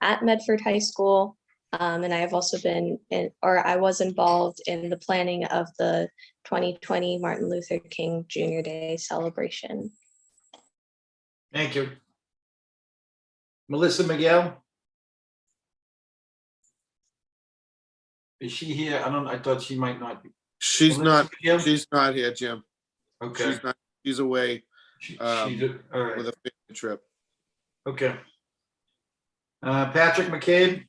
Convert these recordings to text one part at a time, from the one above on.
at Medford High School. And I have also I was involved in the planning of the 2020 Martin Luther King Jr. Day celebration. Thank you. Melissa Miguel. Is she here? I thought she might not be. She's Melissa not. Miguel? She's not here, Jim. Okay. She's not. She's away All right. with a family trip. Okay. Patrick Mccabe.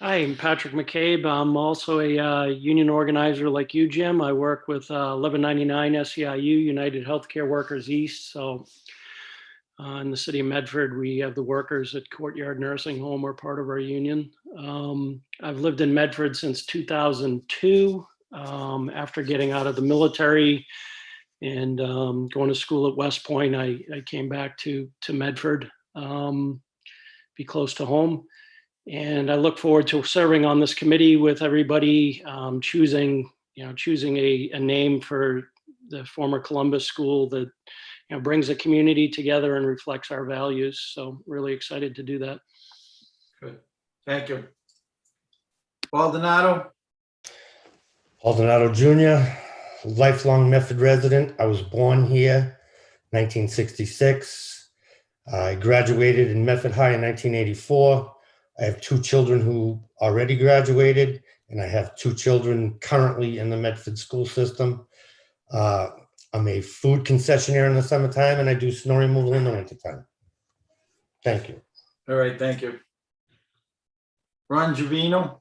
Hi, I'm Patrick Mccabe. I'm also a union organizer like you, Jim. I work with 1199 SEIU, United Healthcare Workers East. So in the city of Medford, we have the workers at Courtyard Nursing Home are part of our union. I've lived in Medford since 2002. After getting out of the military and going to school at West Point, I came back to Medford, be close to home. And I look forward to serving on this committee with everybody, choosing a name for the former Columbus school that brings the community together and reflects our values. So really excited to do that. Good. Thank you. Paul Donato. Paul Donato Jr., lifelong Medford resident. I was born here, 1966. I graduated in Medford High in 1984. I have 2 children who already graduated, and I have 2 children currently in the Medford school system. I'm a food concessionaire in the summertime, and I do snow removal in the wintertime. Thank you. All right, thank you. Ron Givino.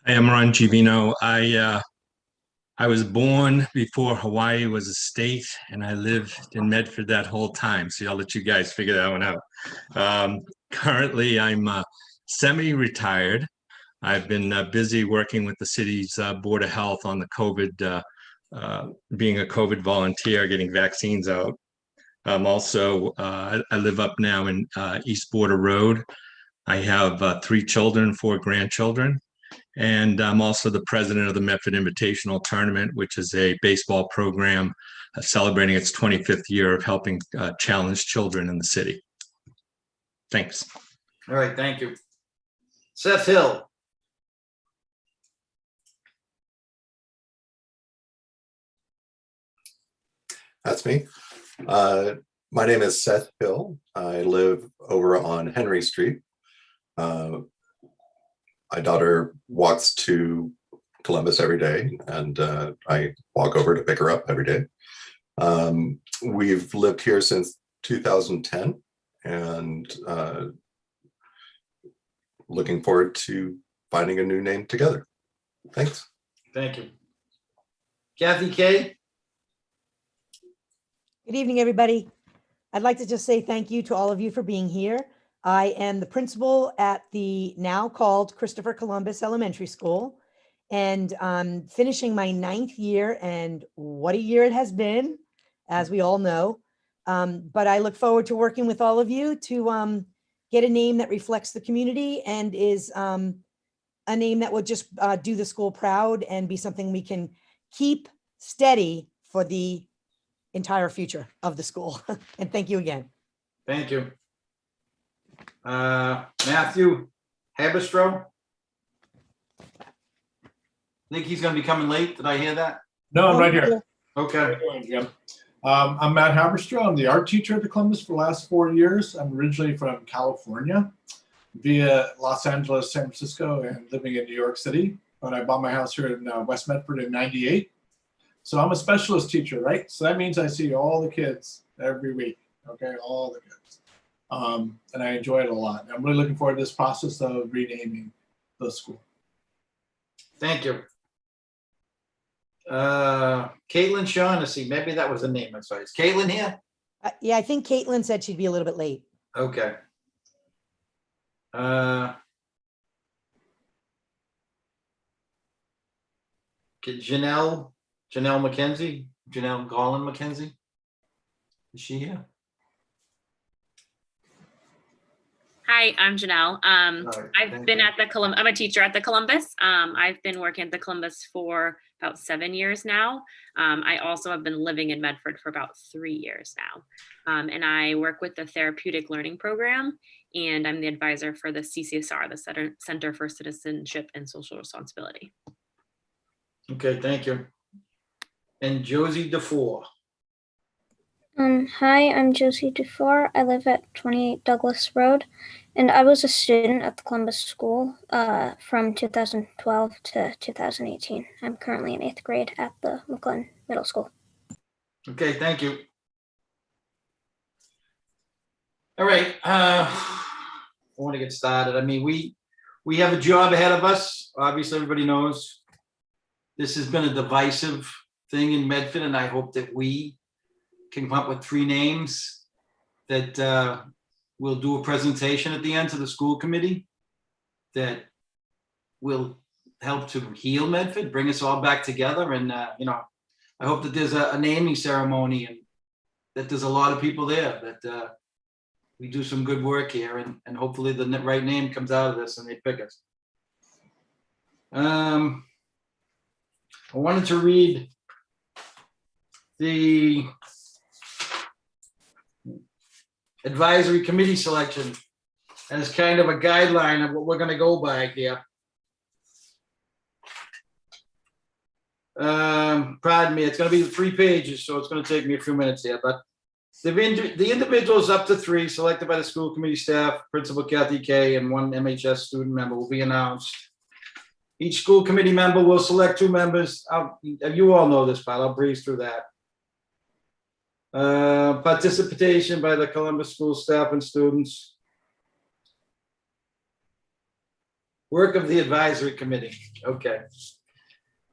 I am Ron Givino. I was born before Hawaii was a state, and I lived in Medford that whole time. So I'll let you guys figure that one out. Currently, I'm semi-retired. I've been busy working with the city's Board of Health on the COVID, being a COVID volunteer, getting vaccines out. Also, I live up now in East Border Road. I have 3 children, 4 grandchildren. And I'm also the president of the Medford Invitational Tournament, which is a baseball program celebrating its 25th year of helping challenged children in the city. Thanks. All right, thank you. Seth Hill. That's me. My name is Seth Hill. I live over on Henry Street. My daughter walks to Columbus every day, and I walk over to pick her up every day. We've lived here since 2010, and looking forward to finding a new name together. Thanks. Thank you. Kathy Kay. Good evening, everybody. I'd like to just say thank you to all of you for being here. I am the principal at the now called Christopher Columbus Elementary School, and I'm finishing my 9th year, and what a year it has been, as we all know. But I look forward to working with all of you to get a name that reflects the community and is a name that will just do the school proud and be something we can keep steady for the entire future of the school. And thank you again. Thank you. Matthew Hammerstrom. I think he's going to be coming late. Did I hear that? No, I'm right here. Okay. How you doing, Jim? I'm Matt Hammerstrom. I'm the art teacher at the Columbus for the last 4 years. I'm originally from California, via Los Angeles, San Francisco, and living in New York City. But I bought my house here in West Medford in '98. So I'm a specialist teacher, right? So that means I see all the kids every week, okay? All the kids. And I enjoy it a lot. I'm really looking forward to this process of renaming the school. Thank you. Caitlin Shaughnessy, maybe that was the name. I'm sorry. Is Caitlin here? Yeah, I think Caitlin said she'd be a little bit late. Okay. Janelle McKenzie, Janelle Garland McKenzie. Is she here? Hi, I'm Janelle. right, I've thank been you. at the I'm a teacher at the Columbus. I've been working at the Columbus for about 7 years now. I also have been living in Medford for about 3 years now. And I work with the Therapeutic Learning Program, and I'm the advisor for the CCSR, the Center for Citizenship and Social Responsibility. Okay, thank you. And Josie DeFore. Hi, I'm Josie Dufour. I live at 28 Douglas Road, and I was a student at the Columbus School from 2012 to 2018. I'm currently in 8th grade at the McClellan Middle School. Okay, thank you. All right, I want to get started. I mean, we have a job ahead of us. Obviously, everybody knows this has been a divisive thing in Medford, and I hope that we can come up with 3 names that we'll do a presentation at the end to the school committee that will help to heal Medford, bring us all back together. And, you know, I hope that there's a naming ceremony and that there's a lot of people there, that we do some good work here, and hopefully the right name comes out of this and they pick us. I wanted to read the advisory committee selection as kind of a guideline of what we're going to go by here. Pardon me, it's going to be 3 pages, so it's going to take me a few minutes here, but the individuals up to 3 selected by the school committee staff, Principal Kathy Kay, and 1 MHS student member will be announced. Each school committee member will select 2 members. You all know this part, I'll breeze through that. Participation by the Columbus School staff and students. Work of the advisory committee. Okay.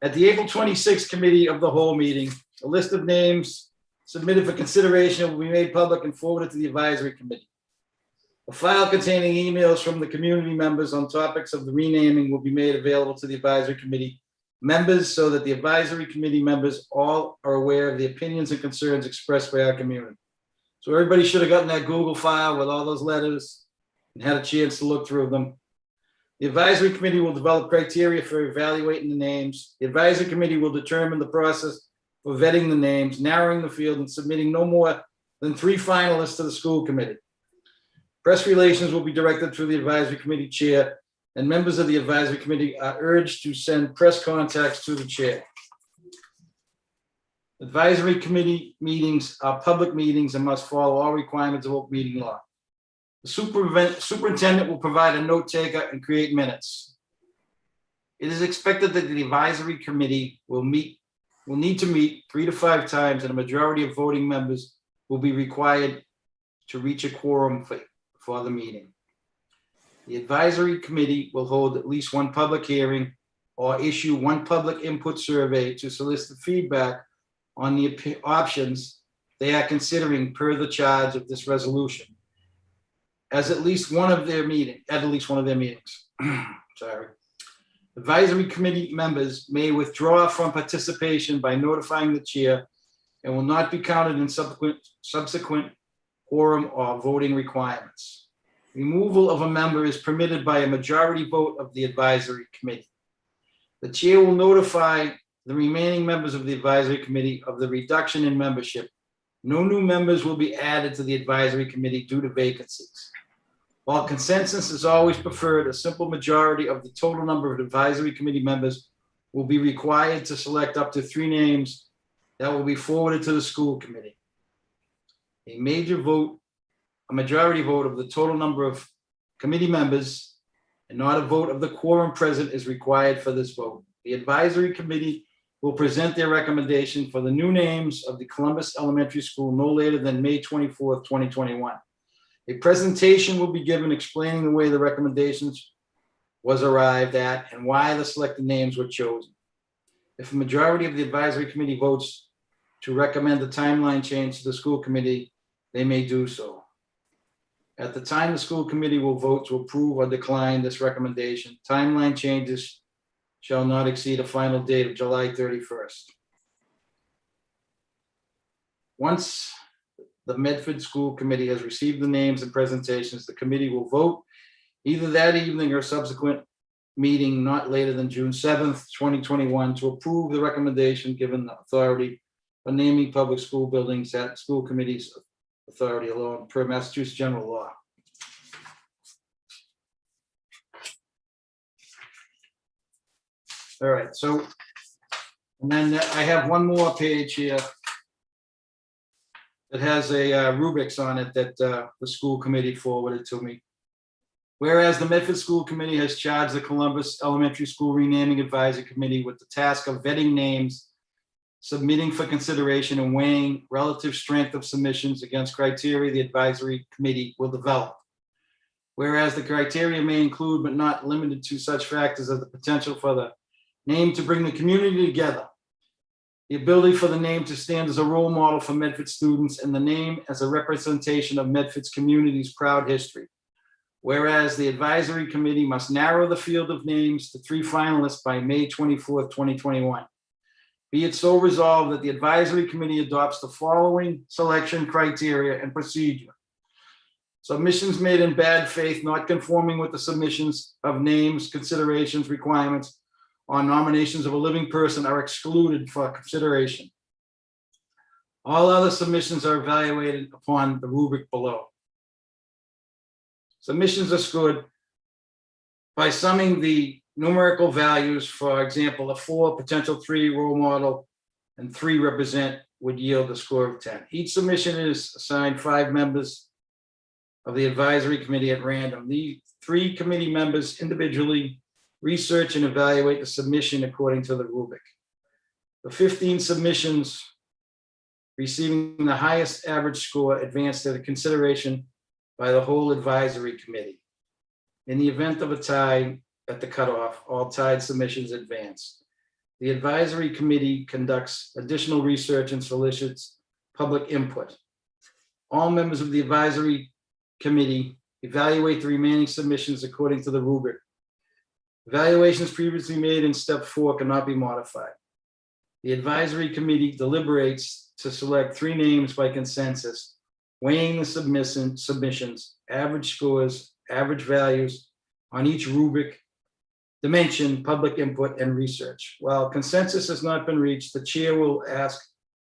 At the April 26th committee of the whole meeting, a list of names submitted for consideration will be made public and forwarded to the advisory committee. A file containing emails from the community members on topics of the renaming will be made available to the advisory committee members so that the advisory committee members all are aware of the opinions and concerns expressed by our community. So everybody should have gotten that Google file with all those letters and had a chance to look through them. The advisory committee will develop criteria for evaluating the names. The advisory committee will determine the process for vetting the names, narrowing the field, and submitting no more than 3 finalists to the school committee. Press relations will be directed through the advisory committee chair, and members of the advisory committee are urged to send press contacts to the chair. Advisory committee meetings are public meetings and must follow all requirements of open meeting law. The superintendent will provide a note taker and create minutes. It is expected that the advisory committee will need to meet 3 to 5 times, and a majority of voting members will be required to reach a quorum for the meeting. The advisory committee will hold at least 1 public hearing or issue 1 public input survey to solicit feedback on the options they are considering per the charge of this resolution. At least one of their meetings. Sorry. Advisory committee members may withdraw from participation by notifying the chair and will not be counted in subsequent quorum or voting requirements. Removal of a member is permitted by a majority vote of the advisory committee. The chair will notify the remaining members of the advisory committee of the reduction in membership. No new members will be added to the advisory committee due to vacancies. While consensus is always preferred, a simple majority of the total number of advisory committee members will be required to select up to 3 names that will be forwarded to the school committee. A majority vote of the total number of committee members and not a vote of the quorum present is required for this vote. The advisory committee will present their recommendation for the new names of the Columbus Elementary School no later than May 24th, 2021. A presentation will be given explaining the way the recommendations was arrived at and why the selected names were chosen. If a majority of the advisory committee votes to recommend the timeline change to the school committee, they may do so. At the time the school committee will vote to approve or decline this recommendation, timeline changes shall not exceed a final date of July 31st. Once the Medford School Committee has received the names and presentations, the committee will vote either that evening or subsequent meeting not later than June 7th, 2021, to approve the recommendation given the authority for naming public school buildings at school committee's authority alone per Massachusetts general law. All right, so, and then I have one more page here that has a rubrics on it that the school committee forwarded to me. Whereas the Medford School Committee has charged the Columbus Elementary School Renaming Advisory Committee with the task of vetting names, submitting for consideration, and weighing relative strength of submissions against criteria the advisory committee will develop. Whereas the criteria may include but not limited to such factors as the potential for the name to bring the community together, the ability for the name to stand as a role model for Medford students, and the name as a representation of Medford's community's proud history. Whereas the advisory committee must narrow the field of names to 3 finalists by May 24th, 2021. Be it so resolved that the advisory committee adopts the following selection criteria and procedure. Submissions made in bad faith, not conforming with the submissions of names, considerations, requirements, or nominations of a living person are excluded for consideration. All other submissions are evaluated upon the rubric below. Submissions are scored by summing the numerical values. For example, a 4, potential 3 role model, and 3 represent would yield a score of 10. Each submission is assigned 5 members of the advisory committee at random. The 3 committee members individually research and evaluate the submission according to the rubric. The 15 submissions receiving the highest average score advance to the consideration by the whole advisory committee. In the event of a tie at the cutoff, all tied submissions advance. The advisory committee conducts additional research and solicits public input. All members of the advisory committee evaluate the remaining submissions according to the rubric. Evaluations previously made in step 4 cannot be modified. The advisory committee deliberates to select 3 names by consensus, weighing the submissions, average scores, average values on each rubric, dimension, public input, and research. While consensus has not been reached, the chair will ask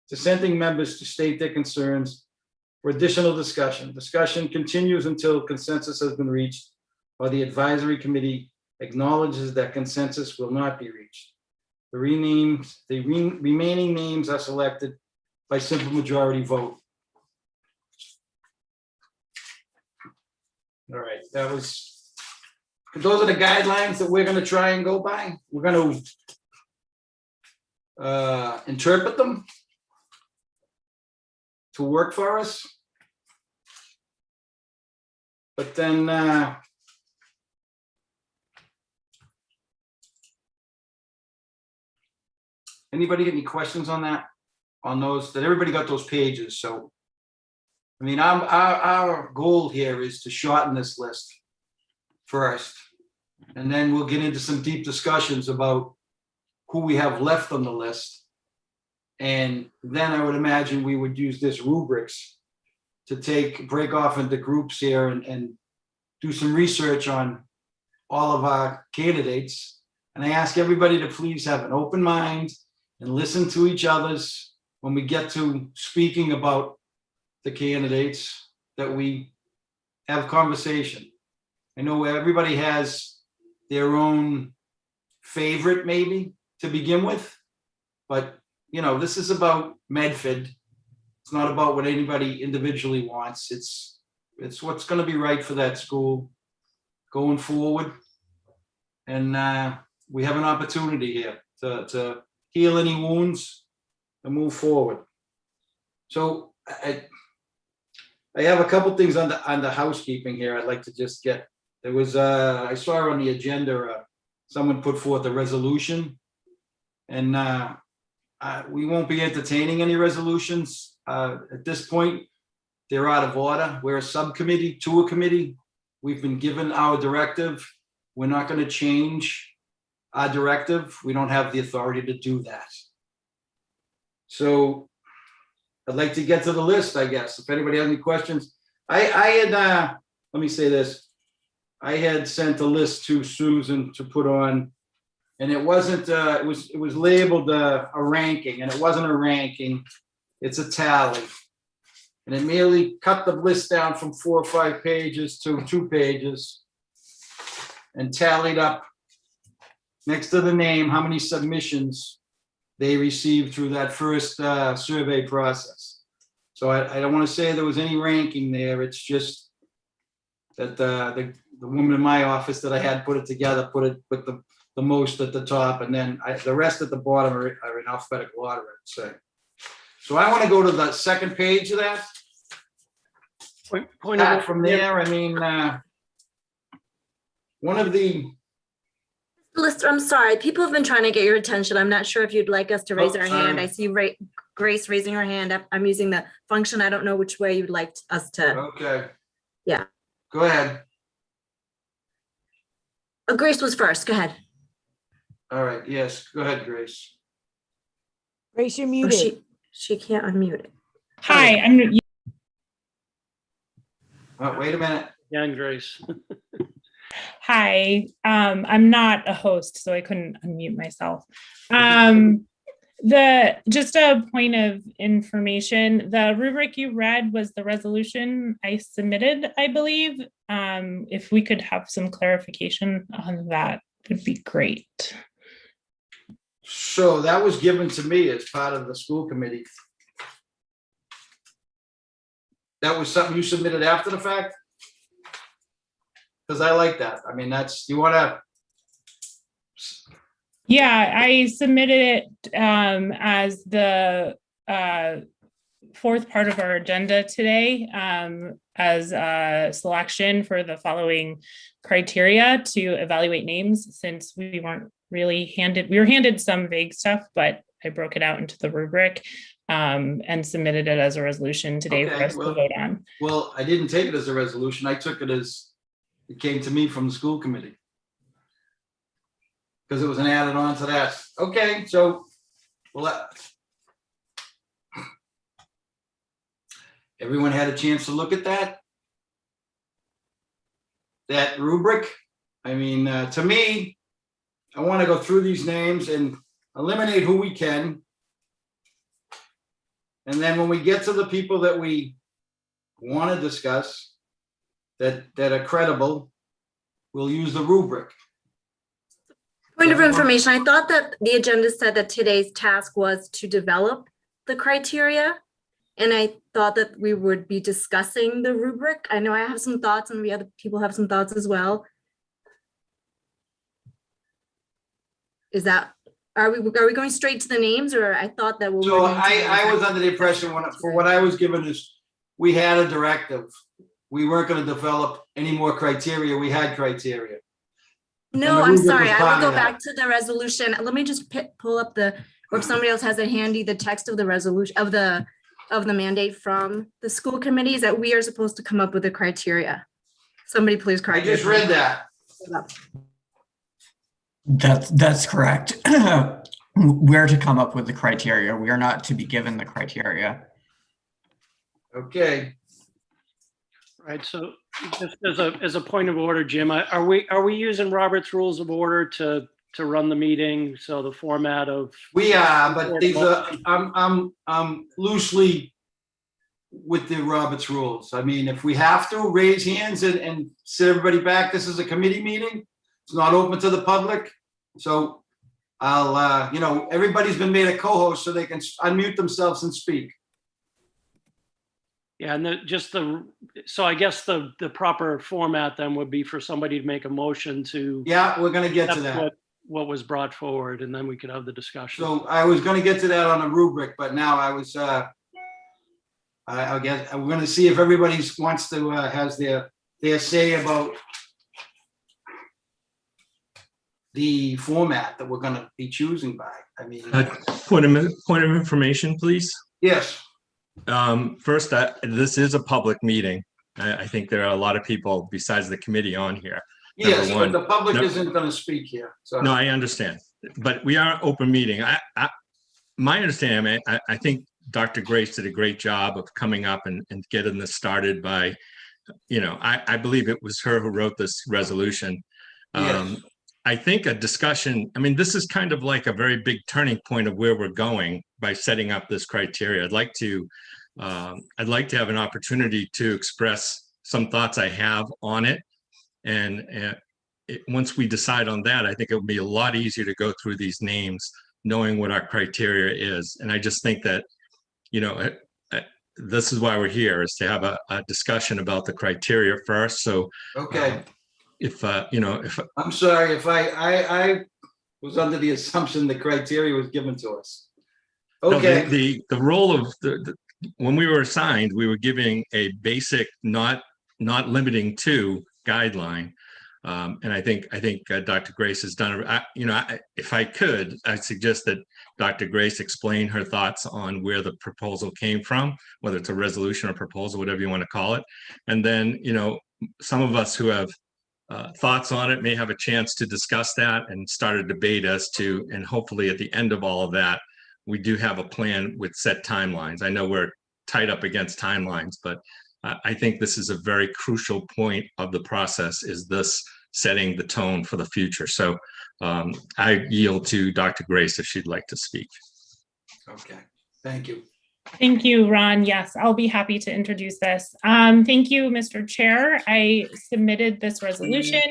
dissenting members to state their concerns for additional discussion. Discussion continues until consensus has been reached, or the advisory committee acknowledges that consensus will not be reached. The remaining names are selected by simple majority vote. All right, those are the guidelines that we're going to try and go by. We're going to interpret them to work for us. But then anybody get any questions on that? On those, that everybody got those pages. So, I mean, our goal here is to shorten this list first, and then we'll get into some deep discussions about who we have left on the list. And then I would imagine we would use this rubrics to break off into groups here and do some research on all of our candidates. And I ask everybody to please have an open mind and listen to each other's when we get to speaking about the candidates, that we have conversation. I know everybody has their own favorite maybe to begin with, but you know, this is about Medford. It's not about what anybody individually wants. It's what's going to be right for that school going forward. And we have an opportunity here to heal any wounds and move forward. So I have a couple things on the housekeeping here I'd like to just get. There was I saw on the agenda someone put forth a resolution, and we won't be entertaining any resolutions at this point. They're out of order. We're a subcommittee to a committee. We've been given our directive. We're not going to change our directive. We don't have the authority to do that. So I'd like to get to the list, I guess, if anybody has any questions. I had, let me say this. I had sent a list to Susan to put on, and it wasn't, it was labeled a ranking, and it wasn't a ranking. It's a tally. And it merely cut the list down from 4 or 5 pages to 2 pages and tallied up next to the name, how many submissions they received through that first survey process. So I don't want to say there was any ranking there. It's just that the woman in my office that I had put it together, put the most at the top, and then the rest at the bottom are in alphabetical order, I'd say. So I want to go to the second page of that. Point of From there, I mean, one of the, Lister, I'm sorry. People have been trying to get your attention. I'm not sure if you'd like us to raise Oh, our sorry. hand. I see Grace raising her hand. I'm using the function. I don't know which way you'd like us to. okay. Yeah. Go ahead. Oh, Grace was first. Go ahead. All right, yes, go ahead, Grace. Grace, you're Oh, muted. she can't unmute it. Hi, Oh, wait a minute. Again, Grace. Hi. I'm not a host, so I couldn't unmute myself. Just a point of information, the rubric you read was the resolution I submitted, I believe. If we could have some clarification on that would be great. So that was given to me as part of the school committee. That was something you submitted after the fact? Because I like that. I mean, that's, you want to, Yeah, I submitted it as the fourth part of our agenda today as a selection for the following criteria to evaluate names, since we weren't really we were handed some vague stuff, but I broke it out into the rubric and submitted it as a resolution today for Okay, us to vote on. well, I didn't take it as a resolution. I took it as, it came to me from the school committee. Because it was an added on to that. Okay, so, well, everyone had a chance to look at that? That rubric? I mean, to me, I want to go through these names and eliminate who we can. And then when we get to the people that we want to discuss, that are credible, we'll use the rubric. Point of information, I thought that the agenda said that today's task was to develop the criteria. And I thought that we would be discussing the rubric. I know I have some thoughts and the other people have some thoughts as well. Is that, are we going straight to the names, or I thought that we were So going to I was under the impression for what I was given is, we had a directive. We weren't going to develop any more criteria. We had criteria. No, the I'm rubric sorry. was I part will of go that. back to the resolution. Let me just pull up or if somebody else has it handy, the text of the resolution of the mandate from the school committees that we are supposed to come up with the criteria. Somebody please I correct me. just read that. That's correct. We're to come up with the criteria. We are not to be given the criteria. Okay. Right, so just as a point of order, Jim, are we using Robert's Rules of Order to run the meeting? So the format of. We are, but these are, I'm loosely with the Roberts rules. I mean, if we have to raise hands and sit everybody back, this is a committee meeting. It's not open to the public. So I'll, everybody's been made a co-host so they can unmute themselves and speak. Yeah, and so I guess the proper format then would be for somebody to make a motion to. Yeah, we're gonna get to that. What was brought forward, and then we could have the discussion. So I was gonna get to that on a rubric, but now I was, I guess, we're gonna see if everybody wants to, has their say about the format that we're gonna be choosing by. I mean. Point of information, please. Yes. First, this is a public meeting. I think there are a lot of people besides the committee on here. Yes, Number one. but the public isn't going to speak here. So. No, I understand, but we are an open meeting. My understanding, I think Dr. Grace did a great job of coming up and getting this started by, I believe it was her who wrote this resolution. Yes. I think a discussion, this is kind of like a very big turning point of where we're going by setting up this criteria. I'd like to have an opportunity to express some thoughts I have on it. And once we decide on that, I think it will be a lot easier to go through these names, knowing what our criteria is. And I just think that, this is why we're here, is to have a discussion about the criteria first. So, Okay. if I'm sorry if I was under the assumption the criteria was given to us. Okay. The role of when we were assigned, we were giving a basic, not limiting to guideline. And I think Dr. Grace has done, if I could, I'd suggest that Dr. Grace explain her thoughts on where the proposal came from, whether it's a resolution or proposal, whatever you want to call it. And then, some of us who have thoughts on it may have a chance to discuss that and start a debate as to, and hopefully at the end of all of that, we do have a plan with set timelines. I know we're tied up against timelines, but I think this is a very crucial point of the process, is this setting the tone for the future. So I yield to Dr. Grace if she'd like to speak. Okay, thank you. Thank you, Ron. Yes, I'll be happy to introduce this. Thank you, Mr. Chair. I submitted this resolution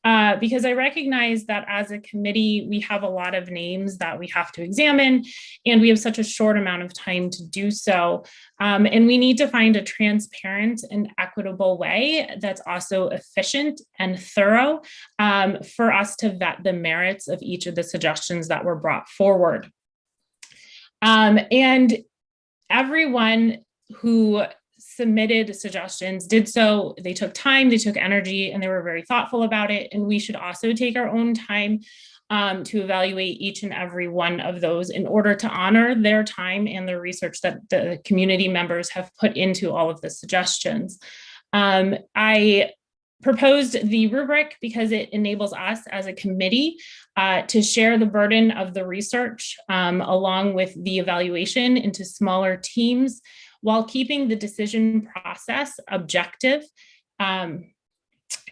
because I recognize that as a committee, we have a lot of names that we have to examine, and we have such a short amount of time to do so. And we need to find a transparent and equitable way that's also efficient and thorough for us to vet the merits of each of the suggestions that were brought forward. And everyone who submitted suggestions did so. They took time, they took energy, and they were very thoughtful about it. And we should also take our own time to evaluate each and every one of those in order to honor their time and the research that the community members have put into all of the suggestions. I proposed the rubric because it enables us as a committee to share the burden of the research along with the evaluation into smaller teams while keeping the decision process objective.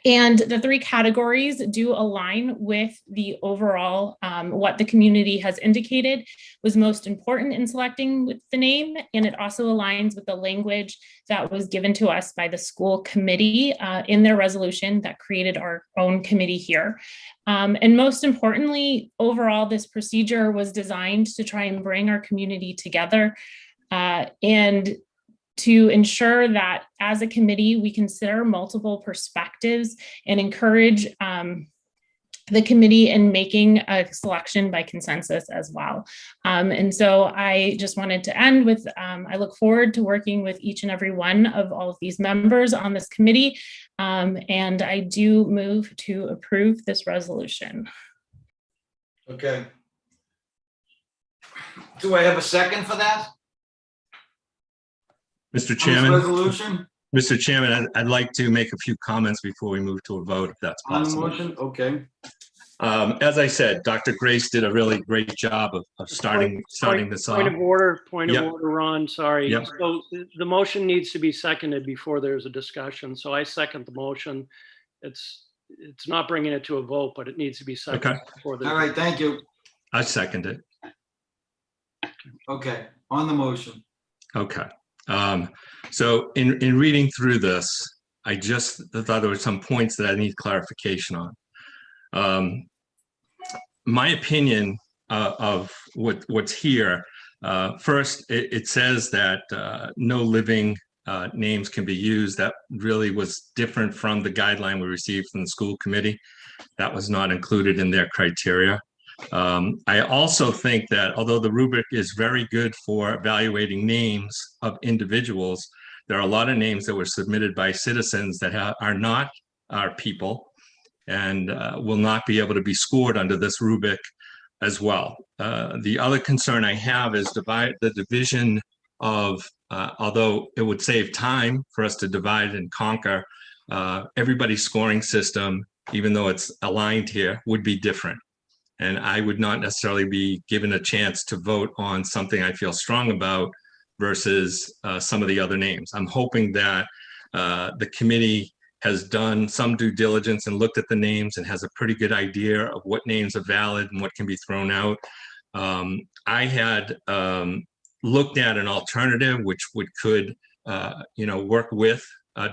And the three categories do align with the overall, what the community has indicated was most important in selecting with the name. And it also aligns with the language that was given to us by the school committee in their resolution that created our own committee here. And most importantly, overall, this procedure was designed to try and bring our community together and to ensure that as a committee, we consider multiple perspectives and encourage the committee in making a selection by consensus as well. And so I just wanted to end with, I look forward to working with each and every one of all of these members on this committee. And I do move to approve this resolution. Okay. Do I have a second for that? Mr. Chairman, resolution? Mr. Chairman, I'd like to make a few comments before we move to a vote, if that's On the possible. motion, okay. As I said, Dr. Grace did a really great job of starting this off. Point of order, Ron, sorry. Yep. So the motion needs to be seconded before there's a discussion. So I second the motion. It's not bringing it to a vote, but it needs to be seconded. Okay. Before the. All right, thank you. I second it. Okay, on the motion. Okay. So in reading through this, I just thought there were some points that I need clarification on. My opinion of what's here, first, it says that no living names can be used. That really was different from the guideline we received from the school committee. That was not included in their criteria. I also think that although the rubric is very good for evaluating names of individuals, there are a lot of names that were submitted by citizens that are not our people and will not be able to be scored under this rubric as well. The other concern I have is the division of, although it would save time for us to divide and conquer, everybody's scoring system, even though it's aligned here, would be different. And I would not necessarily be given a chance to vote on something I feel strong about versus some of the other names. I'm hoping that the committee has done some due diligence and looked at the names and has a pretty good idea of what names are valid and what can be thrown out. I had looked at an alternative which could work with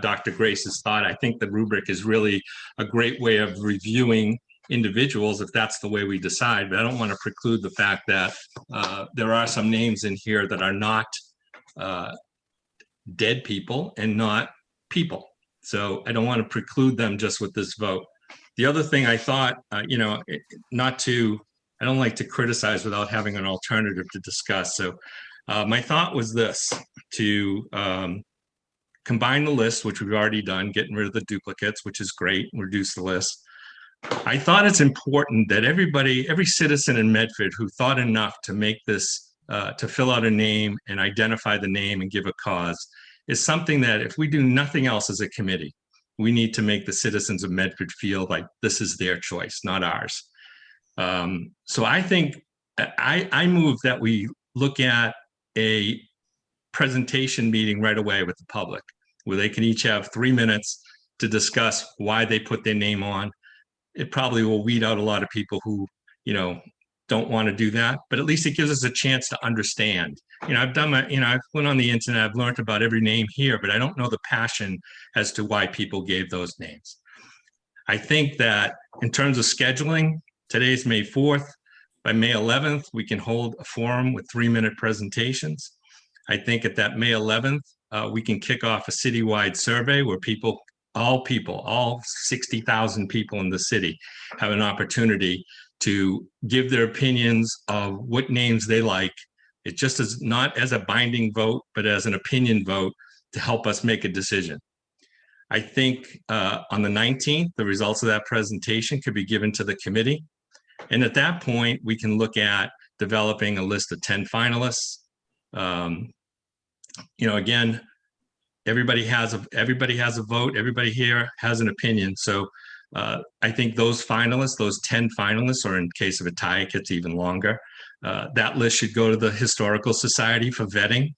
Dr. Grace's thought. I think the rubric is really a great way of reviewing individuals if that's the way we decide, but I don't want to preclude the fact that there are some names in here that are not dead people and not people. So I don't want to preclude them just with this vote. The other thing I thought, I don't like to criticize without having an alternative to discuss. So my thought was this, to combine the list, which we've already done, getting rid of the duplicates, which is great, reduce the list. I thought it's important that every citizen in Medford who thought enough to make this, to fill out a name and identify the name and give a cause, is something that if we do nothing else as a committee, we need to make the citizens of Medford feel like this is their choice, not ours. So I think I move that we look at a presentation meeting right away with the public, where they can each have 3 minutes to discuss why they put their name on. It probably will weed out a lot of people who, don't want to do that, but at least it gives us a chance to understand. I've went on the internet, I've learned about every name here, but I don't know the passion as to why people gave those names. I think that in terms of scheduling, today's May 4th. By May 11th, we can hold a forum with 3-minute presentations. I think at that May 11th, we can kick off a citywide survey where all 60,000 people in the city have an opportunity to give their opinions of what names they like. It just is not as a binding vote, but as an opinion vote to help us make a decision. I think on the 19th, the results of that presentation could be given to the committee. And at that point, we can look at developing a list of 10 finalists. Again, everybody has a vote. Everybody here has an opinion. So I think those 10 finalists, or in case of a tie, it gets even longer. That list should go to the Historical Society for vetting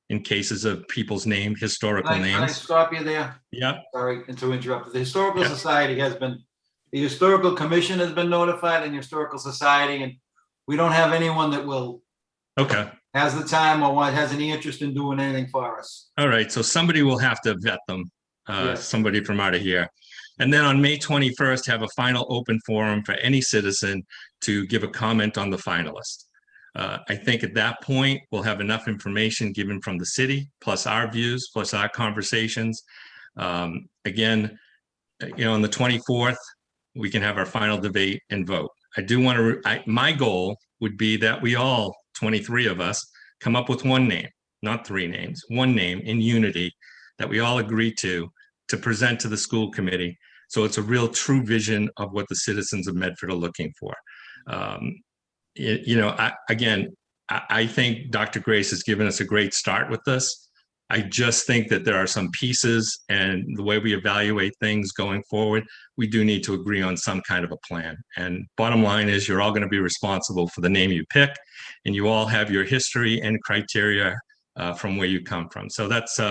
in cases of people's historical Can I names. stop you there? Yeah. Sorry to interrupt. The Historical Society the Historical Commission has been notified, and the Historical Society, and we don't have anyone that has the time or has any interest in doing anything for us. All right, so somebody will have to vet them, Yes. somebody from out of here. And then on May 21st, have a final open forum for any citizen to give a comment on the finalist. I think at that point, we'll have enough information given from the city, plus our views, plus our conversations. Again, on the 24th, we can have our final debate and vote. I do want to, my goal would be that we all, 23 of us, come up with one name, not 3 names, one name in unity that we all agree to present to the school committee. So it's a real true vision of what the citizens of Medford are looking for. I think Dr. Grace has given us a great start with this. I just think that there are some pieces, and the way we evaluate things going forward, we do need to agree on some kind of a plan. And bottom line is, you're all going to be responsible for the name you pick, and you all have your history and criteria from where you come from. So that's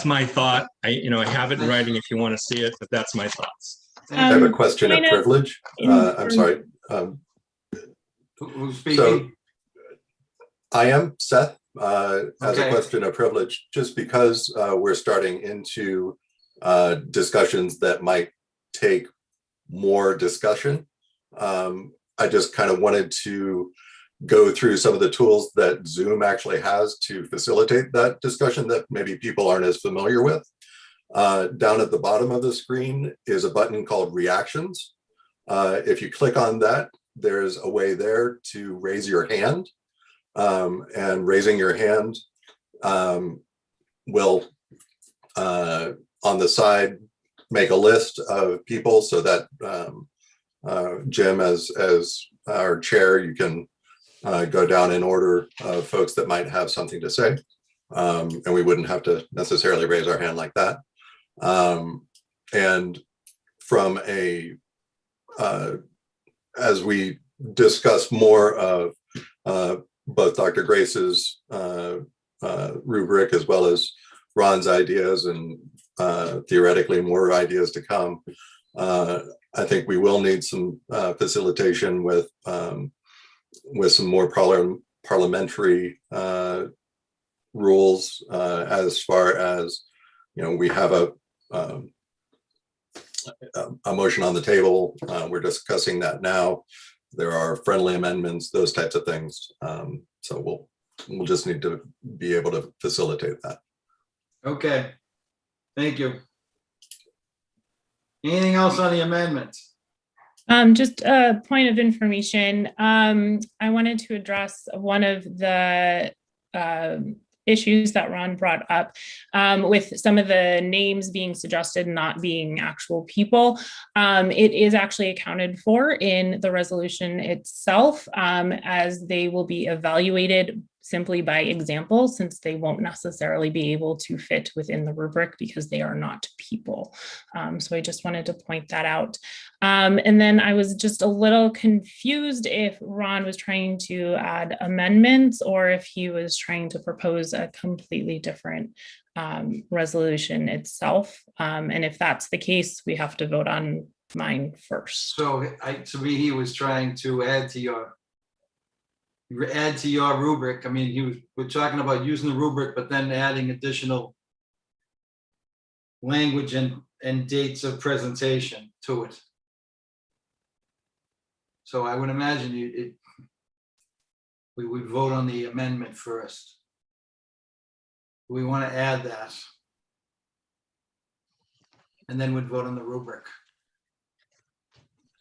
my thought. I have it in writing if you want to see it, but that's my thoughts. I have a question of privilege. I'm sorry. Who's speaking? So I am Seth. As a question of privilege, just because we're starting into discussions that might take more discussion. I just kind of wanted to go through some of the tools that Zoom actually has to facilitate that discussion that maybe people aren't as familiar with. Down at the bottom of the screen is a button called Reactions. If you click on that, there's a way there to raise your hand. And raising your hand will, on the side, make a list of people so that Jim, as our chair, you can go down in order of folks that might have something to say. And we wouldn't have to necessarily raise our hand like that. And from as we discuss more of both Dr. Grace's rubric, as well as Ron's ideas and theoretically more ideas to come. I think we will need some facilitation with some more parliamentary rules as far as, we have a motion on the table. We're discussing that now. There are friendly amendments, those types of things. So we'll just need to be able to facilitate that. Okay, thank you. Anything else on the amendment? Just a point of information. I wanted to address one of the issues that Ron brought up with some of the names being suggested not being actual people. It is actually accounted for in the resolution itself, as they will be evaluated simply by example, since they won't necessarily be able to fit within the rubric because they are not people. So I just wanted to point that out. And then I was just a little confused if Ron was trying to add amendments or if he was trying to propose a completely different resolution itself. And if that's the case, we have to vote on mine first. So to me, he was trying to add to your rubric. I mean, we're talking about using the rubric, but then adding additional language and dates of presentation to it. So I would imagine we would vote on the amendment first. We want to add that. And then we'd vote on the rubric.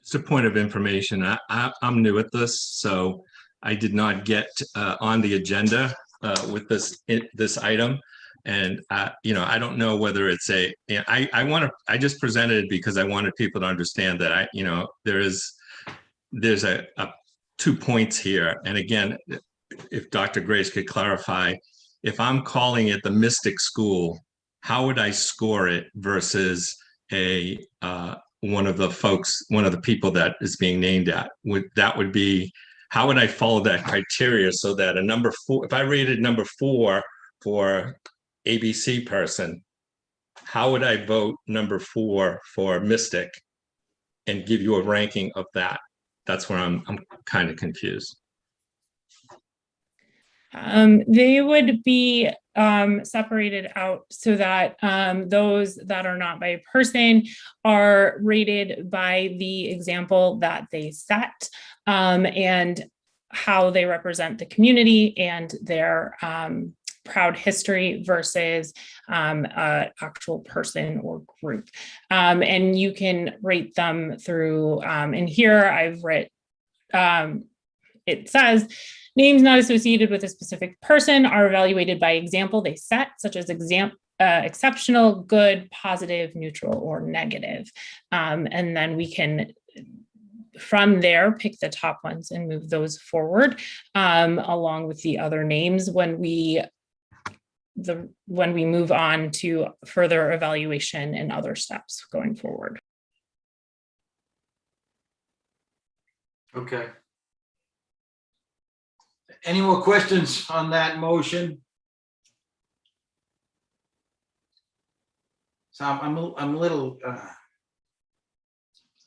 Just a point of information. I'm new at this, so I did not get on the agenda with this item. And I don't know whether it's I just presented it because I wanted people to understand that there's a 2 points here. And again, if Dr. Grace could clarify, if I'm calling it the Mystic School, how would I score it versus one of the people that is being named at? How would I follow that criteria so that a number 4, if I rated number 4 for ABC person, how would I vote number 4 for Mystic and give you a ranking of that? That's where I'm kind of confused. They would be separated out so that those that are not by person are rated by the example that they set and how they represent the community and their proud history versus actual person or group. And you can rate them through, and here I've written, it says, names not associated with a specific person are evaluated by example they set, such as exceptional, good, positive, neutral, or negative. And then we can, from there, pick the top ones and move those forward, along with the other names when we move on to further evaluation and other steps going forward. Okay. Any more questions on that motion? So I'm a little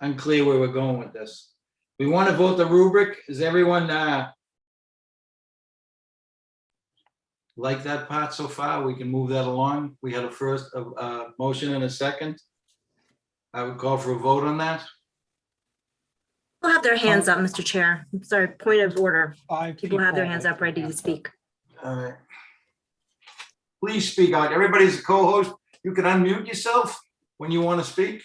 unclear where we're going with this. We want to vote the rubric. Is everyone like that part so far? We can move that along. We had a first motion and a second. I would call for a vote on that. People have their hands up, Mr. Chair. I'm sorry, point of order. People have their hands up ready to speak. All right. Please speak out. Everybody's a co-host. You can unmute yourself when you want to speak.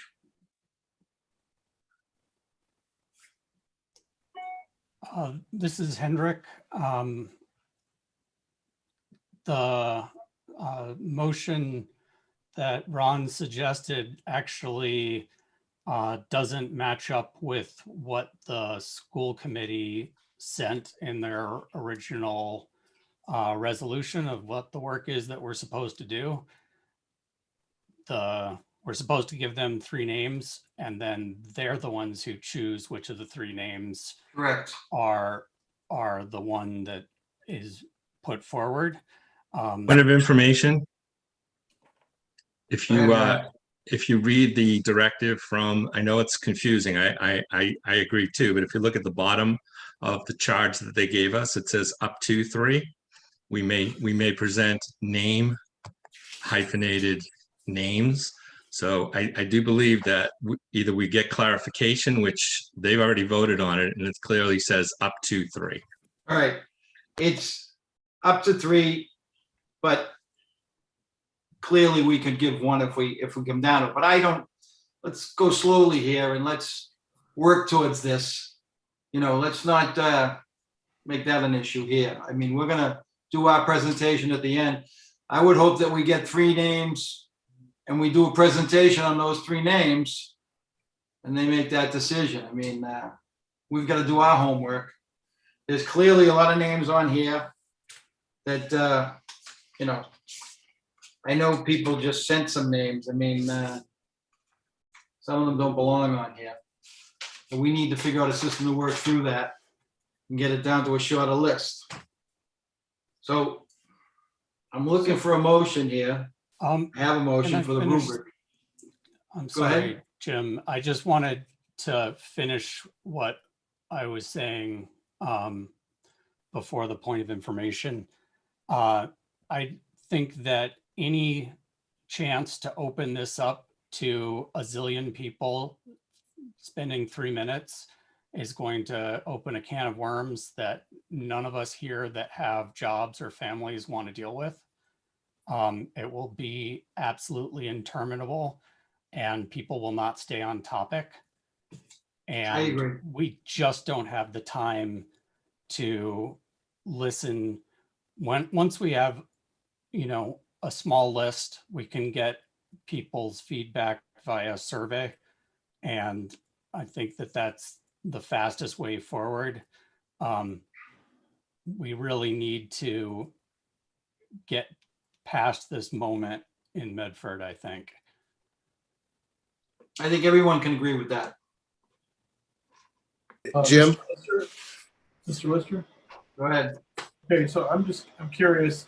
This is Hendrik. The motion that Ron suggested actually doesn't match up with what the school committee sent in their original resolution of what the work is that we're supposed to do. We're supposed to give them 3 names, and then they're the ones who choose which of the 3 names Correct. are the one that is put forward. Point of information. If Go you, ahead, Matt. if you read the directive from, I know it's confusing, I agree too, but if you look at the bottom of the charge that they gave us, it says up to 3. We may present name hyphenated names. So I do believe that either we get clarification, which they've already voted on it, and it clearly says up to 3. All right, it's up to 3, but clearly we could give 1 if we come down to it. But I don't, let's go slowly here and let's work towards this. You know, let's not make that an issue here. I mean, we're gonna do our presentation at the end. I would hope that we get 3 names and we do a presentation on those 3 names and they make that decision. I mean, we've got to do our homework. There's clearly a lot of names on here that, you know, I know people just sent some names. I mean, some of them don't belong on here. But we need to figure out a system to work through that and get it down to a shorter list. So I'm looking for a motion here. I have a motion for the rubric. I'm Go ahead. sorry, Jim. I just wanted to finish what I was saying before the point of information. I think that any chance to open this up to a zillion people spending 3 minutes is going to open a can of worms that none of us here that have jobs or families want to deal with. It will be absolutely interminable and people will not stay on topic. And I agree. we just don't have the time to listen. Once we have, you know, a small list, we can get people's feedback via survey. And I think that that's the fastest way forward. We really need to get past this moment in Medford, I think. I think everyone can agree with that. Jim? Mr. Lister? Go ahead. Okay, so I'm curious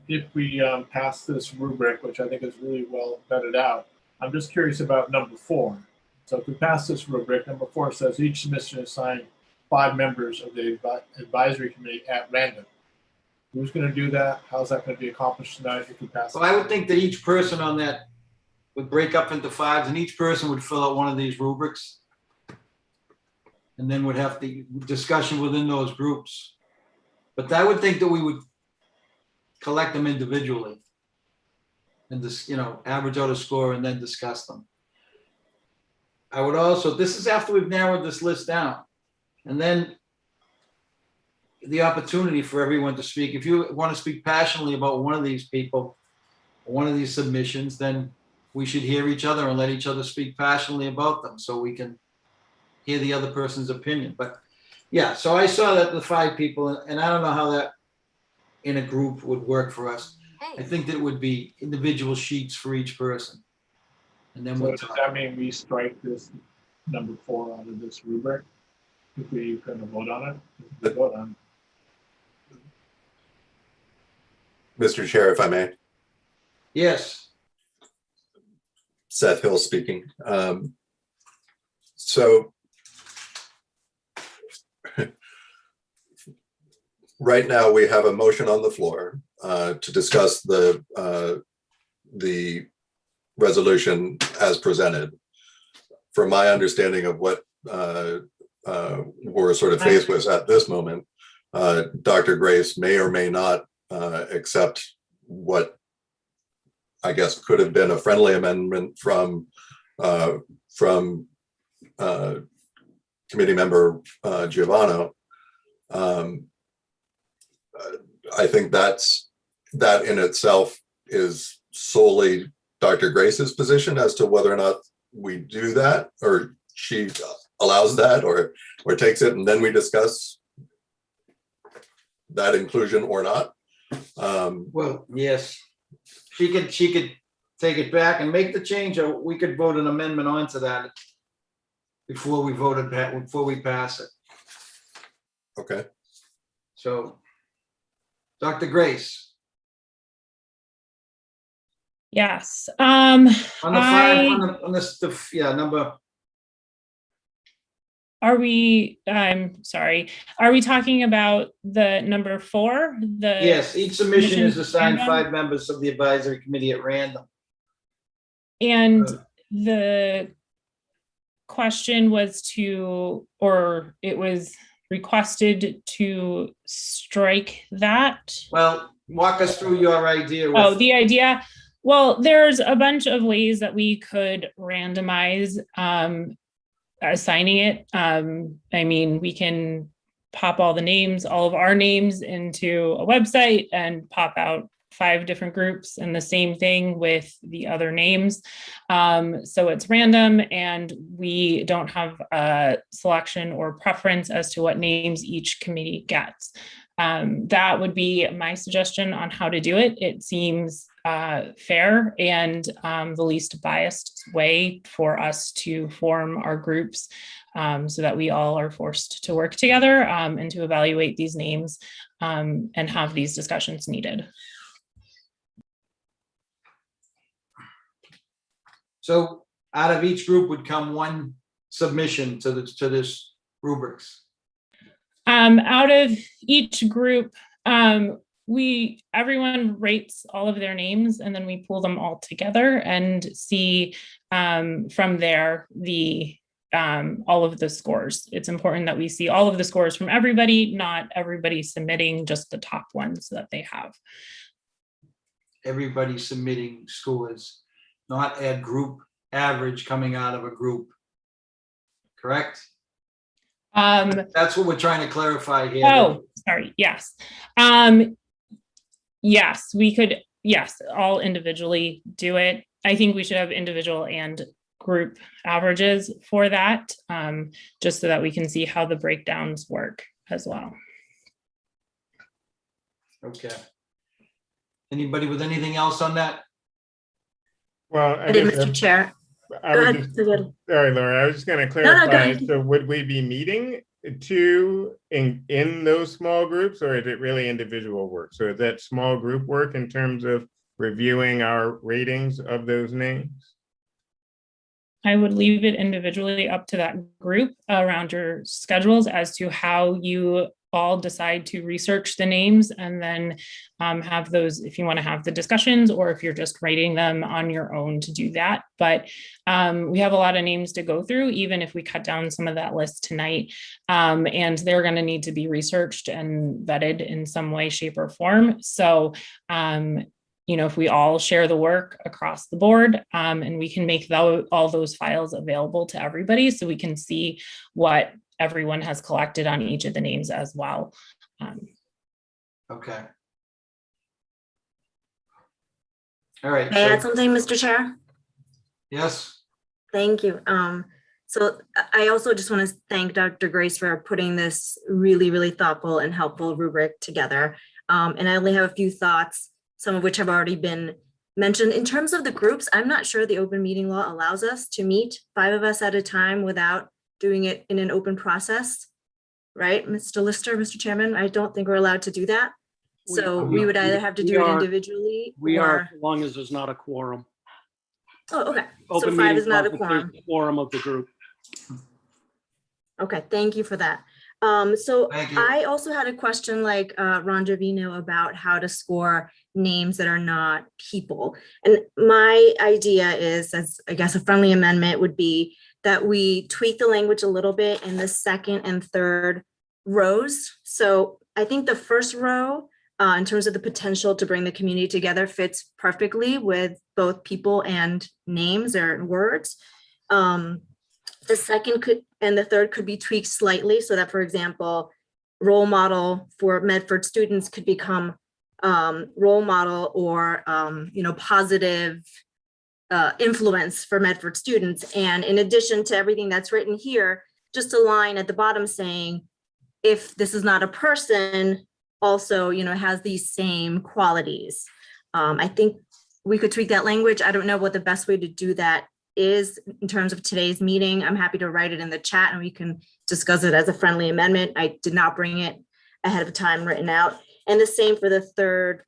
if we pass this rubric, which I think is really well vetted out. I'm just curious about number 4. So if we pass this rubric, number 4 says each submission is assigned 5 members of the advisory committee at random. Who's going to do that? How's that going to be accomplished tonight if we pass So I would think that each person on that would break up into 5s and each person would fill out one of these rubrics. And then would have the discussion within those groups. But I would think that we would collect them individually and just, you know, average out a score and then discuss them. I would also, this is after we've narrowed this list down. And then the opportunity for everyone to speak. If you want to speak passionately about one of these people, one of these submissions, then we should hear each other and let each other speak passionately about them so we can hear the other person's opinion. But yeah, so I saw that the 5 people, and I don't know how that in a group would work for us. I think that it would be individual sheets for each person. And then So we'll does talk. that mean we strike this number 4 out of this rubric? If we kind of vote on it? If we vote on Mr. Chair, if I may. Yes. Seth Hill speaking. So right now we have a motion on the floor to discuss the resolution as presented. From my understanding of what we're sort of faced with at this moment, Dr. Grace may or may not accept what I guess could have been a friendly amendment from committee member Giovanni. I think that in itself is solely Dr. Grace's position as to whether or not we do that, or she allows that, or takes it, and then we discuss that inclusion or not. Well, yes, she could take it back and make the change, or we could vote an amendment onto that before we voted back, before we pass it. Okay. So, Dr. Grace. Yes. On the five, I, on this, yeah, number, I'm sorry, are we talking about the number 4? The yes, each submission is assigned random? 5 members of the advisory committee at random. And the question was or it was requested to strike that. Well, walk us through your idea. Oh, the idea. Well, there's a bunch of ways that we could randomize assigning it. I mean, we can pop all of our names into a website and pop out 5 different groups, and the same thing with the other names. So it's random, and we don't have a selection or preference as to what names each committee gets. That would be my suggestion on how to do it. It seems fair and the least biased way for us to form our groups, so that we all are forced to work together and to evaluate these names and have these discussions needed. So out of each group would come 1 submission to this rubrics. Out of each group, everyone rates all of their names, and then we pull them all together and see from there all of the scores. It's important that we see all of the scores from everybody, not everybody submitting just the top ones that they have. Everybody submitting scores, not a group average coming out of a group. Correct? That's what we're trying to clarify here. Oh, sorry. Yes. Yes, we could, all individually do it. I think we should have individual and group averages for that, just so that we can see how the breakdowns work as well. Okay. Anybody with anything else on that? Well, I did, Mr. Chair. Go ahead. Sorry, Laura, I was just going to clarify. So would we be meeting in those small groups, or is it really individual work? So is that small group work in terms of reviewing our ratings of those names? I would leave it individually up to that group around your schedules as to how you all decide to research the names, and then have those, if you want to have the discussions, or if you're just rating them on your own, to do that. But we have a lot of names to go through, even if we cut down some of that list tonight, and they're going to need to be researched and vetted in some way, shape, or form. So if we all share the work across the board, and we can make all those files available to everybody, so we can see what everyone has collected on each of the names as well. Okay. All right. May I add something, Mr. Chair? Yes. Thank you. So I also just want to thank Dr. Grace for putting this really, really thoughtful and helpful rubric together. And I only have a few thoughts, some of which have already been mentioned. In terms of the groups, I'm not sure the open meeting law allows us to meet 5 of us at a time without doing it in an open process, right, Mr. Lister, Mr. Chairman? I don't think we're allowed to do that. So we would either have to do it individually. We are, as long as there's not a quorum. Oh, okay. Open So 5 is meeting not a constitutes quorum. the quorum of the group. Okay, thank you for that. So I also had a question like Ron Javino about how to score names that are not people. And my idea is, as I guess a friendly amendment would be, that we tweak the language a little bit in the second and third rows. So I think the first row, in terms of the potential to bring the community together, fits perfectly with both people and names or words. The second and the third could be tweaked slightly, so that, for example, role model for Medford students could become role model or positive influence for Medford students. And in addition to everything that's written here, just a line at the bottom saying, if this is not a person, also, has these same qualities. I think we could tweak that language. I don't know what the best way to do that is in terms of today's meeting. I'm happy to write it in the chat and we can discuss it as a friendly amendment. I did not bring it ahead of time written out. And the same for the third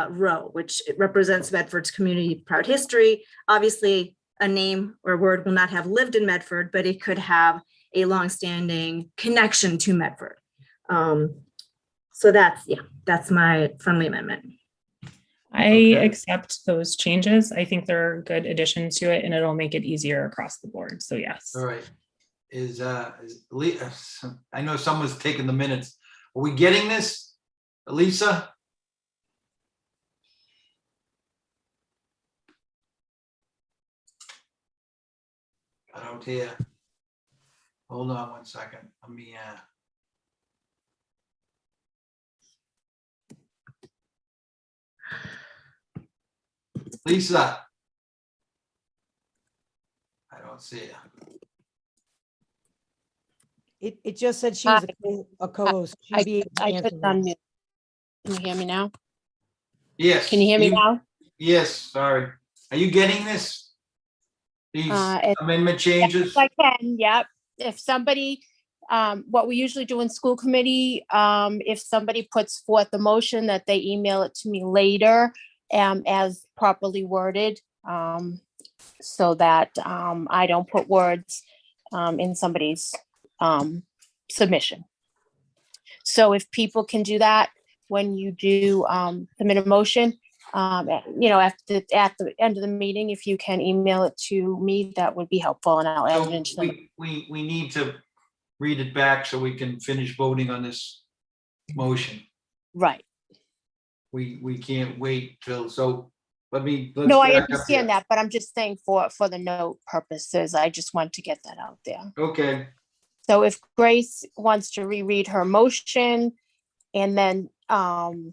row, which represents Medford's community proud history. Obviously, a name or word will not have lived in Medford, but it could have a longstanding connection to Medford. So that's my friendly amendment. I accept those changes. I think they're good additions to it and it'll make it easier across the board. So yes. All right. I know someone's taking the minutes. Are we getting this, Lisa? I don't hear. Hold on one second. Let me. Lisa. I don't see her. It just said she was a co-host. She'd be able to I answer couldn't that. unmute. Can you hear me now? Yes. Can you hear me now? Yes, sorry. Are you getting this? These amendment changes? Yes, I can, yep. If somebody, what we usually do in school committee, if somebody puts forth the motion that they email it to me later as properly worded, so that I don't put words in somebody's submission. So if people can do that when you do submit a motion, at the end of the meeting, if you can email it to me, that would be helpful, and I'll add it into the. We need to read it back so we can finish voting on this motion. Right. We can't wait till, so let's No, I back up understand here. that, but I'm just saying for the note purposes, I just want to get that out there. Okay. So if Grace wants to reread her motion, and then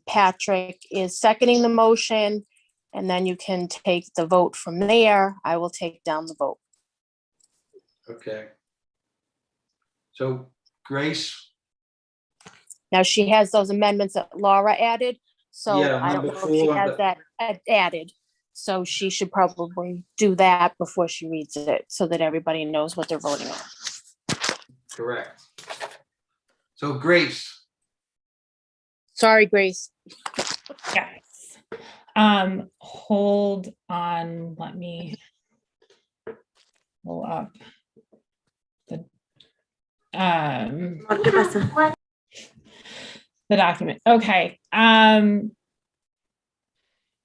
Patrick is seconding the motion, and then you can take the vote from there, I will take down the vote. Okay. So Grace? Now she has those amendments that Laura added, so Yeah, I don't number know if she 4, has that added. So she should probably do that before she reads it, so that everybody knows what they're voting on. Correct. So Grace? Sorry, Grace. Yes. Hold on, let me pull up the document. Okay.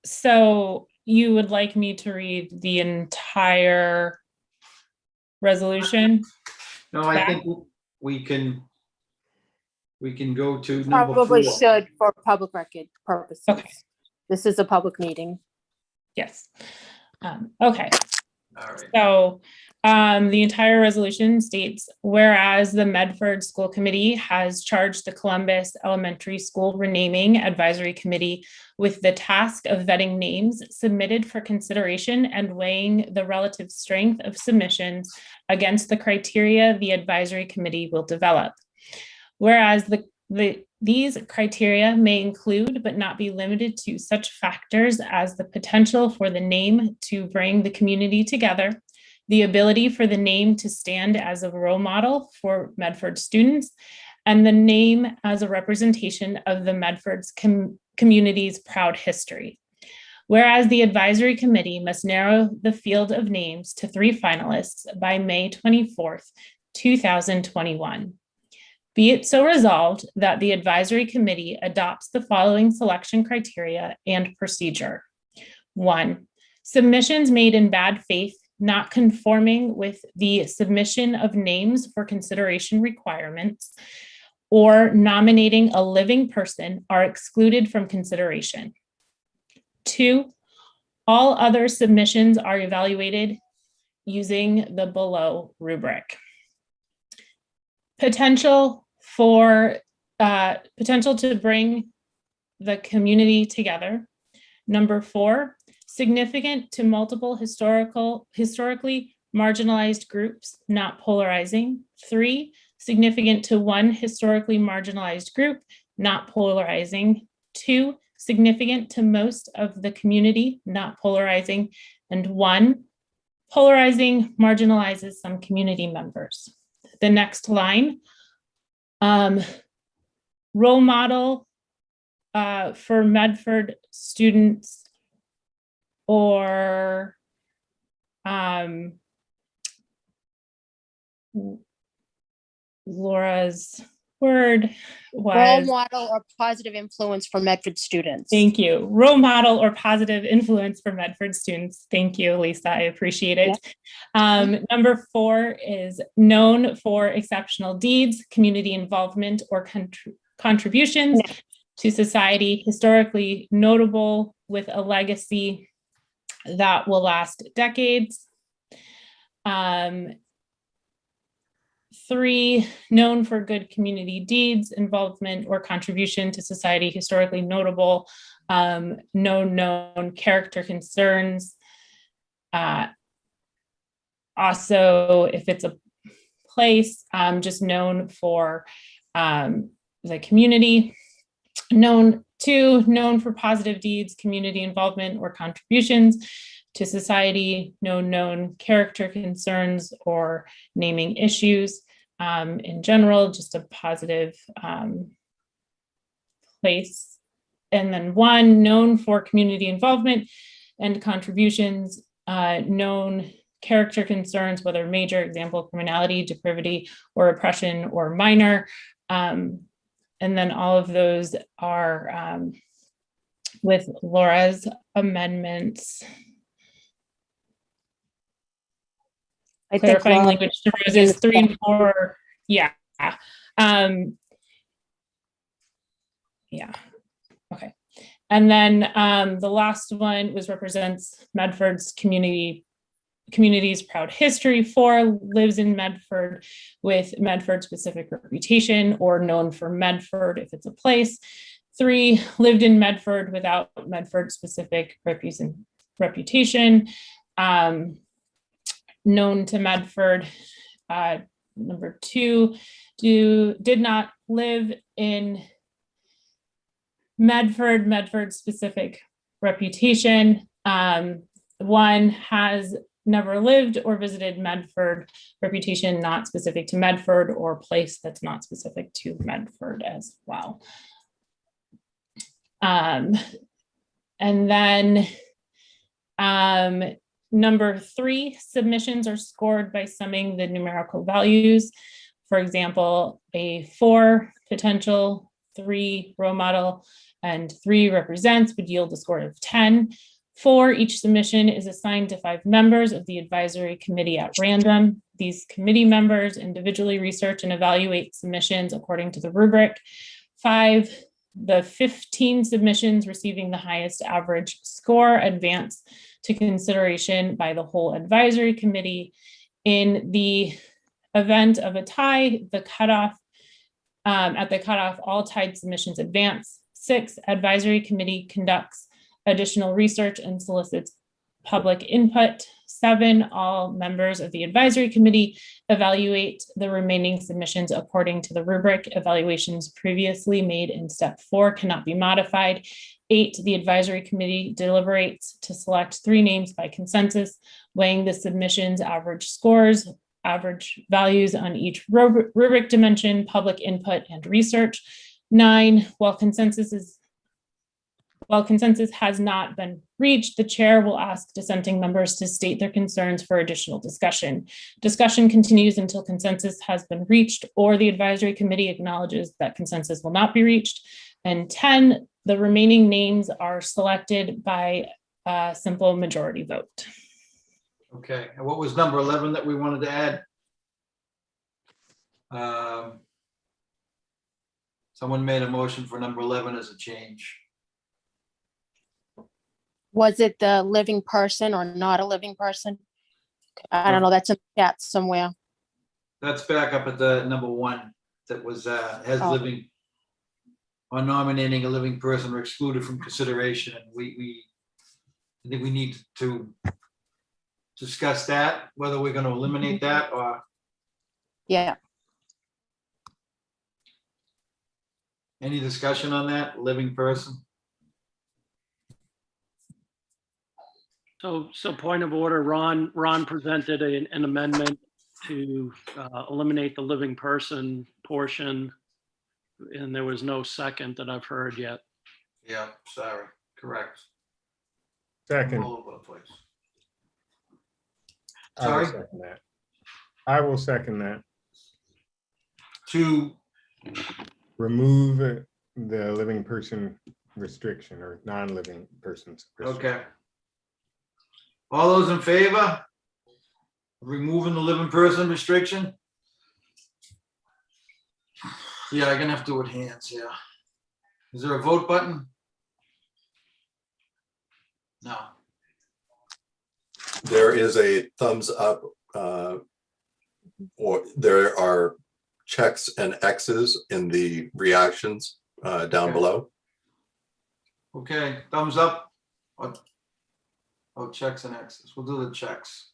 So you would like me to read the entire resolution? No, I think we can go to number Probably 4. should for public record purposes. Okay. This is a public meeting. Yes. Okay. All right. So the entire resolution states, whereas the Medford School Committee has charged the Columbus Elementary School Renaming Advisory Committee with the task of vetting names submitted for consideration and weighing the relative strength of submissions against the criteria the advisory committee will develop. Whereas these criteria may include, but not be limited to, such factors as the potential for the name to bring the community together, the ability for the name to stand as a role model for Medford students, and the name as a representation of the Medford's community's proud history. Whereas the advisory committee must narrow the field of names to 3 finalists by May 24th, 2021. Be it so resolved that the advisory committee adopts the following selection criteria and procedure. 1, submissions made in bad faith, not conforming with the submission of names for consideration requirements, or nominating a living person are excluded from consideration. 2, all other submissions are evaluated using the below rubric. Potential to bring the community together. Number 4, significant to multiple historically marginalized groups, not polarizing. 3, significant to one historically marginalized group, not polarizing. 2, significant to most of the community, not polarizing. And 1, polarizing marginalizes some community members. The next line, role model for Medford students or Laura's word Role was, model or positive influence for Medford students. thank you, role model or positive influence for Medford students. Thank you, Lisa, I appreciate it. Number 4 is known for exceptional deeds, community involvement, or contributions to society, historically notable with a legacy that will last decades. 3, known for good community deeds, involvement, or contribution to society, historically notable, known character concerns. Also, if it's a place, just known for the community. 2, known for positive deeds, community involvement, or contributions to society, known character concerns, or naming issues. In general, just a positive place. And then 1, known for community involvement and contributions, known character concerns, whether major, example, criminality, depravity, or oppression, or minor. And then all of those are with Laura's amendments. I think Clarifying Laura- language to Rose's 3 and 4. Yeah. Yeah. Okay. And then the last one was represents Medford's community's proud history. 4, lives in Medford with Medford specific reputation or known for Medford if it's a place. 3, lived in Medford without Medford specific reputation. Known to Medford. Number 2, did not live in Medford specific reputation. 1, has never lived or visited Medford, reputation not specific to Medford, or place that's not specific to Medford as well. And then number 3, submissions are scored by summing the numerical values. For example, a 4 potential, 3 role model, and 3 represents would yield a score of 10. 4, each submission is assigned to 5 members of the advisory committee at random. These committee members individually research and evaluate submissions according to the rubric. 5, the 15 submissions receiving the highest average score advance to consideration by the whole advisory committee. In the event of a tie, the cutoff, at the cutoff, all tied submissions advance. 6, advisory committee conducts additional research and solicits public input. 7, all members of the advisory committee evaluate the remaining submissions according to the rubric. Evaluations previously made in step 4 cannot be modified. 8, the advisory committee deliberates to select 3 names by consensus, weighing the submissions' average scores, average values on each rubric dimension, public input, and research. 9, while consensus has not been reached, the chair will ask dissenting members to state their concerns for additional discussion. Discussion continues until consensus has been reached or the advisory committee acknowledges that consensus will not be reached. And 10, the remaining names are selected by a simple majority vote. Okay, and what was number 11 that we wanted to add? Someone made a motion for number 11 as a change. Was it the living person or not a living person? I don't know, that's in the chat somewhere. That's back up at the number 1 that was has Oh. living or nominating a living person or excluded from consideration. And I think we need to discuss that, whether we're going to eliminate that or. Yeah. Any discussion on that, living person? So point of order, Ron presented an amendment to eliminate the living person portion, and there was no second that I've heard yet. Yeah, sorry, correct. Second. All over the place. I will Sorry? second that. I will second that. To, Remove the living person restriction or non-living persons. restriction. okay. All those in favor of removing the living person restriction? Yeah, I'm gonna have to do it hands, yeah. Is there a vote button? No. There is a thumbs up, or there are checks and X's in the reactions down Okay. below. Okay, thumbs up. Oh, checks and X's. We'll do the checks.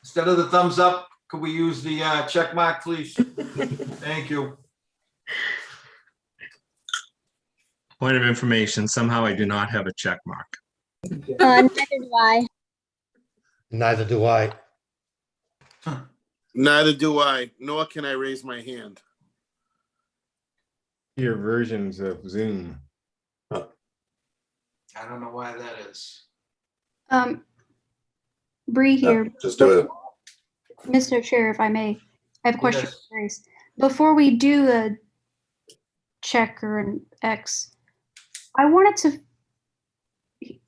Instead of the thumbs up, could we use the check mark, please? Thank you. Point of information, somehow I do not have a check mark. Neither do I. Neither do I. Neither do I, nor can I raise my hand. Your versions of Zoom. I don't know why that is. Bree here. Just do it. Mr. Chair, if I may, I have a question Yes. for Grace. Before we do a check or an X, I wanted to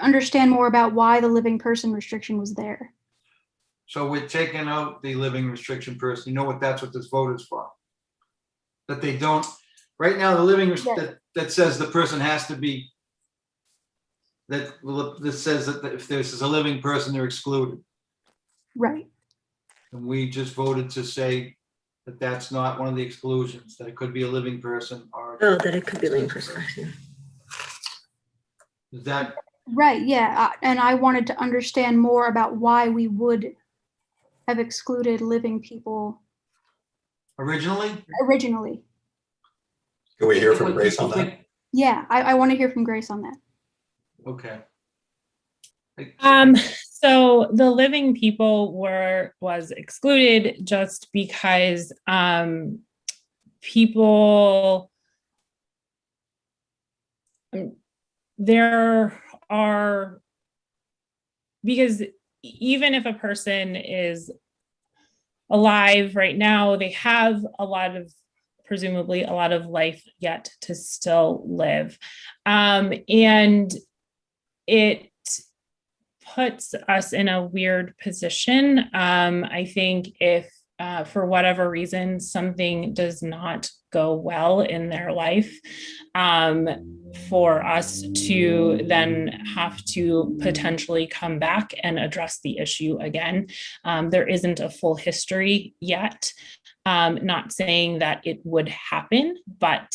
understand more about why the living person restriction was there. So we're taking out the living restriction person. You know what, that's what this vote is for. That they don't, right now, the living, that says the person has to be, that says that if this is a living person, they're excluded. Right. And we just voted to say that that's not one of the exclusions, that it could be a living person or. Oh, that it could be living person. Is that, Right, yeah. And I wanted to understand more about why we would have excluded living people originally? Can we hear from Grace on that? Yeah, I want to hear from Grace on that. Okay. So the living people was excluded just because people, there are, because even if a person is alive right now, they have presumably a lot of life yet to still live. And it puts us in a weird position. I think if for whatever reason something does not go well in their life, for us to then have to potentially come back and address the issue again. There isn't a full history yet. Not saying that it would happen, but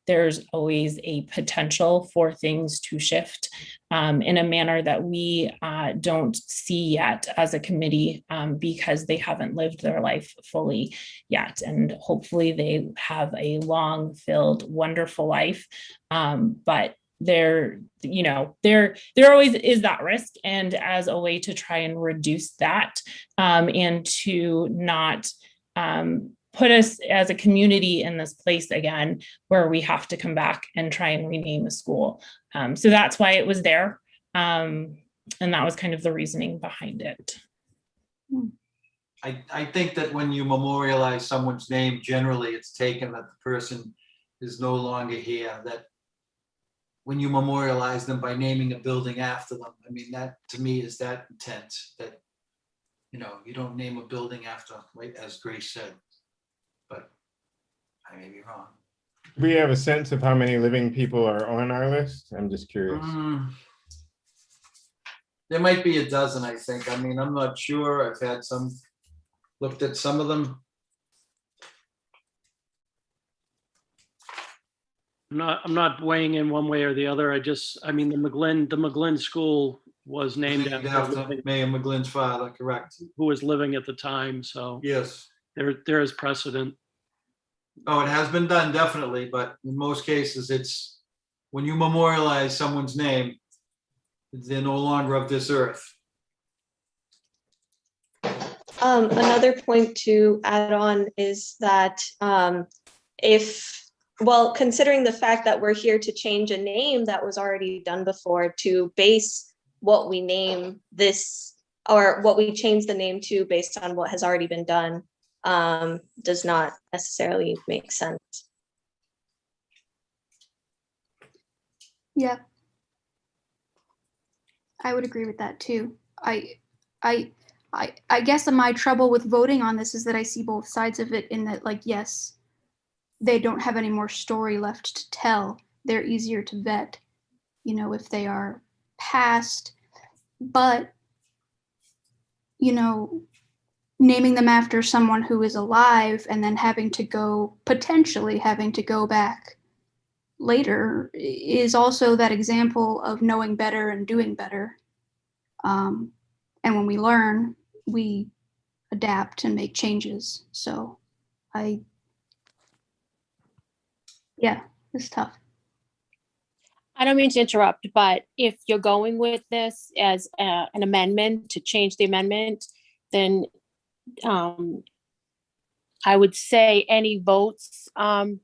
there's always a potential for things to shift in a manner that we don't see yet as a committee because they haven't lived their life fully yet. And hopefully they have a long, filled, wonderful life. But there always is that risk. And as a way to try and reduce that and to not put us as a community in this place again, where we have to come back and try and rename the school. So that's why it was there. And that was kind of the reasoning behind it. I think that when you memorialize someone's name, generally it's taken that the person is no longer here, that when you memorialize them by naming a building after them, I mean, that to me is that intent, that, you don't name a building after, right, as Grace said. But I may be wrong. Do we have a sense of how many living people are on our list? I'm just curious. There might be a dozen, I think. I mean, I'm not sure. I've had looked at some of them. I'm not weighing in one way or the other. the McGlynn school was named after Mayor McGlynn's father, correct? Who was living at the time, so. Yes. There is precedent. Oh, it has been done, definitely, but in most cases, it's when you memorialize someone's name, they're no longer of this earth. Another point to add on is that considering the fact that we're here to change a name that was already done before, to base what we name this, or what we change the name to based on what has already been done, does not necessarily make sense. Yeah. I would agree with that too. I guess my trouble with voting on this is that I see both sides of it, in that, like, yes, they don't have any more story left to tell. They're easier to vet, if they are past, but, naming them after someone who is alive and then potentially having to go back later is also that example of knowing better and doing better. And when we learn, we adapt and make changes. So it's tough. I don't mean to interrupt, but if you're going with this as an amendment to change the amendment, then I would say any votes,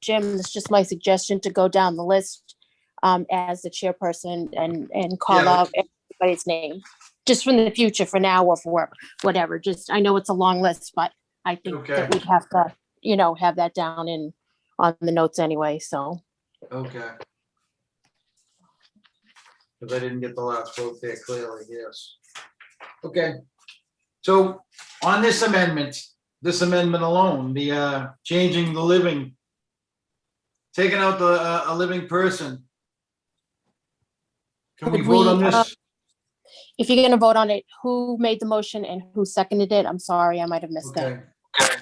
Jim, it's just my suggestion to go down the list as the chairperson and call out everybody's name, just from the future for now or for whatever. Just, I know it's a long list, but I think that we'd have to, have that down on the notes anyway, so. Okay. Because I didn't get the last vote there clearly, yes. Okay. So on this amendment alone, the changing the living, taking out the a living person. Can we vote on this? If you're gonna vote on it, who made the motion and who seconded it? I'm sorry, I might have missed that. Okay.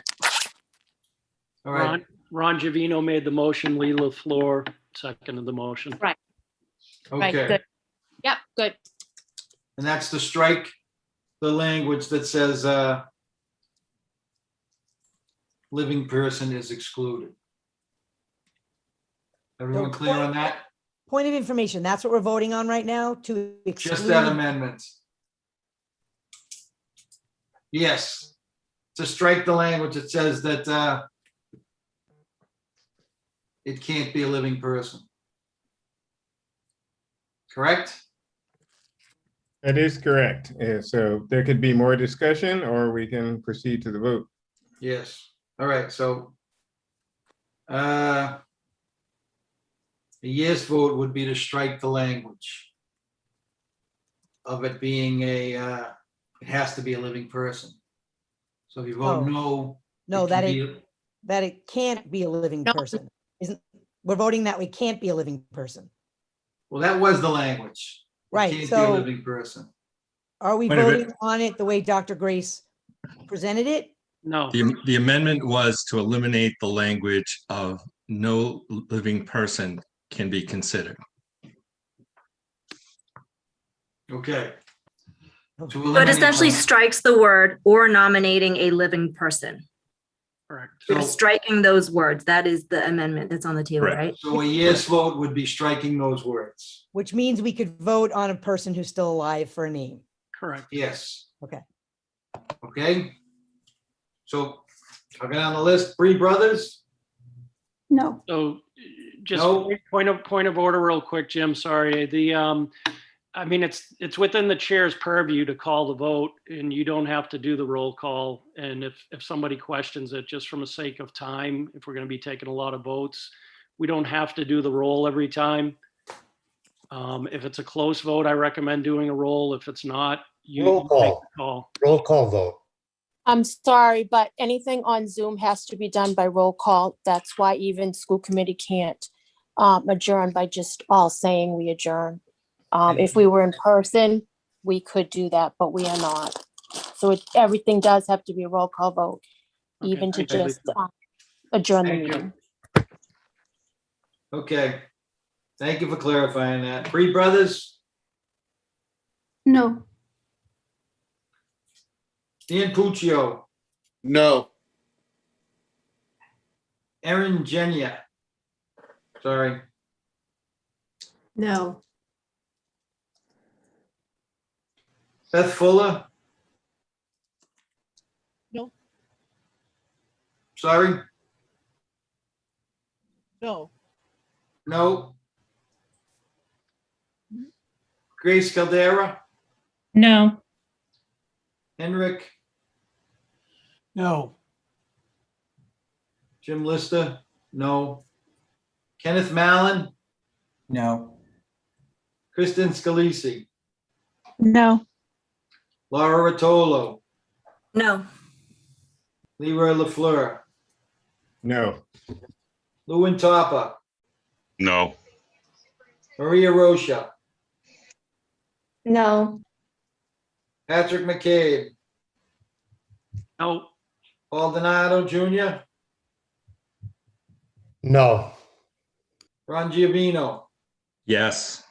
All right. Ron Javino made the motion, Lee LaFleur seconded the motion. Right. Right, Okay. good. Yep, good. And that's to strike the language that says living person is excluded. Everyone clear on that? Point of information, that's what we're voting on right now, to exclude. Just that amendment. Yes, to strike the language that says that it can't be a living person. Correct? That is correct. So there could be more discussion, or we can proceed to the vote. Yes. All right, so a yes vote would be to strike the language of it being it has to be a living person. So if you vote no, that it can't be a living person. We're voting that we can't be a living person. well, that was the language. Right, Can't be a so living person. are we voting on it the way Dr. Grace presented it? No. The amendment was to eliminate the language of no living person can be considered. Okay. So it essentially strikes the word "or nominating a living person." Correct. We're striking those words. That is the amendment that's on the table, right? So a yes vote would be striking those words. Which means we could vote on a person who's still alive for a name. Correct. Yes. Okay. Okay. So I'll get on the list. Bree Brothers? No. So just No. point of order real quick, Jim, sorry. I mean, it's within the chair's purview to call the vote, and you don't have to do the roll call. And if somebody questions it, just from the sake of time, if we're going to be taking a lot of votes, we don't have to do the roll every time. If it's a close vote, I recommend doing a roll. If it's not, you Roll call. make the call. Roll call vote. I'm sorry, but anything on Zoom has to be done by roll call. That's why even school committee can't adjourn by just all saying we adjourn. If we were in person, we could do that, but we are not. So everything does have to be a roll call vote, even to thank you. just adjourn the Thank you. meeting. Okay. Thank you for clarifying that. Bree Brothers? No. Dan Puccio? No. Erin Genia? Sorry. No. Beth Fuller? sorry? No. No. Grace Caldera, No. Henrik, No. Jim Lister, no. Kenneth Mallon, No. Kristen Scalisi, No. Laura Rotolo, No. Leroy LaFleur, No. Lewin Topper, No. Maria Rocha, No. Patrick McCabe, No. Paul Donato Jr., No. Ron Giovino, Yes.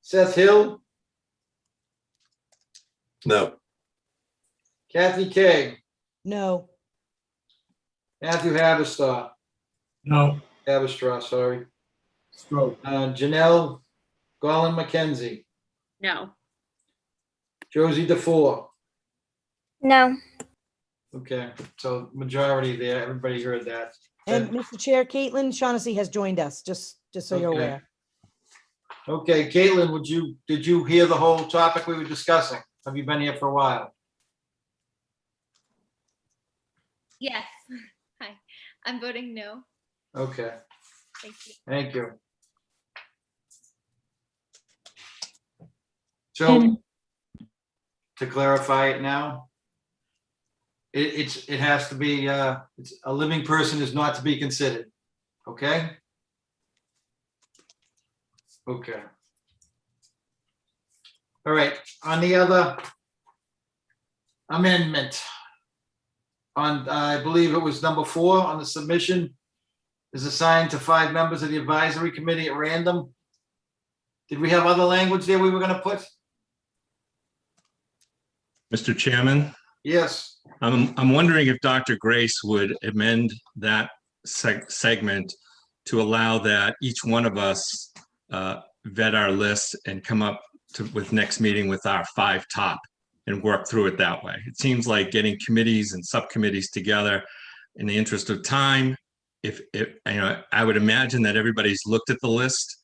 Seth Hill, No. Kathy Kay, No. Matthew Haverstraw, No. sorry. Stroke. Janelle Garland McKenzie, No. Josie DeFore. No. Okay, so majority there, everybody heard that. And Mr. Chair, Caitlin Shaughnessy has joined us, just so you're Okay. aware. Okay, Caitlin, did you hear the whole topic we were discussing? Have you been here for a while? Yes. Hi. I'm voting no. Okay, Thank you. thank you. So, to clarify it now, it has to be, it's a living person is not to be considered, okay? Okay. All right, on the other amendment, on, I believe it was number 4 on the submission, is assigned to 5 members of the advisory committee at random. Did we have other language there we were gonna put? Mr. Chairman, Yes, I'm wondering if Dr. Grace would amend that segment to allow that each one of us vet our list and come up with next meeting with our 5 top and work through it that way. It seems like getting committees and subcommittees together in the interest of time. I would imagine that everybody's looked at the list,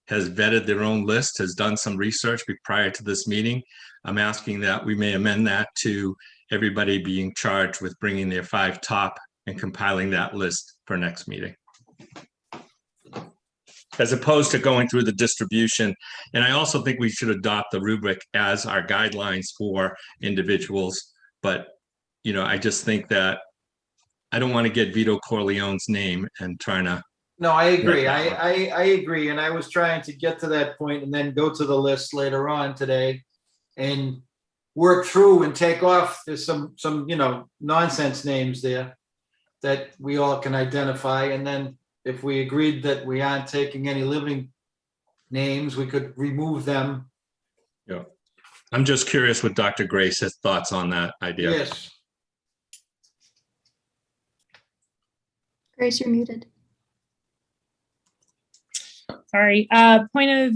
has vetted their own list, has done some research prior to this meeting. I'm asking that we may amend that to everybody being charged with bringing their 5 top and compiling that list for next meeting, as opposed to going through the distribution. And I also think we should adopt the rubric as our guidelines for individuals. But, I just think that I don't want to get Vito Corleone's name and trying to. no, I agree. Right. I agree. And I was trying to get to that point and then go to the list later on today and work through and take off. There's some, nonsense names there that we all can identify. And then if we agreed that we aren't taking any living names, we could remove them. Yeah. I'm just curious what Dr. Grace has thoughts on that idea. Yes. Grace, you're muted. Sorry, point of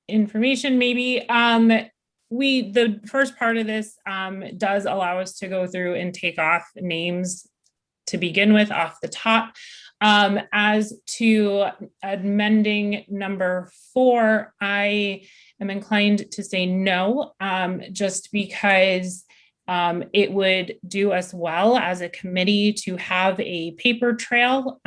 information, maybe. The first part of this does allow us to go through and take off names to begin with off the top. As to amending number 4, I am inclined to say no, just because it would do us well as a committee to have a paper trail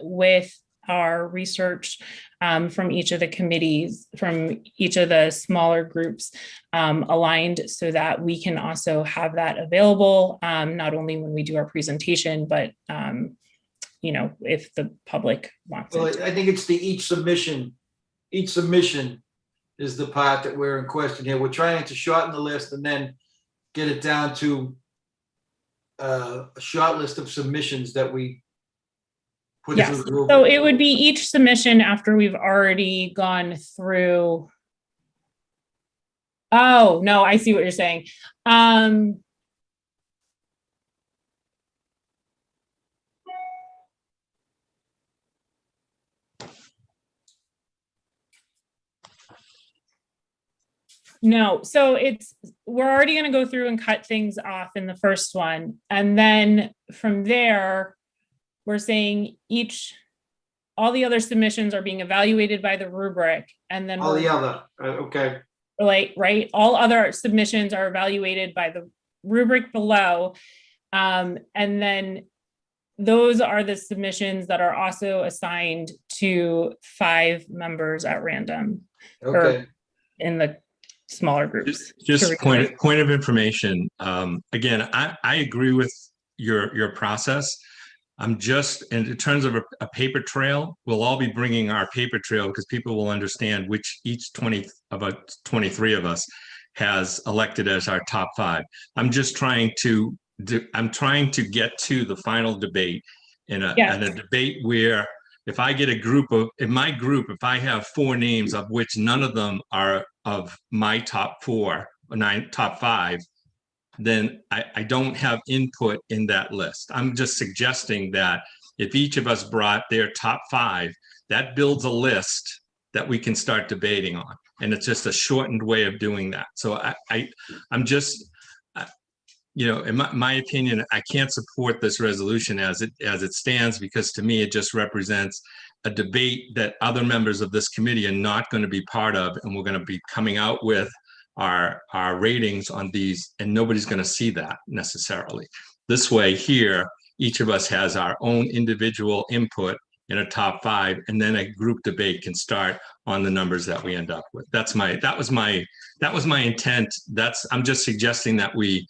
with our research from each of the committees, from each of the smaller groups aligned, so that we can also have that available, not only when we do our presentation, but if the public wants Well, it. I think it's each submission is the part that we're in question here. We're trying to shorten the list and then get it down to a short list of submissions that we put Yes, through the rubric. so it would be each submission after we've already gone through. Oh, no, I see what you're saying. No, so we're already going to go through and cut things off in the first one. And then from there, we're saying all the other submissions are being evaluated by the rubric, and then All the other, okay. right? All other submissions are evaluated by the rubric below. And then those are the submissions that are also assigned to 5 members at random. or Okay. in the smaller groups. Just point of information. Again, I agree with your process. I'm just, in terms of a paper trail, we'll all be bringing our paper trail because people will understand which each 23 of us has elected as our top 5. I'm just trying to get to the final debate in a debate where if I get in my group, if I have 4 names of which none of them are of my top 4 or top 5, then I don't have input in that list. I'm just suggesting that if each of us brought their top 5, that builds a list that we can start debating on. And it's just a shortened way of doing that. So I'm just, in my opinion, I can't support this resolution as it stands, because to me, it just represents a debate that other members of this committee are not going to be part of. And we're going to be coming out with our ratings on these, and nobody's going to see that necessarily. This way here, each of us has our own individual input in a top 5, and then a group debate can start on the numbers that we end up with. That was my intent. I'm just suggesting that we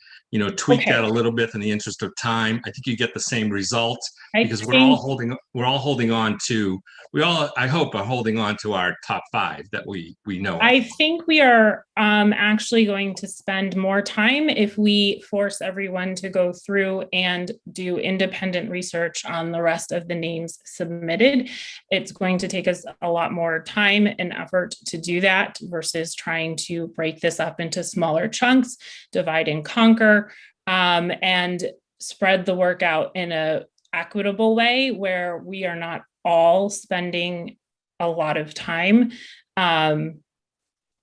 tweak that a little bit in the interest of time. I think you get the same result because we're all holding on to our top 5 that we know of. I think we are actually going to spend more time if we force everyone to go through and do independent research on the rest of the names submitted. It's going to take us a lot more time and effort to do that versus trying to break this up into smaller chunks, divide and conquer, and spread the work out in a equitable way where we are not all spending a lot of time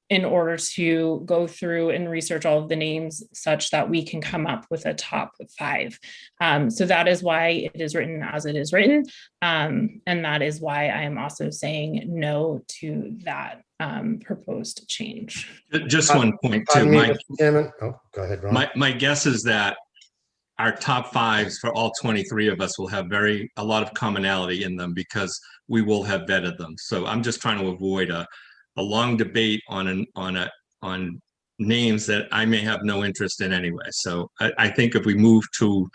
in order to go through and research all of the names such that we can come up with a top 5. So that is why it is written as it is written. And that is why I am also saying no to that proposed change. Just one point too. Mr. Chairman. Oh, go ahead, Ron. My guess is that our top 5s for all 23 of us will have a lot of commonality in them because we will have vetted them. So I'm just trying to avoid a long debate on names that I may have no interest in anyway. So I think if we move to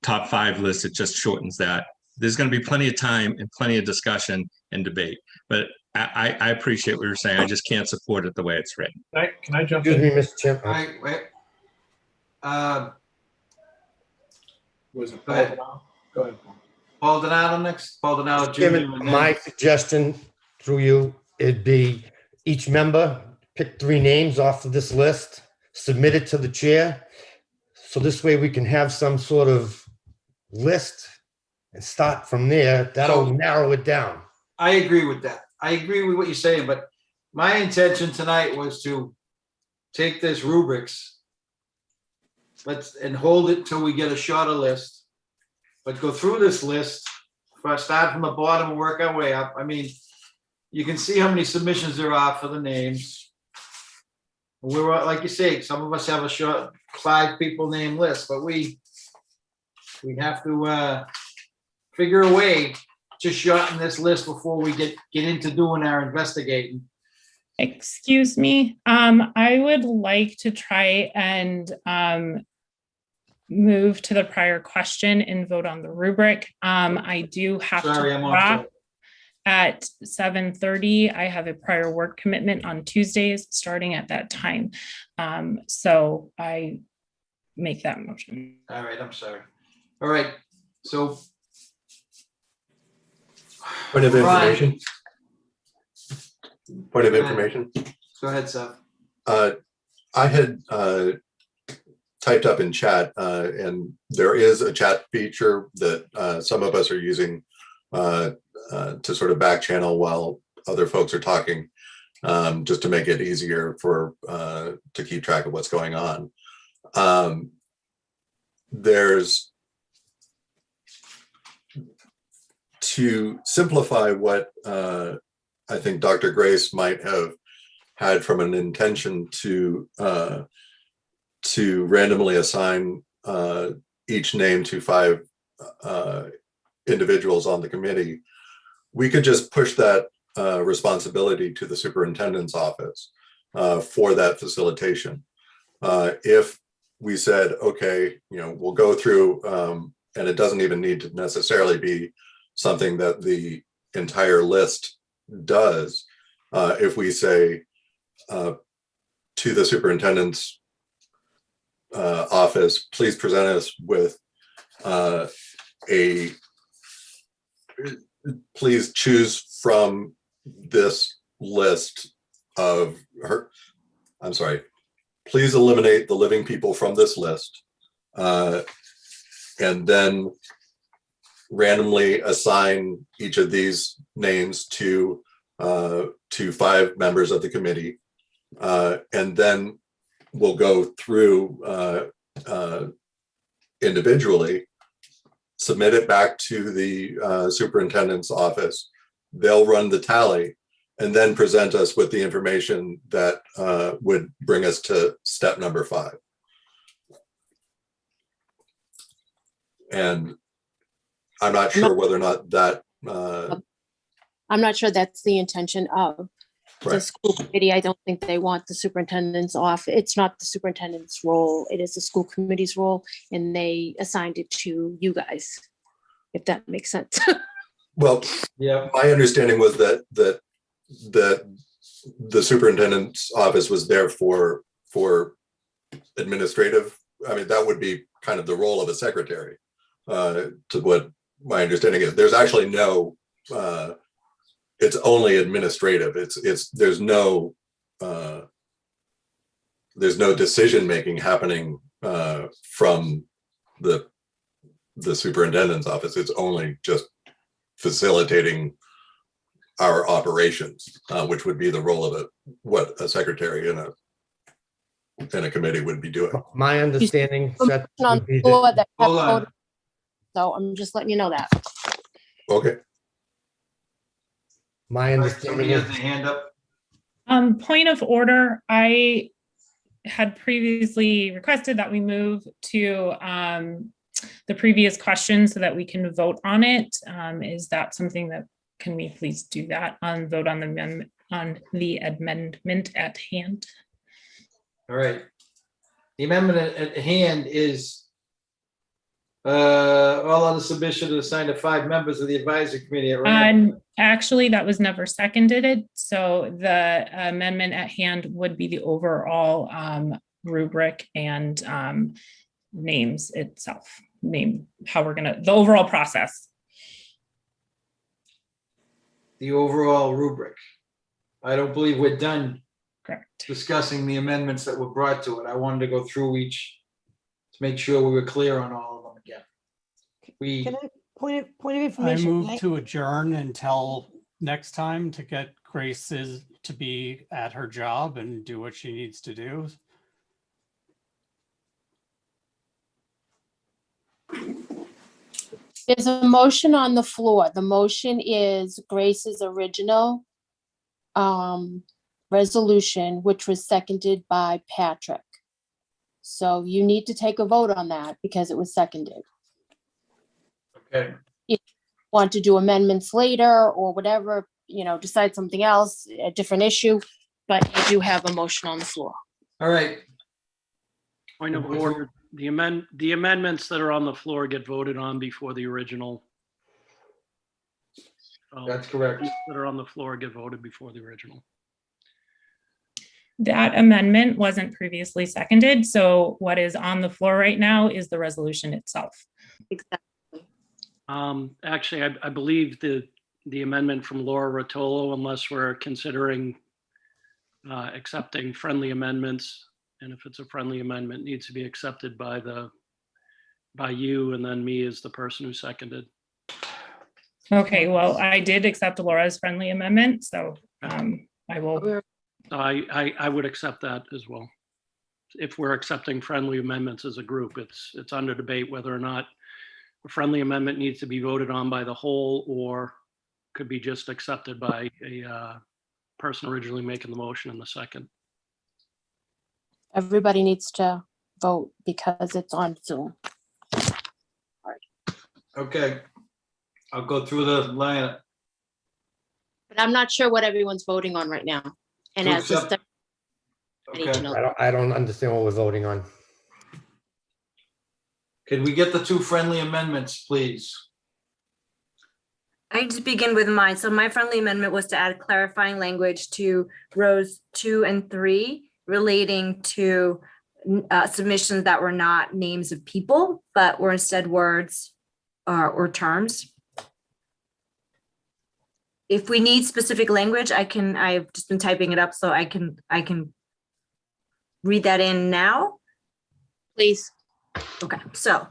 top 5 lists, it just shortens that. There's going to be plenty of time and plenty of discussion and debate. But I appreciate what you're saying. I just can't support it the way it's written. Can I jump Excuse in? me, Mr. Chairman. Wait. Was it Go ahead. Go ahead. Paul Donato next. Paul Donato Jr. Chairman, my suggestion through you, it'd be each member pick 3 names off of this list, submit it to the chair. So this way we can have some sort of list and start from there. That'll narrow it down. I agree with that. I agree with what you're saying, but my intention tonight was to take this rubrics and hold it till we get a shorter list, but go through this list, start from the bottom and work our way up. I mean, you can see how many submissions there are for the names. We're, like you say, some of us have a short 5 people name list, but we have to figure a way to shorten this list before we get into doing our investigating. Excuse me. I would like to try and move to the prior question and vote on the rubric. I do have to drop at 7:30. I have a prior work commitment on Tuesdays starting at that time. So I make that motion. All right, I'm sorry. All right, so. Point of information. Point of information. Go ahead, Seth. I had typed up in chat, and there is a chat feature that some of us are using to sort of back channel while other folks are talking, just to make it easier to keep track of what's going on. There's to simplify what I think Dr. Grace might have had from an intention to randomly assign each name to 5 individuals on the committee, we could just push that responsibility to the superintendent's office for that facilitation. If we said, okay, we'll go through, and it doesn't even need to necessarily be something that the entire list does. If we say to the superintendent's office, please present us with please choose from this list of her, I'm sorry, please eliminate the living people from this list, and then randomly assign each of these names to 5 members of the committee, and then we'll go through individually, submit it back to the superintendent's office. They'll run the tally and then present us with the information that would bring us to step number 5. And I'm not sure whether or not that. I'm not sure that's the intention of the school committee. I don't think they want the superintendent's off. It's not the superintendent's role. It is the school committee's role, and they assigned it to you guys, if that makes sense. Well, yeah, my understanding was that the superintendent's office was there for administrative. I mean, that would be kind of the role of a secretary, to what my understanding is. There's actually no, it's only administrative. There's no decision-making happening from the superintendent's office. It's only just facilitating our operations, which would be the role of what a secretary in a committee would be doing. My understanding, Seth, would be Hold that, on. So I'm just letting you know that. Okay. my understanding Somebody is has their hand up. Point of order, I had previously requested that we move to the previous question so that we can vote on it. Is that something that, can we please do that on vote on the amendment at hand? All right. The amendment at hand is all other submission to assign to 5 members of the advisory committee at random. Actually, that was never seconded. So the amendment at hand would be the overall rubric and names itself, how we're gonna, the overall process. The overall rubric. I don't believe we're done Correct. discussing the amendments that were brought to it. I wanted to go through each to make sure we were clear on all of them again. Can I, point of I information? move to adjourn until next time to get Grace to be at her job and do what she needs to do. There's a motion on the floor. The motion is Grace's original resolution, which was seconded by Patrick. So you need to take a vote on that because it was seconded. Okay. If you want to do amendments later or whatever, decide something else, a different issue, but you do have a motion on the floor. All right. Point of order, the amendments that are on the floor get voted on before the original. That's correct. That are on the floor get voted before the original. That amendment wasn't previously seconded. So what is on the floor right now is the resolution itself. Exactly. Actually, I believe the amendment from Laura Rotolo, unless we're considering accepting friendly amendments, and if it's a friendly amendment, needs to be accepted by you and then me as the person who seconded. Okay, well, I did accept Laura's friendly amendment, so I will. I would accept that as well. If we're accepting friendly amendments as a group, it's under debate whether or not a friendly amendment needs to be voted on by the whole, or could be just accepted by a person originally making the motion in the second. Everybody needs to vote because it's on Zoom. Okay. I'll go through the line. But I'm not sure what everyone's voting on right now. And To as the accept- I need to know. I don't understand what we're voting on. Can we get the two friendly amendments, please? I just begin with mine. So my friendly amendment was to add clarifying language to rows 2 and 3 relating to submissions that were not names of people, but were instead words or terms. If we need specific language, I've just been typing it up so I can read that in now. Please. Okay, so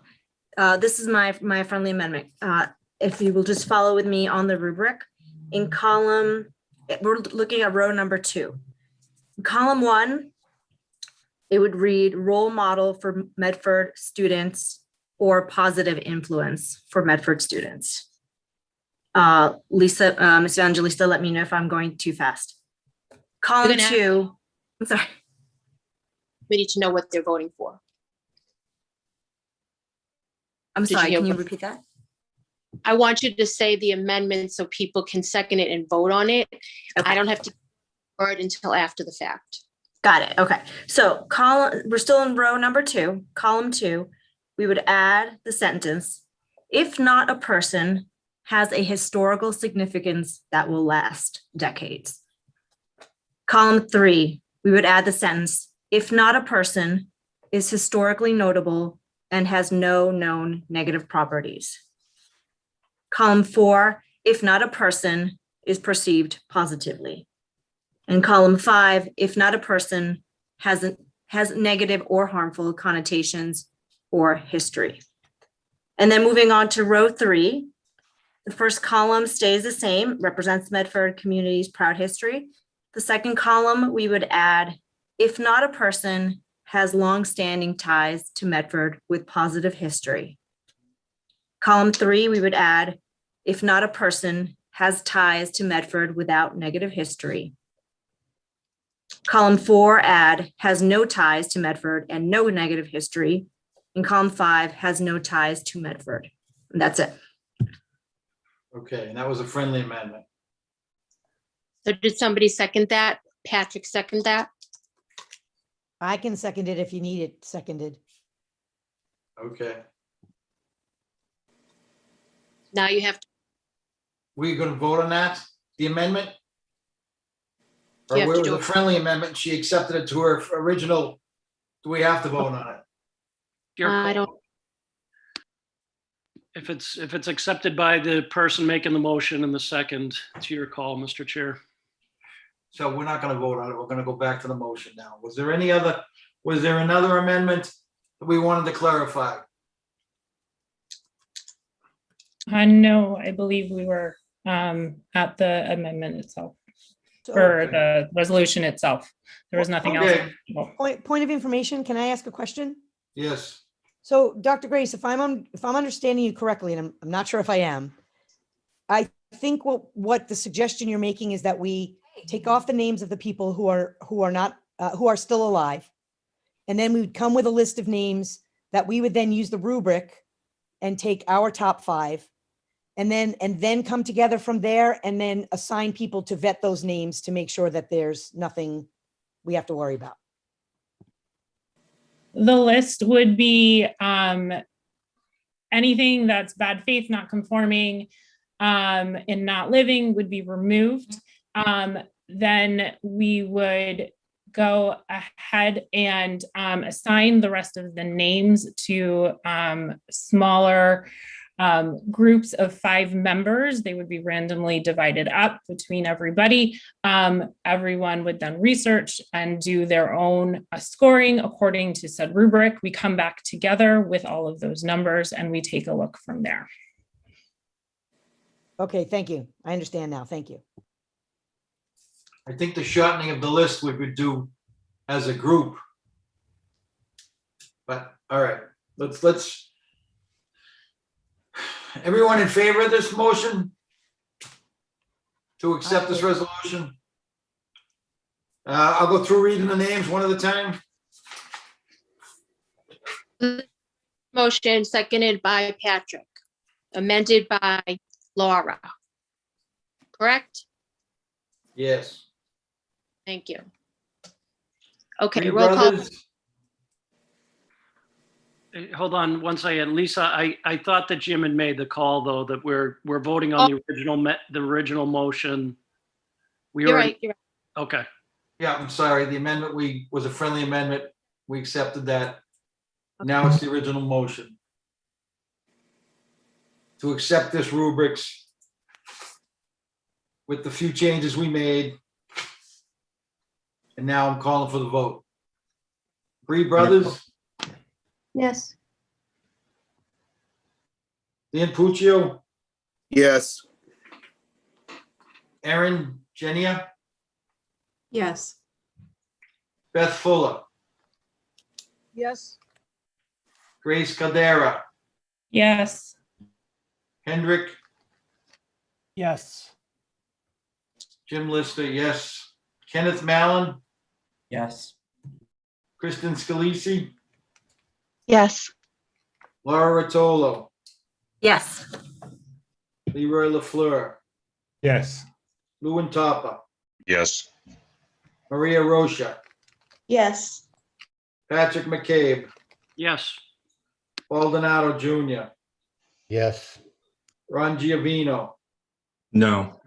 this is my friendly amendment. If you will just follow with me on the rubric, in column, we're looking at row number 2. In column 1, it would read role model for Medford students or positive influence for Medford students. Lisa, Ms. Evangelista, let me know if I'm going too fast. Column 2, I'm sorry. We need to know what they're voting for. I'm Did you sorry, hear can you what- repeat that? I want you to say the amendment so people can second it and vote on it. I don't have to word until after the fact. Got it. Okay. So we're still in row number 2, column 2. We would add the sentence, if not a person has a historical significance that will last decades. Column 3, we would add the sentence, if not a person is historically notable and has no known negative properties. Column 4, if not a person is perceived positively. And column 5, if not a person has negative or harmful connotations or history. And then moving on to row 3, the first column stays the same, represents Medford community's proud history. The second column, we would add, if not a person has long-standing ties to Medford with positive history. Column 3, we would add, if not a person has ties to Medford without negative history. Column 4, add, has no ties to Medford and no negative history. And column 5 has no ties to Medford. And that's it. Okay, and that was a friendly amendment. So did somebody second that? Patrick second that? I can second it if you need it seconded. Okay. Now you have to. We're gonna vote on that, the amendment? Or You have where to was do the it. friendly amendment? She accepted it to her original. Do we have to vote on it? I don't. If it's accepted by the person making the motion in the second, it's your call, Mr. Chair. So we're not gonna vote on it. We're gonna go back to the motion now. Was there another amendment that we wanted to clarify? No, I believe we were at the amendment itself, or the resolution itself. There was nothing else. Okay. Point of information, can I ask a question? Yes. So, Dr. Grace, if I'm understanding you correctly, and I'm not sure if I am, I think what the suggestion you're making is that we take off the names of the people who are still alive, and then we would come with a list of names that we would then use the rubric and take our top 5, and then come together from there and then assign people to vet those names to make sure that there's nothing we have to worry about. The list would be anything that's bad faith, not conforming, and not living would be removed. Then we would go ahead and assign the rest of the names to smaller groups of 5 members. They would be randomly divided up between everybody. Everyone would then research and do their own scoring according to said rubric. We come back together with all of those numbers and we take a look from there. Okay, thank you. I understand now. Thank you. I think the shortening of the list we would do as a group. But all right, let's Everyone in favor of this motion? To accept this resolution? I'll go through reading the names one at a time. Motion seconded by Patrick, amended by Laura. Correct? Yes. Thank you. Okay, Three roll call. brothers. Hold on one second. Lisa, I thought that Jim had made the call, though, that we're voting on the original motion. You're right. Okay. Yeah, I'm sorry. The amendment was a friendly amendment. We accepted that. Now it's the original motion. To accept this rubrics with the few changes we made. And now I'm calling for the vote. Bree brothers, Yes. Dan Puccio, Yes. Erin Genia, Yes. Beth Fuller, Yes. Grace Caldera, Yes. Hendrick, Yes. Jim Lister, yes. Kenneth Mallon, Yes. Kristen Scalisi, Yes. Laura Rotolo, Yes. Leroy LaFleur, Yes. Lou Tapa, Yes. Maria Rocha, Yes. Patrick McCabe, Yes. Paul Donato Jr., Yes. Ron Giovino, No.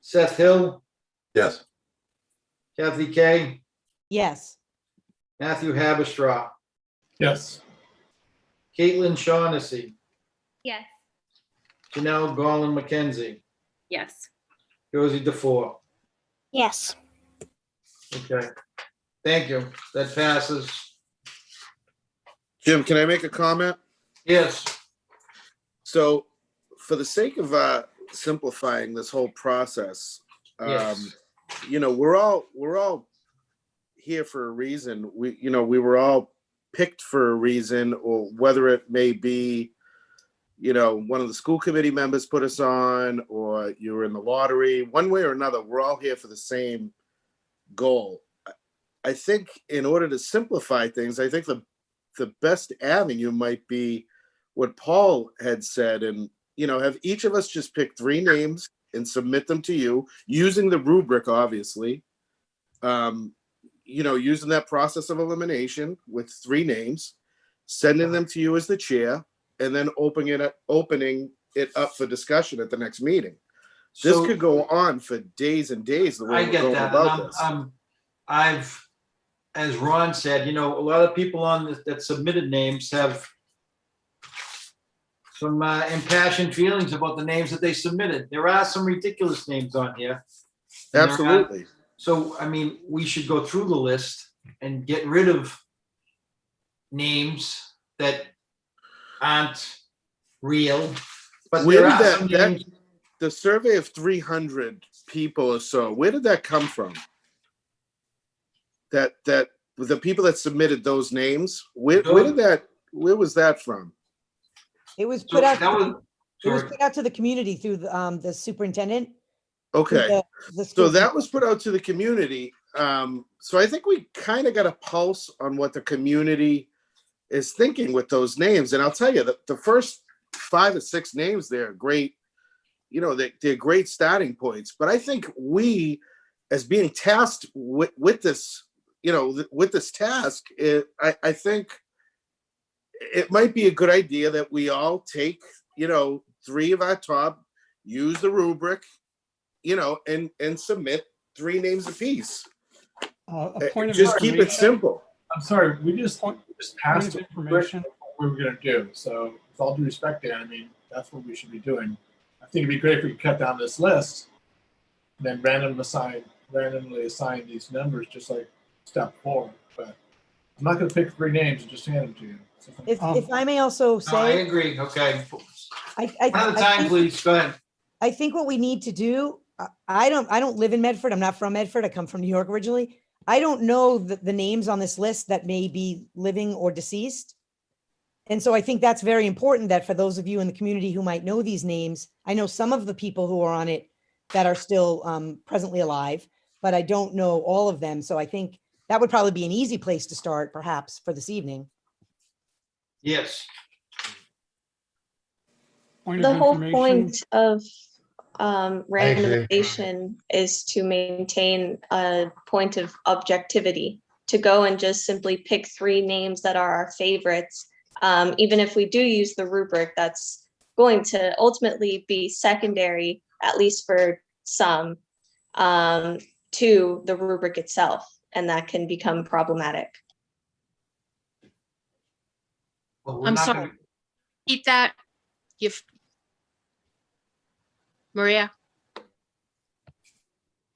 Seth Hill, Yes. Kathy Kay, Yes. Matthew Haberstraw, Yes. Caitlin Shaughnessy, Yes. Janelle Garland McKenzie, Yes. Josie DeFore. Yes. Okay. Thank you. That passes. Jim, can I make a comment? Yes. So for the sake of simplifying this whole process, Yes. we're all here for a reason. We were all picked for a reason, or whether it may be, one of the school committee members put us on, or you were in the lottery, one way or another, we're all here for the same goal. I think in order to simplify things, I think the best avenue might be what Paul had said, and have each of us just pick 3 names and submit them to you using the rubric, obviously. Using that process of elimination with 3 names, sending them to you as the chair, and then opening it up for discussion at the next meeting. This So- could go on for days and days. The way I we're get going that. about And this. I've, as Ron said, a lot of people on this that submitted names have some impassioned feelings about the names that they submitted. There are some ridiculous names on here. And there are- Absolutely. So, we should go through the list and get rid of names that aren't real. But Where there did are some names. the survey of 300 people or so, where did that come from? That the people that submitted those names, where was that from? It was So put out. that was- It was sorry. put out to the community through the superintendent. Okay, the so school that was put out to the community. So I think we kind of got a pulse on what the community is thinking with those names. And I'll tell you that the first 5 or 6 names there are great. They're great starting points. But I think we, as being tasked with this, with this task, I think it might be a good idea that we all take, 3 of our top, use the rubric, and submit 3 names apiece. A point of Just keep it information. simple. I'm sorry, we just passed of the information. what we were gonna do. So with all due respect, Dan, that's what we should be doing. I think it'd be great if we could cut down this list, and then randomly assign these numbers, just like step 4. But I'm not gonna pick 3 names and just hand them to you. If I may also No, I say, agree. Okay. I One at a time, think- please. Go ahead. I think what we need to do, I don't live in Medford. I'm not from Medford. I come from New York originally. I don't know the names on this list that may be living or deceased. And so I think that's very important that for those of you in the community who might know these names, I know some of the people who are on it that are still presently alive, but I don't know all of them. So I think that would probably be an easy place to start, perhaps, for this evening. Yes. The whole point of agree. randomization is to maintain a point of objectivity, to go and just simply pick 3 names that are our favorites. Even if we do use the rubric, that's going to ultimately be secondary, at least for some, to the rubric itself, and that can become problematic. Well, we're I'm not sorry. gonna- Keep that. You've Maria.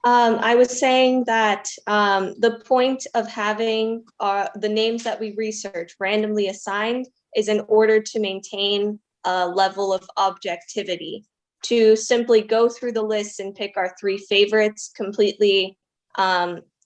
I was saying that the point of having the names that we research randomly assigned is in order to maintain a level of objectivity. To simply go through the list and pick our 3 favorites completely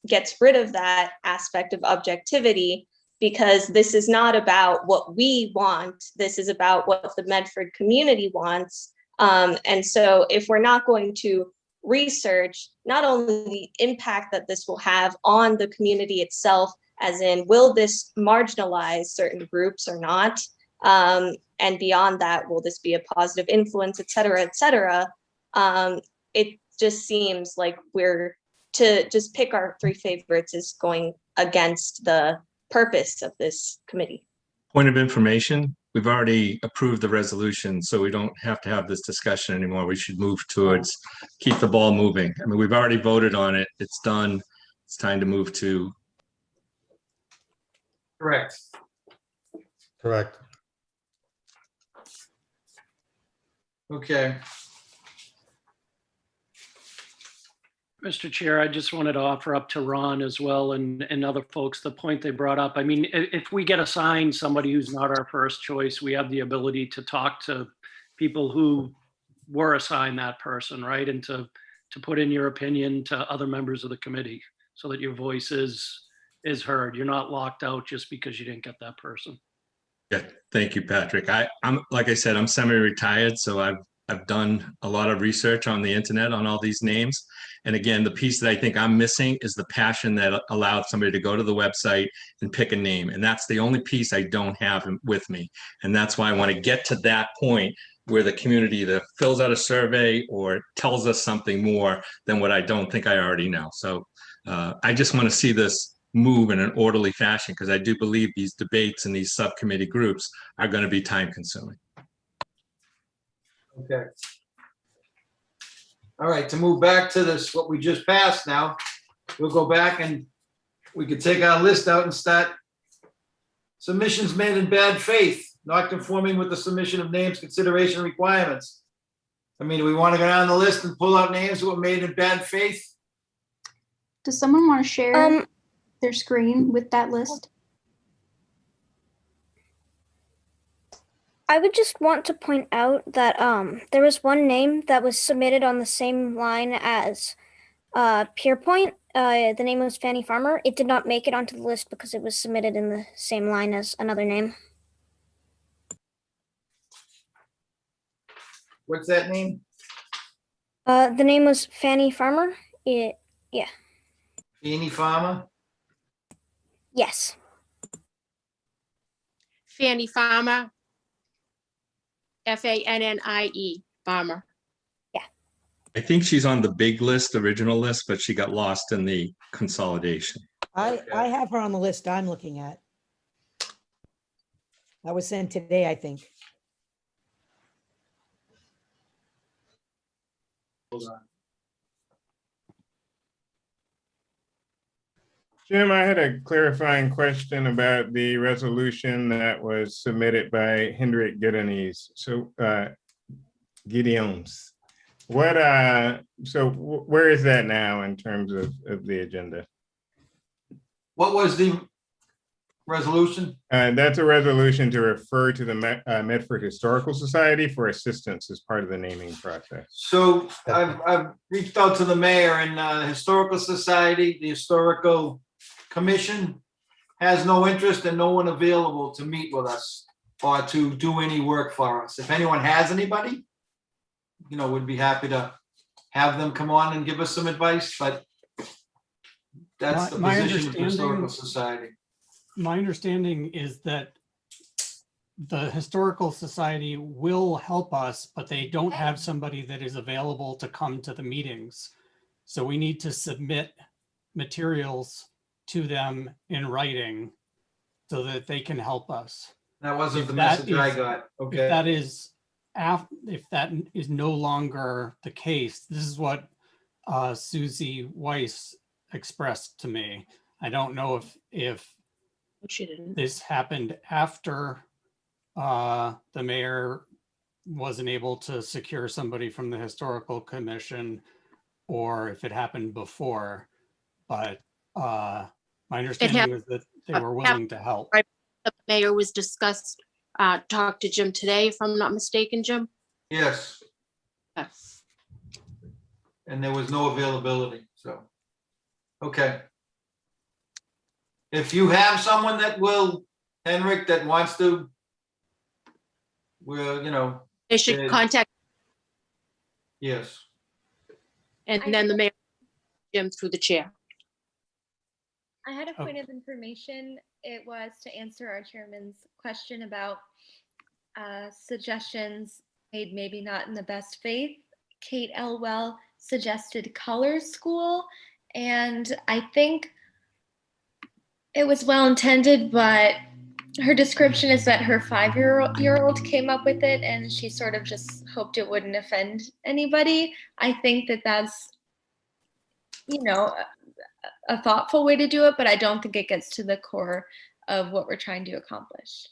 gets rid of that aspect of objectivity, because this is not about what we want. This is about what the Medford community wants. And so if we're not going to research not only the impact that this will have on the community itself, as in, will this marginalize certain groups or not? And beyond that, will this be a positive influence, et cetera, et cetera? It just seems like we're to just pick our 3 favorites is going against the purpose of this committee. Point of information, we've already approved the resolution, so we don't have to have this discussion anymore. We should move towards, keep the ball moving. I mean, we've already voted on it. It's done. It's time to move to. Correct. Correct. Okay. Mr. Chair, I just wanted to offer up to Ron as well and other folks the point they brought up. I mean, if we get assigned somebody who's not our first choice, we have the ability to talk to people who were assigned that person, right? And to put in your opinion to other members of the committee so that your voice is heard. You're not locked out just because you didn't get that person. Yeah, thank you, Patrick. I'm like I said, I'm semi-retired, so I've done a lot of research on the internet on all these names. And again, the piece that I think I'm missing is the passion that allowed somebody to go to the website and pick a name. And that's the only piece I don't have with me. And that's why I want to get to that point where the community either fills out a survey or tells us something more than what I don't think I already know. So I just want to see this move in an orderly fashion, because I do believe these debates and these subcommittee groups are going to be time consuming. Okay. All right, to move back to this, what we just passed now, we'll go back and we could take our list out and start submissions made in bad faith, not conforming with the submission of names consideration requirements. I mean, do we want to go down the list and pull out names that were made in bad faith? Does someone want to share their screen with that list? I would just want to point out that there was one name that was submitted on the same line as Pierpoint. The name was Fanny Farmer. It did not make it onto the list because it was submitted in the same line as another name. What's that name? The name was Fanny Farmer. Yeah. Fanny Farmer? Yes. Fanny Farmer. Fannie, Farmer. I think she's on the big list, original list, but she got lost in the consolidation. I have her on the list I'm looking at. That was sent today, I think. Hold on. Jim, I had a clarifying question about the resolution that was submitted by Hendrik Gideons. So Gideons. Where is that now in terms of the agenda? What was the resolution? That's a resolution to refer to the Medford Historical Society for assistance as part of the naming process. So I've reached out to the mayor and the Historical Society, the Historical Commission has no interest and no one available to meet with us. or to do any work for us. If anyone has anybody, we'd be happy to have them come on and give us some advice, but that's the My position of the Historical understanding- Society. My understanding is that the Historical Society will help us, but they don't have somebody that is available to come to the meetings. So we need to submit materials to them in writing so that they can help us. That wasn't If the that message I is- got. If Okay. if that is no longer the case, this is what Susie Weiss expressed to me. I don't know if She didn't. this happened after the mayor wasn't able to secure somebody from the Historical Commission, or if it happened before. But my understanding was that they were willing to help. Right. The mayor was discussed, talked to Jim today, if I'm not mistaken, Jim. Yes, Yes. and there was no availability, so. Okay. If you have someone that will, Henrik, that wants to, They should Uh, contact, yes. and then the mayor, Jim through the chair. I had a Oh. point of information. It was to answer our chairman's question about suggestions made maybe not in the best faith. Kate Elwell suggested Color School, and I think it was well intended, but her description is that her 5-year-old came up with it, and she sort of just hoped it wouldn't offend anybody. I think that that's, a thoughtful way to do it, but I don't think it gets to the core of what we're trying to accomplish.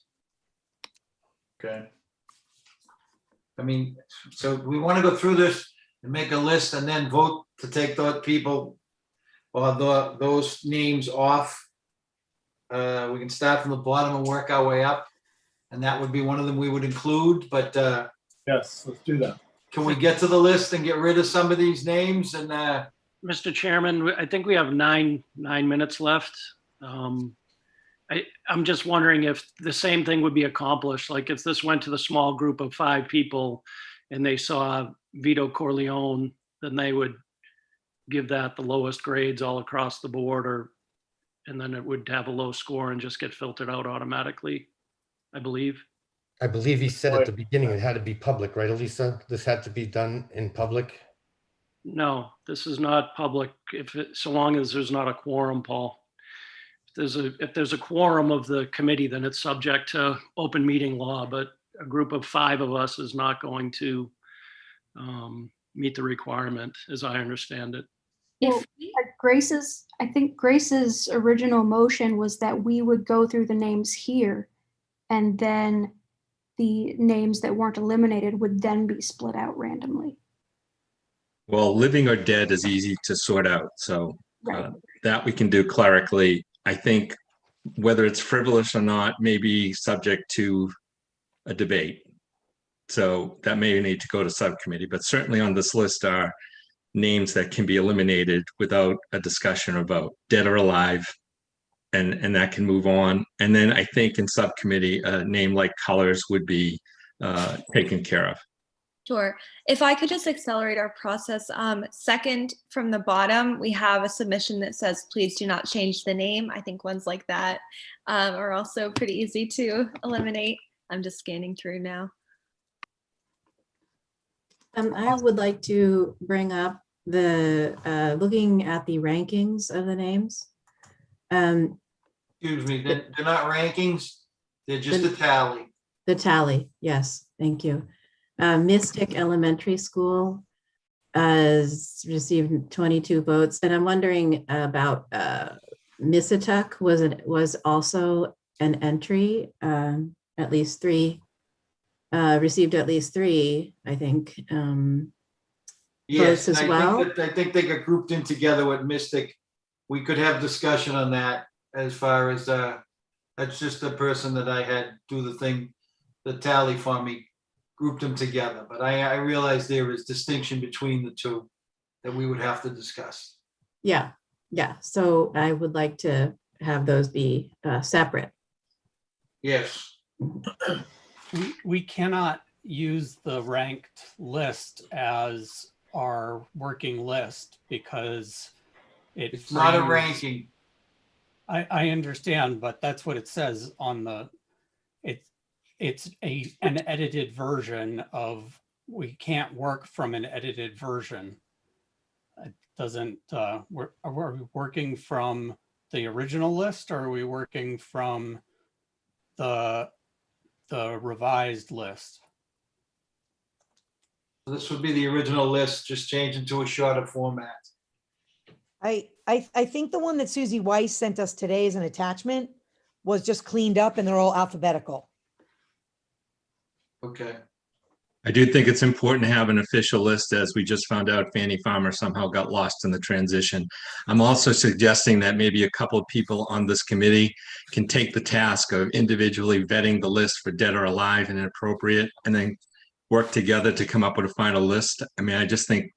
Okay. I mean, so we want to go through this and make a list and then vote to take those people or those names off. We can start from the bottom and work our way up. And that would be one of them we would include, but Yes, let's do that. can we get to the list and get rid of some of these names and Mr. Chairman, I think we have nine minutes left. I'm just wondering if the same thing would be accomplished, like if this went to the small group of 5 people and they saw Vito Corleone, then they would give that the lowest grades all across the board, and then it would have a low score and just get filtered out automatically, I believe. I believe he said at the beginning it had to be public, right, Elisa? This had to be done in public? No, this is not public, so long as there's not a quorum, Paul. If there's a quorum of the committee, then it's subject to open meeting law, but a group of 5 of us is not going to meet the requirement, as I understand it. Well, I think Grace's original motion was that we would go through the names here, and then the names that weren't eliminated would then be split out randomly. Well, living or dead is easy to sort out, so Right. that we can do clerically. I think whether it's frivolous or not may be subject to a debate. So that may need to go to subcommittee, but certainly on this list are names that can be eliminated without a discussion about dead or alive, and that can move on. And then I think in subcommittee, a name like Colors would be taken care of. Sure. If I could just accelerate our process. Second from the bottom, we have a submission that says, please do not change the name. I think ones like that are also pretty easy to eliminate. I'm just scanning through now. I would like to bring up the looking at the rankings of the names. excuse me, they're not rankings, they're just a tally. The tally, yes, thank you. Mystic Elementary School has received 22 votes, and I'm wondering about Missituck was also an entry, at least 3, received at least 3, I think, Yes, votes as and well. I think they got grouped in together with Mystic. We could have discussion on that as far as, that's just the person that I had do the tally for me, grouped them together. But I realize there is distinction between the two that we would have to discuss. Yeah, so I would like to have those be separate. Yes. We cannot use the ranked list as our working list because It's not a frames- ranking. I understand, but that's what it says on the, it's an edited version of, we can't work from an edited version. It doesn't, are we working from the original list or are we working from the revised list? This would be the original list, just changed into a shorter format. I think the one that Susie Weiss sent us today as an attachment was just cleaned up and they're all alphabetical. Okay. I do think it's important to have an official list, as we just found out Fanny Farmer somehow got lost in the transition. I'm also suggesting that maybe a couple of people on this committee can take the task of individually vetting the list for dead or alive and inappropriate, and then work together to come up with a final list. I mean, I just think,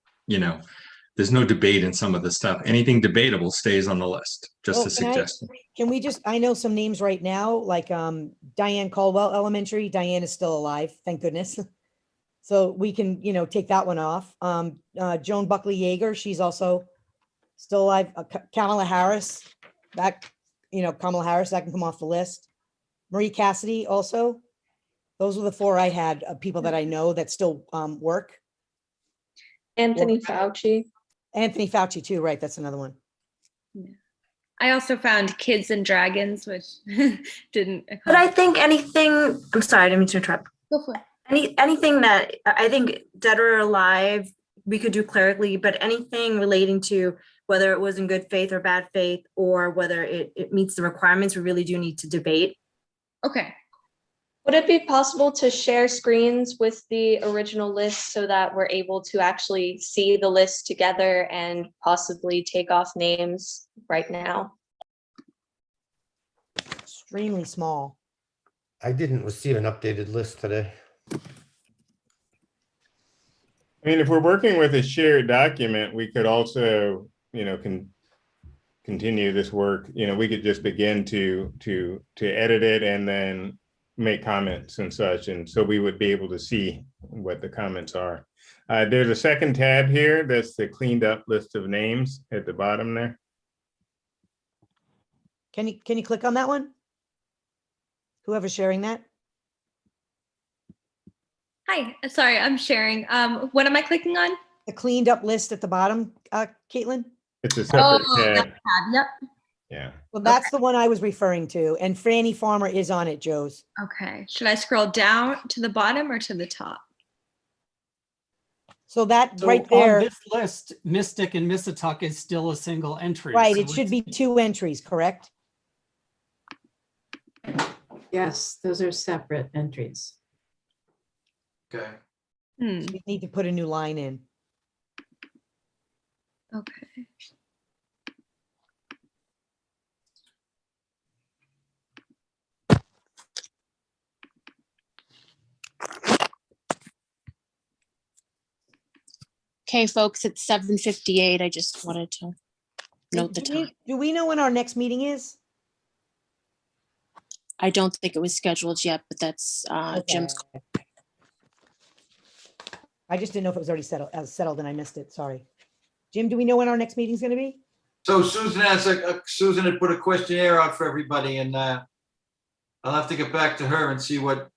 there's no debate in some of the stuff. Anything debatable stays on the list, just a suggestion. Can we just, I know some names right now, like Diane Caldwell Elementary. Diane is still alive, thank goodness. So we can, take that one off. Joan Buckley Yeager, she's also still alive. Kamala Harris, Kamala Harris, that can come off the list. Marie Cassidy also. Those were the four I had of people that I know that still work. Anthony Fauci. Anthony Fauci too, right? That's another one. I also found Kids and Dragons, which didn't. But I think anything, I'm sorry, I didn't mean to interrupt. Go for it. Anything that I think dead or alive, we could do clerically, but anything relating to whether it was in good faith or bad faith, or whether it meets the requirements, we really do need to debate. Okay. Would it be possible to share screens with the original list so that we're able to actually see the list together and possibly take off names right now? Extremely small. I didn't receive an updated list today. I mean, if we're working with a shared document, we could also, continue this work. We could just begin to edit it and then make comments and such, and so we would be able to see what the comments are. There's a second tab here that's the cleaned up list of names at the bottom there. Can you click on that one? Whoever's sharing that. Hi, sorry, I'm sharing. What am I clicking on? The cleaned up list at the bottom, Caitlin. It's a separate that tab. tab, yep. Yeah. Well, that's the one I was referring to, and Franny Farmer is on it, Joe's. Okay, should I scroll down to the bottom or to the top? So that So right there, on this list, Mystic and Missatuck is still a single entry. right, So it should it's- be 2 entries, correct? Yes, those are separate entries. Okay. So we need to put a new line in. Okay. Okay, folks, it's 7:58. I just wanted to note the time. Do we know when our next meeting is? I don't think it was scheduled yet, but that's Jim's. I just didn't know if it was already settled and I missed it, sorry. Jim, do we know when our next meeting's gonna be? So Susan has Susan had put a questionnaire out for everybody, and I'll have to get back to her and see what,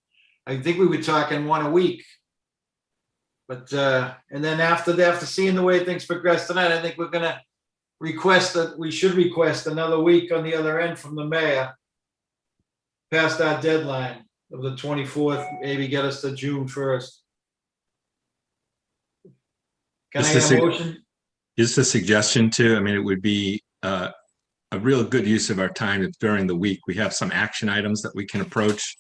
I think we were talking one a week. But and then after seeing the way things progress tonight, I think we're gonna request that we should request another week on the other end from the mayor. Past our deadline of the 24th, maybe get us to June 1st. Can I Just have a motion? Just a suggestion too. I mean, it would be a real good use of our time if during the week we have some action items that we can approach.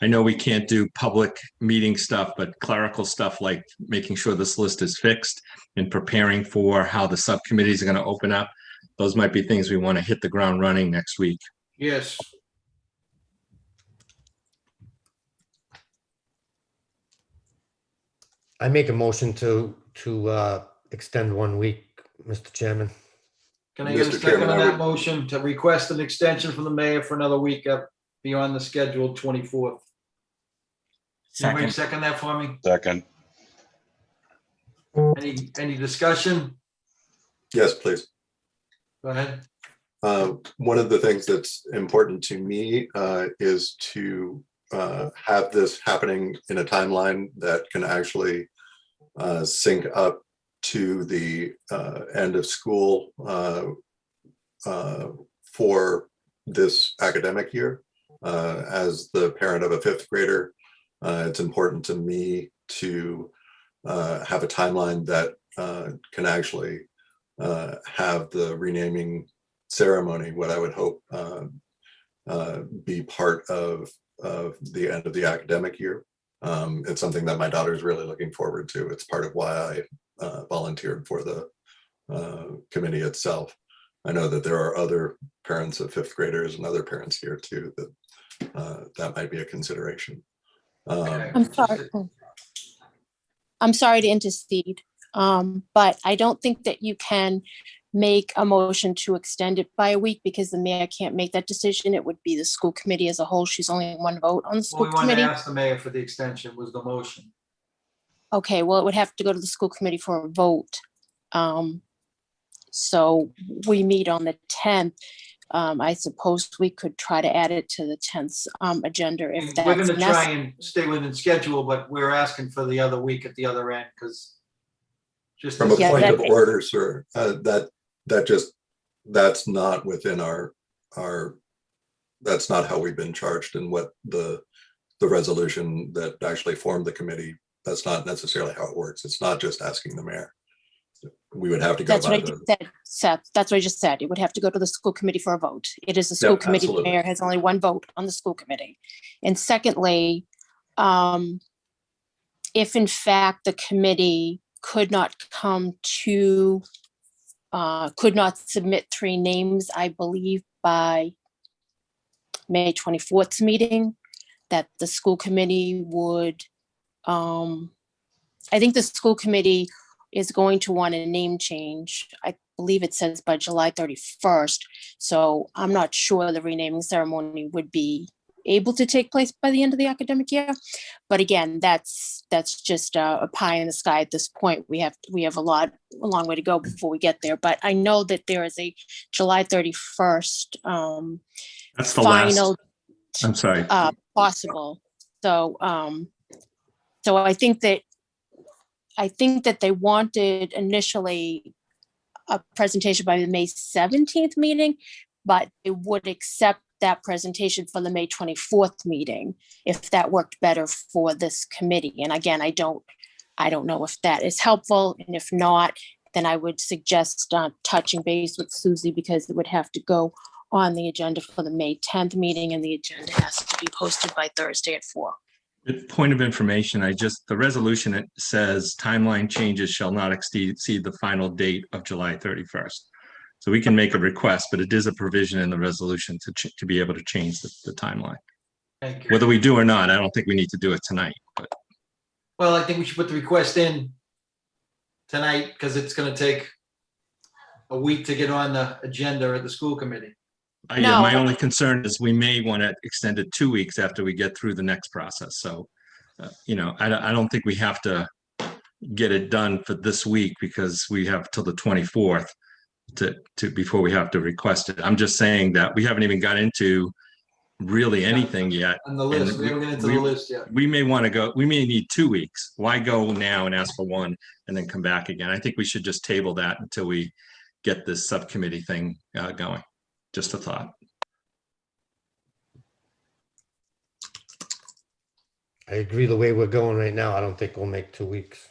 I know we can't do public meeting stuff, but clerical stuff like making sure this list is fixed and preparing for how the subcommittees are going to open up. Those might be things we want to hit the ground running next week. Yes. I make a motion to extend 1 week, Mr. Chairman. Can I get a second on that motion to request an extension from the mayor for another week up beyond the scheduled 24th? Anybody Second. second that for me? Second. Any discussion? Yes, please. Go ahead. One of the things that's important to me is to have this happening in a timeline that can actually sync up to the end of school for this academic year. As the parent of a fifth grader, it's important to me to have a timeline that can actually have the renaming ceremony, what I would hope be part of the end of the academic year. It's something that my daughter is really looking forward to. It's part of why I volunteered for the committee itself. I know that there are other parents of fifth graders and other parents here too that might be a consideration. I'm sorry to intercede, but I don't think that you can make a motion to extend it by a week because the mayor can't make that decision. It would be the school committee as a whole. She's only one vote on the Well, school we want to committee. ask the mayor for the extension was the motion. Okay, well, it would have to go to the school committee for a vote. So we meet on the 10th. I suppose we could try to add it to the 10th agenda if that's We're going to try necessary. and stay within schedule, but we're asking for the other week at the other end because just From a point of order, sir, that's not within our that's not how we've been charged, and what the resolution that actually formed the committee, that's not necessarily how it works. It's not just asking the mayor. We would have to go That's by what I just said, Seth. That's what I just said. It would have to go to the school committee for a vote. It is a school Yep, committee. The absolutely. mayor has only one vote on the school committee. And secondly, if in fact the committee could not come to, could not submit 3 names, I believe by May 24th meeting, that the school committee would, I think the school committee is going to want a name change. I believe it says by July 31st. So I'm not sure the renaming ceremony would be able to take place by the end of the academic year. But again, that's just a pie in the sky at this point. We have a long way to go before we get there. But I know that there is a July 31st That's the final last. I'm sorry. possible. So so I think that they wanted initially a presentation by the May 17th meeting, but they would accept that presentation for the May 24th meeting if that worked better for this committee. And again, I don't know if that is helpful, and if not, then I would suggest touching base with Susie, because it would have to go on the agenda for the May 10th meeting, and the agenda has to be posted by Thursday at 4. Point of information, the resolution, it says timeline changes shall not exceed the final date of July 31st. So we can make a request, but it is a provision in the resolution to be able to change the timeline. Thank you. Whether we do or not, I don't think we need to do it tonight. But Well, I think we should put the request in tonight because it's going to take a week to get on the agenda at the school committee. yeah, my only concern is we may want to extend it 2 weeks after we get through the next process. So, I don't think we have to get it done for this week because we have till the 24th to before we have to request it. I'm just saying that we haven't even got into really anything yet. On the list, And we haven't got into the list yet. We may want to go, we may need 2 weeks. Why go now and ask for 1 and then come back again? I think we should just table that until we get this subcommittee thing going. Just a thought. I agree the way we're going right now. I don't think we'll make 2 weeks.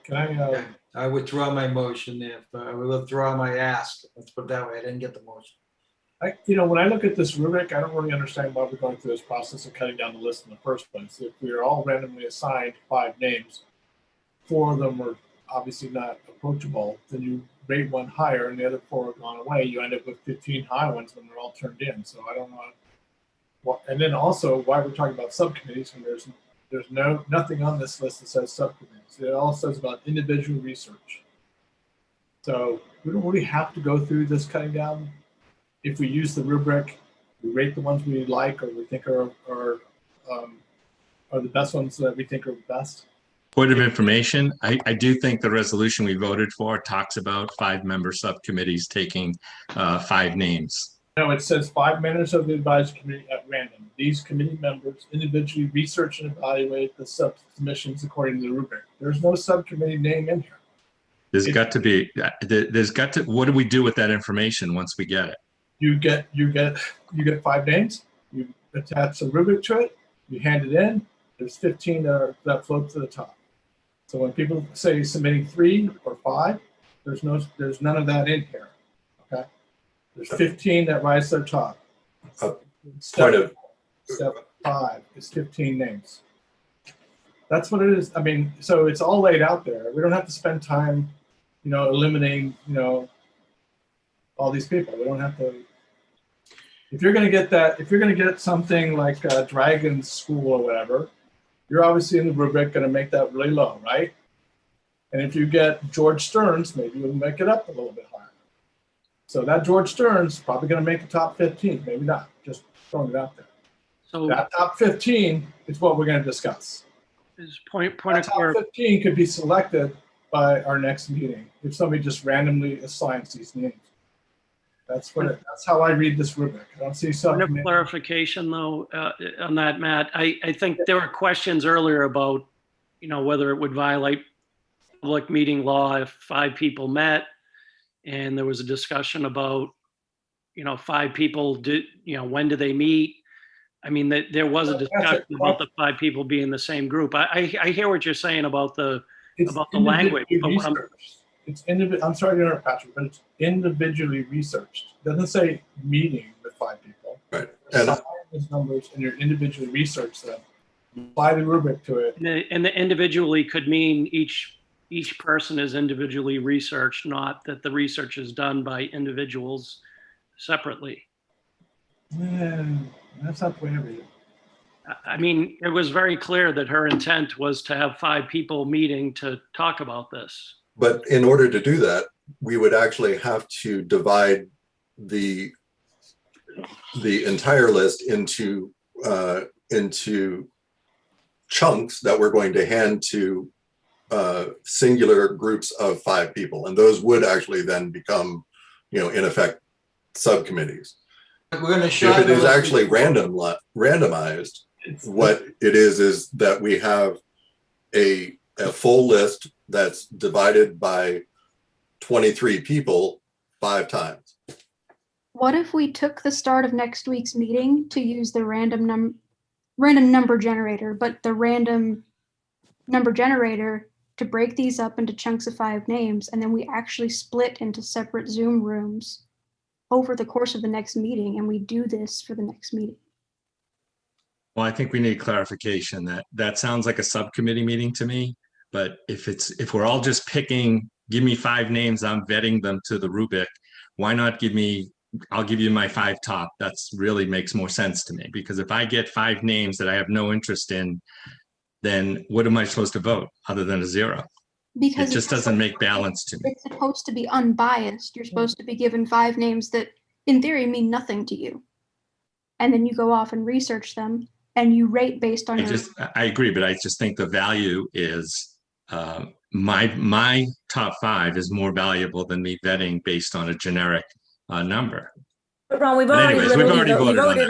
Can I? I withdraw my motion there. I will withdraw my ask. Let's put it that way. I didn't get the motion. When I look at this rubric, I don't really understand why we're going through this process of cutting down the list in the first place. If we are all randomly assigned 5 names, 4 of them are obviously not approachable, then you rate one higher and the other 4 have gone away. You end up with 15 high ones when they're all turned in. So I don't know. And then also why we're talking about subcommittees when there's nothing on this list that says subcommittees. It all says about individual research. So we don't really have to go through this cutting down. If we use the rubric, we rate the ones we like or we think are are the best ones that we think are the best. Point of information, I do think the resolution we voted for talks about 5-member subcommittees taking 5 names. No, it says 5 members of the advisory committee at random. These committee members individually research and evaluate the submissions according to the rubric. There's no subcommittee name in here. There's got to, what do we do with that information once we get it? You get 5 names, you attach a rubric to it, you hand it in, there's 15 that float to the top. So when people say submitting 3 or 5, there's none of that in here. Okay, there's 15 that rise to the top. Step 5 is 15 names. That's what it is. I mean, so it's all laid out there. We don't have to spend time, eliminating, all these people. We don't have to. If you're going to get something like Dragon School or whatever, you're obviously in the rubric going to make that really low, right? And if you get George Stearns, maybe you'll make it up a little bit higher. So that George Stearns probably going to make the top 15, maybe not. Just throwing it out there. So that top 15 is what we're going to discuss. Point that top 15 could be selected by our next meeting if somebody just randomly assigns these names. That's how I read this rubric. I don't see something. Point of clarification, though, on that, Matt. I think there were questions earlier about, whether it would violate public meeting law if 5 people met, and there was a discussion about, 5 people. When do they meet? I mean, there was a discussion about the 5 people being the same group. I hear what you're saying about the language. I'm sorry to interrupt, Patrick, but it's individually researched. It doesn't say meeting with 5 people. Right. And those numbers, and you're individually research them. You apply the rubric to it. And the individually could mean each person is individually researched, not that the research is done by individuals separately. Yeah, that's not the way I read it. I mean, it was very clear that her intent was to have 5 people meeting to talk about this. But in order to do that, we would actually have to divide the entire list into chunks that we're going to hand to singular groups of 5 people, and those would actually then become, in effect, subcommittees. We're going to if it is actually randomized, what it is that we have a full list that's divided by 23 people 5 times. What if we took the start of next week's meeting to use the random number generator, but the random number generator to break these up into chunks of 5 names, and then we actually split into separate Zoom rooms over the course of the next meeting, and we do this for the next meeting? Well, I think we need clarification. That sounds like a subcommittee meeting to me. But if we're all just picking, give me 5 names, I'm vetting them to the rubric. Why not I'll give you my 5 top. That's really makes more sense to me, because if I get 5 names that I have no interest in, then what am I supposed to vote other than a 0? Because it just doesn't make balance to me. It's supposed to be unbiased. You're supposed to be given 5 names that in theory mean nothing to you. And then you go off and research them and you rate based on I agree, but I just think the value is my top 5 is more valuable than me vetting based on a generic number. But Ron, we've already voted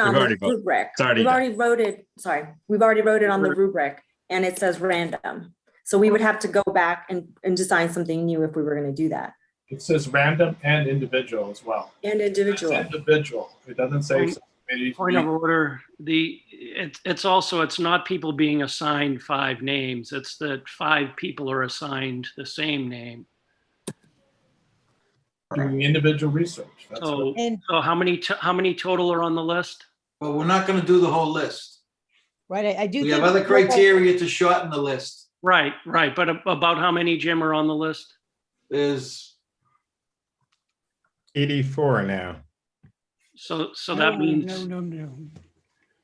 on the rubric. We've already voted on the rubric, and it says random. So we would have to go back and design something new if we were going to do that. It says random and individual as well. And individual. It's individual. It doesn't say. Point of order. It's not people being assigned 5 names. It's that 5 people are assigned the same name. Doing individual research. So how many total are on the list? Well, we're not going to do the whole list. Right. I do. We have other criteria to shorten the list. Right. But about how many, Jim, are on the list? There's 84 now. So that means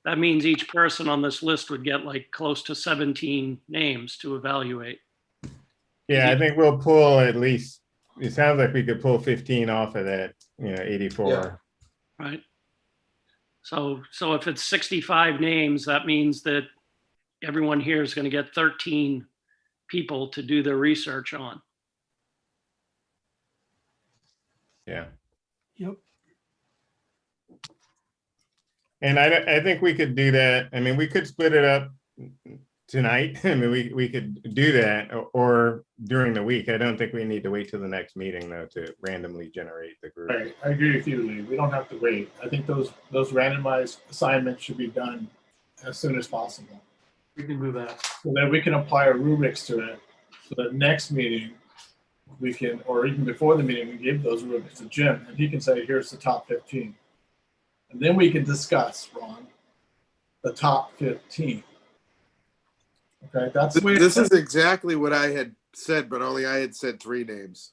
that means each person on this list would get like close to 17 names to evaluate. Yeah, I think we'll pull at least. It sounds like we could pull 15 off of that, 84. Yeah. Right. So if it's 65 names, that means that everyone here is going to get 13 people to do their research on. Yeah. Yep. And I think we could do that. I mean, we could split it up tonight. I mean, we could do that or during the week. I don't think we need to wait till the next meeting though to randomly generate the group. Right, I agree with you, Lee. We don't have to wait. I think those randomized assignments should be done as soon as possible. We can do that. So that we can apply our rubrics to it. So that next meeting, we can, or even before the meeting, we give those rubrics to Jim and he can say, here's the top 15. And then we can discuss, Ron, the top 15. Okay, that's the way This is exactly what I had said, but only I had said 3 names.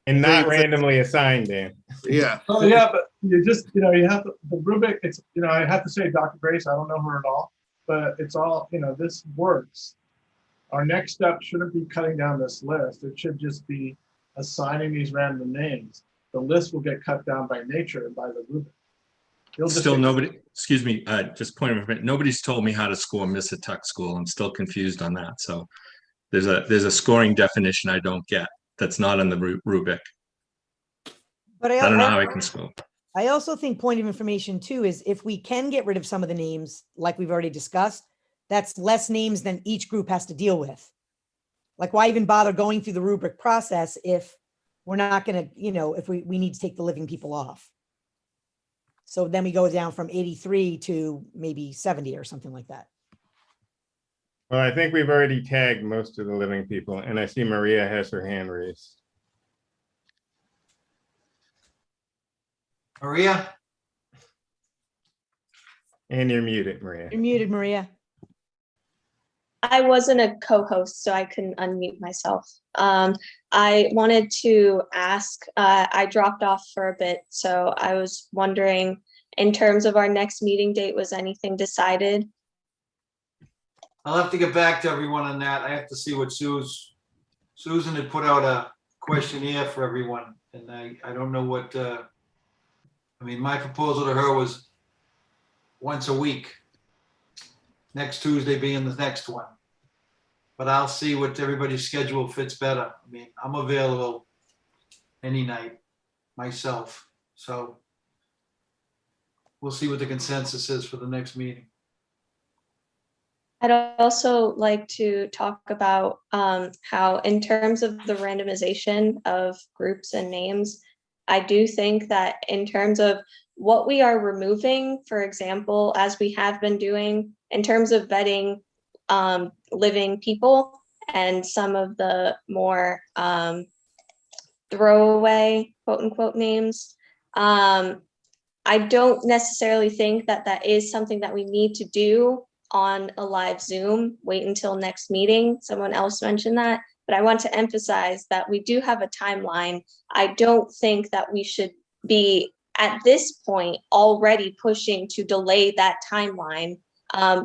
And not randomly assigned, Dan. Yeah. Oh yeah, but you just, you have the rubric. It's, I have to say, Dr. Grace, I don't know her at all, but it's all, this works. Our next step shouldn't be cutting down this list. It should just be assigning these random names. The list will get cut down by nature and by the rubric. Still nobody, excuse me, just point of information, nobody's told me how to score Missatuck School. I'm still confused on that. So there's a scoring definition I don't get that's not on the rubric. But I don't know how I can score. I also think point of information too is if we can get rid of some of the names, like we've already discussed, that's less names than each group has to deal with. Like why even bother going through the rubric process if we're not going to, if we need to take the living people off. So then we go down from 83 to maybe 70 or something like that. Well, I think we've already tagged most of the living people, and I see Maria has her hand raised. Maria? And you're muted, Maria. You're muted, Maria. I wasn't a co-host, so I couldn't unmute myself. I wanted to ask, I dropped off for a bit, so I was wondering, in terms of our next meeting date, was anything decided? I'll have to get back to everyone on that. I have to see what Susan had put out a questionnaire for everyone, and I don't know what, my proposal to her was once a week. Next Tuesday being the next one. But I'll see what everybody's schedule fits better. I'm available any night myself. So we'll see what the consensus is for the next meeting. I'd also like to talk about how in terms of the randomization of groups and names, I do think that in terms of what we are removing, for example, as we have been doing in terms of vetting living people and some of the more throwaway quote unquote names, I don't necessarily think that that is something that we need to do on a live Zoom. Wait until next meeting. Someone else mentioned that, but I want to emphasize that we do have a timeline. I don't think that we should be at this point already pushing to delay that timeline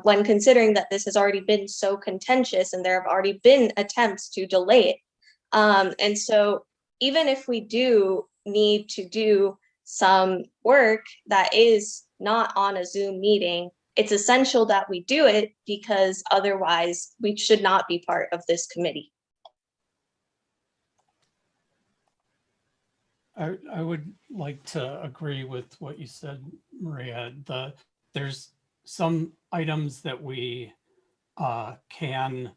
when considering that this has already been so contentious and there have already been attempts to delay it. And so even if we do need to do some work that is not on a Zoom meeting, it's essential that we do it because otherwise we should not be part of this committee. I would like to agree with what you said, Maria. There's some items that we can,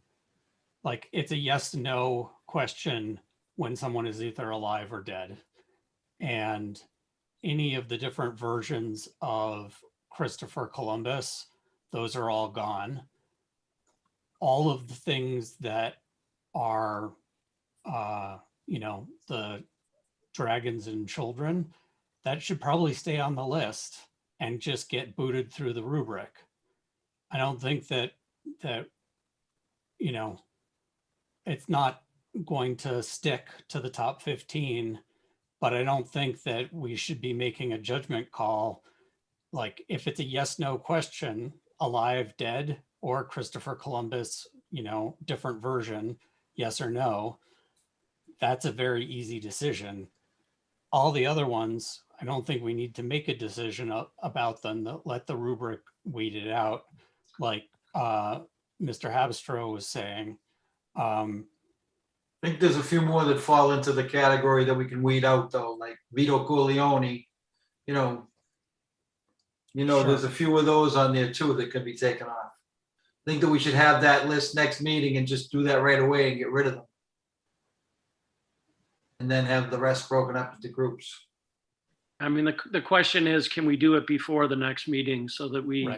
like it's a yes, no question when someone is either alive or dead. And any of the different versions of Christopher Columbus, those are all gone. All of the things that are, the dragons and children, that should probably stay on the list and just get booted through the rubric. I don't think that it's not going to stick to the top 15, but I don't think that we should be making a judgment call. Like if it's a yes, no question, alive, dead, or Christopher Columbus, different version, yes or no, that's a very easy decision. All the other ones, I don't think we need to make a decision about them. Let the rubric weed it out. like Mr. Habstro was saying. I think there's a few more that fall into the category that we can weed out though, like Vito Corleone, you know. There's a few of those on there too that could be taken off. I think that we should have that list next meeting and just do that right away and get rid of them. And then have the rest broken up into groups. I mean, the question is, can we do it before the next meeting so that we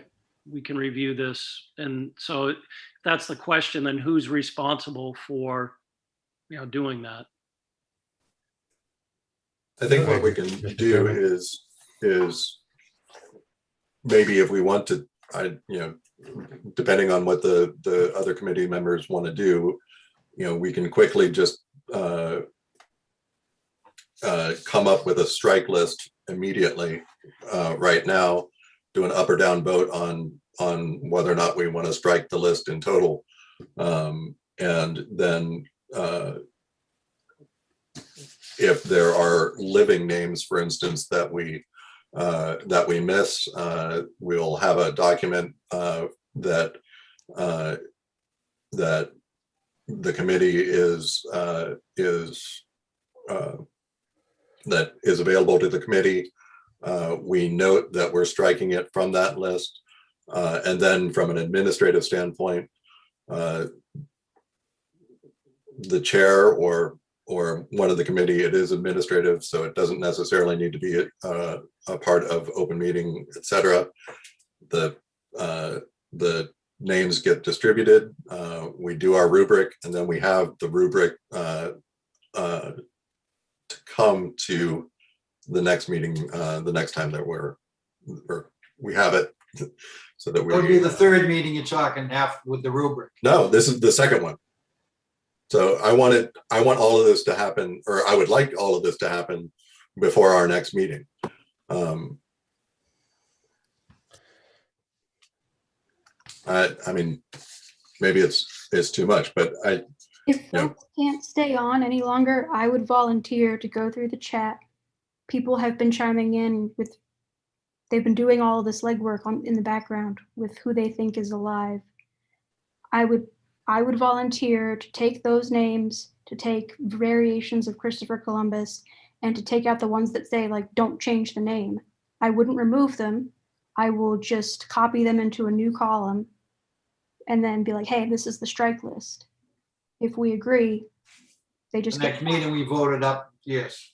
can review this? And so if that's the question, then who's responsible for, doing that? I think what we can do is maybe if we want to, depending on what the other committee members want to do, we can quickly just come up with a strike list immediately right now, do an up or down vote on whether or not we want to strike the list in total, and then if there are living names, for instance, that we miss, we'll have a document that the committee that is available to the committee. We note that we're striking it from that list, and then from an administrative standpoint, the chair or one of the committee, it is administrative, so it doesn't necessarily need to be a part of open meeting, etc. The names get distributed. We do our rubric, and then we have the rubric to come to the next meeting, the next time that we have it, so that It would be the third meeting you're talking half with the rubric. No, this is the second one. So I want all of this to happen, or I would like all of this to happen before our next meeting. I mean, maybe it's too much, but if folks can't stay on any longer, I would volunteer to go through the chat. People have been chiming in with, they've been doing all of this legwork in the background with who they think is alive. I would volunteer to take those names, to take variations of Christopher Columbus, and to take out the ones that say, like, don't change the name. I wouldn't remove them. I will just copy them into a new column and then be like, hey, this is the strike list. If we agree, they just The next meeting we voted up, yes.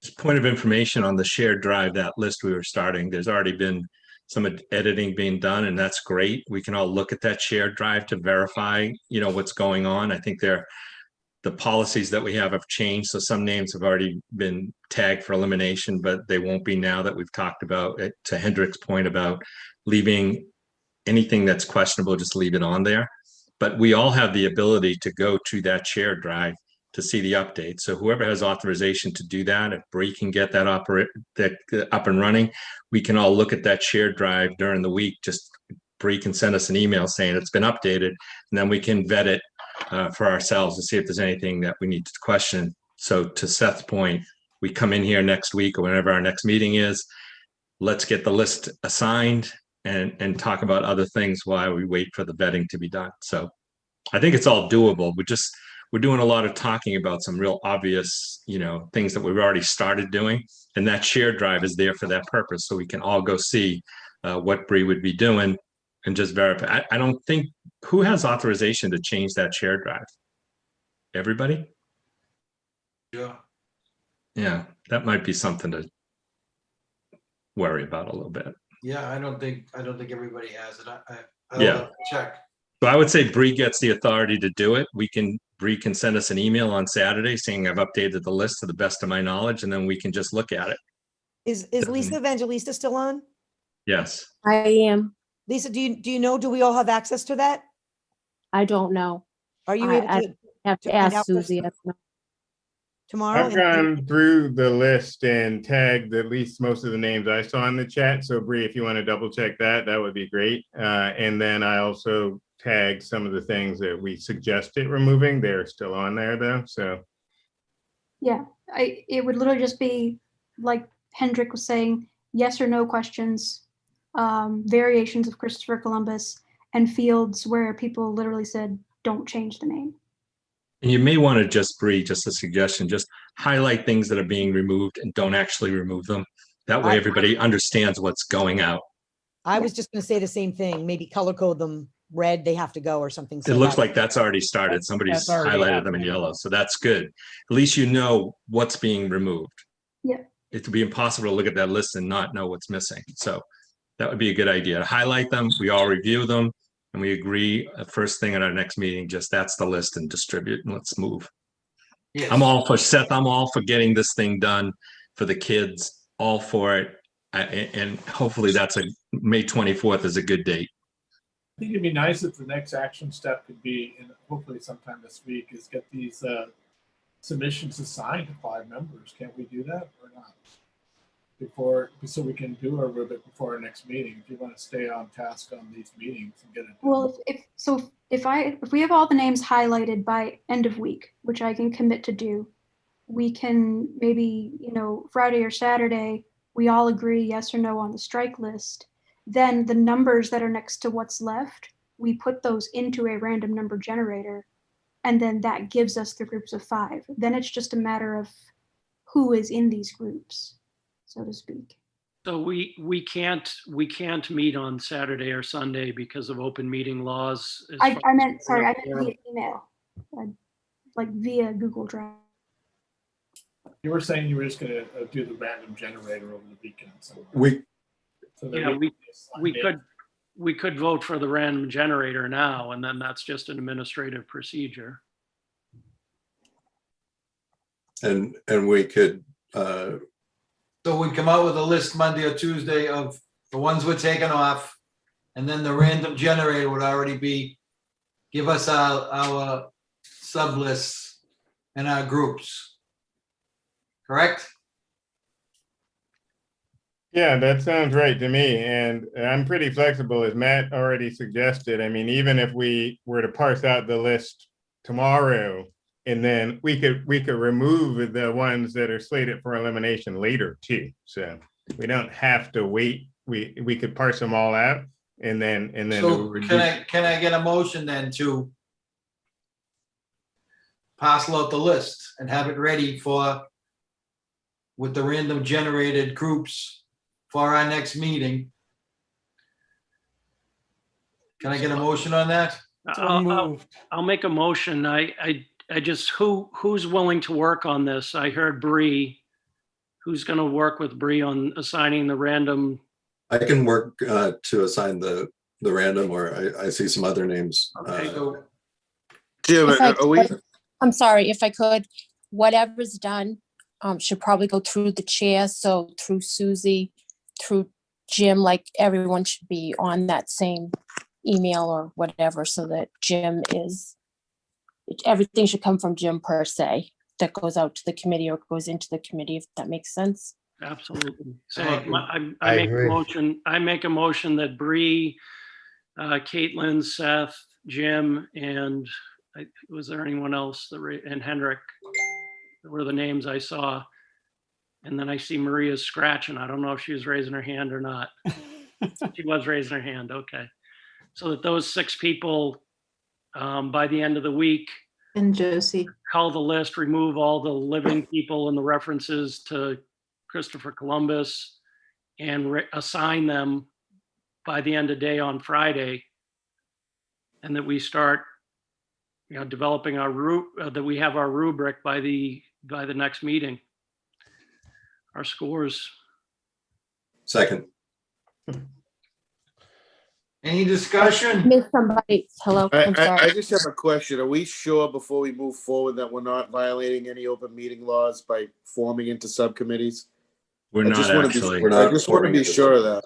Just point of information on the shared drive, that list we were starting, there's already been some editing being done, and that's great. We can all look at that shared drive to verify, what's going on. I think the policies that we have changed. So some names have already been tagged for elimination, but they won't be now that we've talked about it. To Hendrick's point about leaving anything that's questionable, just leave it on there. But we all have the ability to go to that shared drive to see the update. So whoever has authorization to do that, if Bree can get that up and running, we can all look at that shared drive during the week. Just Bree can send us an email saying it's been updated, and then we can vet it for ourselves to see if there's anything that we need to question. So to Seth's point, we come in here next week or whenever our next meeting is, let's get the list assigned and talk about other things while we wait for the vetting to be done. So I think it's all doable. We're doing a lot of talking about some real obvious, things that we've already started doing. And that shared drive is there for that purpose. So we can all go see what Bree would be doing and just verify. I don't think, who has authorization to change that shared drive? Everybody? Yeah. Yeah, that might be something to worry about a little bit. Yeah, I don't think everybody has it. I'll Yeah. have to check. So I would say Bree gets the authority to do it. Bree can send us an email on Saturday saying I've updated the list to the best of my knowledge, and then we can just look at it. Is Lisa Evangelista still on? Yes. I am. Lisa, do you know, do we all have access to that? I don't know. Are you I able to have to find ask out Susie. tomorrow? I've gone through the list and tagged at least most of the names I saw in the chat. So Bree, if you want to double check that would be great. And then I also tagged some of the things that we suggested removing. They're still on there though. So Yeah, it would literally just be like Hendrick was saying, yes or no questions. variations of Christopher Columbus, and fields where people literally said, don't change the name. And you may want to just, Bree, just a suggestion, just highlight things that are being removed and don't actually remove them. That way everybody understands what's going out. I was just going to say the same thing. Maybe color code them red, they have to go or something. It looks like that's already started. Somebody's that's already highlighted them in happening. yellow. So that's good. At least you know what's being removed. Yeah. It would be impossible to look at that list and not know what's missing. So that would be a good idea to highlight them. We all review them and we agree first thing at our next meeting, just that's the list and distribute and let's move. Yes. I'm all for Seth. I'm all for getting this thing done for the kids, all for it. And hopefully that's May 24th is a good date. I think it'd be nice if the next action step could be, and hopefully sometime this week, is get these submissions assigned to 5 members. Can't we do that or not? So we can do a rubric before our next meeting. If you want to stay on task on these meetings and get it done. Well, if we have all the names highlighted by end of week, which I can commit to do, we can maybe, Friday or Saturday, we all agree yes or no on the strike list. Then the numbers that are next to what's left, we put those into a random number generator, and then that gives us the groups of 5. Then it's just a matter of who is in these groups, so to speak. So we can't meet on Saturday or Sunday because of open meeting laws. I meant via email, like via Google Drive. You were saying you were just going to do the random generator over the weekend. We could vote for the random generator now, and then that's just an administrative procedure. And we could. So we come out with a list Monday or Tuesday of the ones we're taking off, and then the random generator would already give us our sub lists and our groups. Correct? Yeah, that sounds right to me. And I'm pretty flexible, as Matt already suggested. I mean, even if we were to parse out the list tomorrow, and then we could remove the ones that are slated for elimination later too. So we don't have to wait. We could parse them all out and then. So can I get a motion then to parcel out the list and have it ready with the random generated groups for our next meeting? Can I get a motion on that? I'll make a motion. I just, who's willing to work on this? I heard Bree. Who's going to work with Bree on assigning the random? I can work to assign the random, or I see some other names. Okay. Jim, I'm sorry, if I could, whatever's done should probably go through the chair. So through Susie, through Jim, like everyone should be on that same email or whatever, so that everything should come from Jim per se, that goes out to the committee or goes into the committee, if that makes sense. Absolutely. So I agree. I make a motion that Bree, Caitlin, Seth, Jim, and was there anyone else and Hendrik were the names I saw. And then I see Maria's scratching. I don't know if she was raising her hand or not. She was raising her hand. Okay. So that those 6 people by the end of the week, and Josie, call the list, remove all the living people and the references to Christopher Columbus, and assign them by the end of day on Friday, and that we start, developing our that we have our rubric by the next meeting. Our scores. Second. Any discussion? Miss somebody. Hello. I'm sorry. I just have a question. Are we sure before we move forward that we're not violating any open meeting laws by forming into subcommittees? We're not actually. I just want to be sure of that.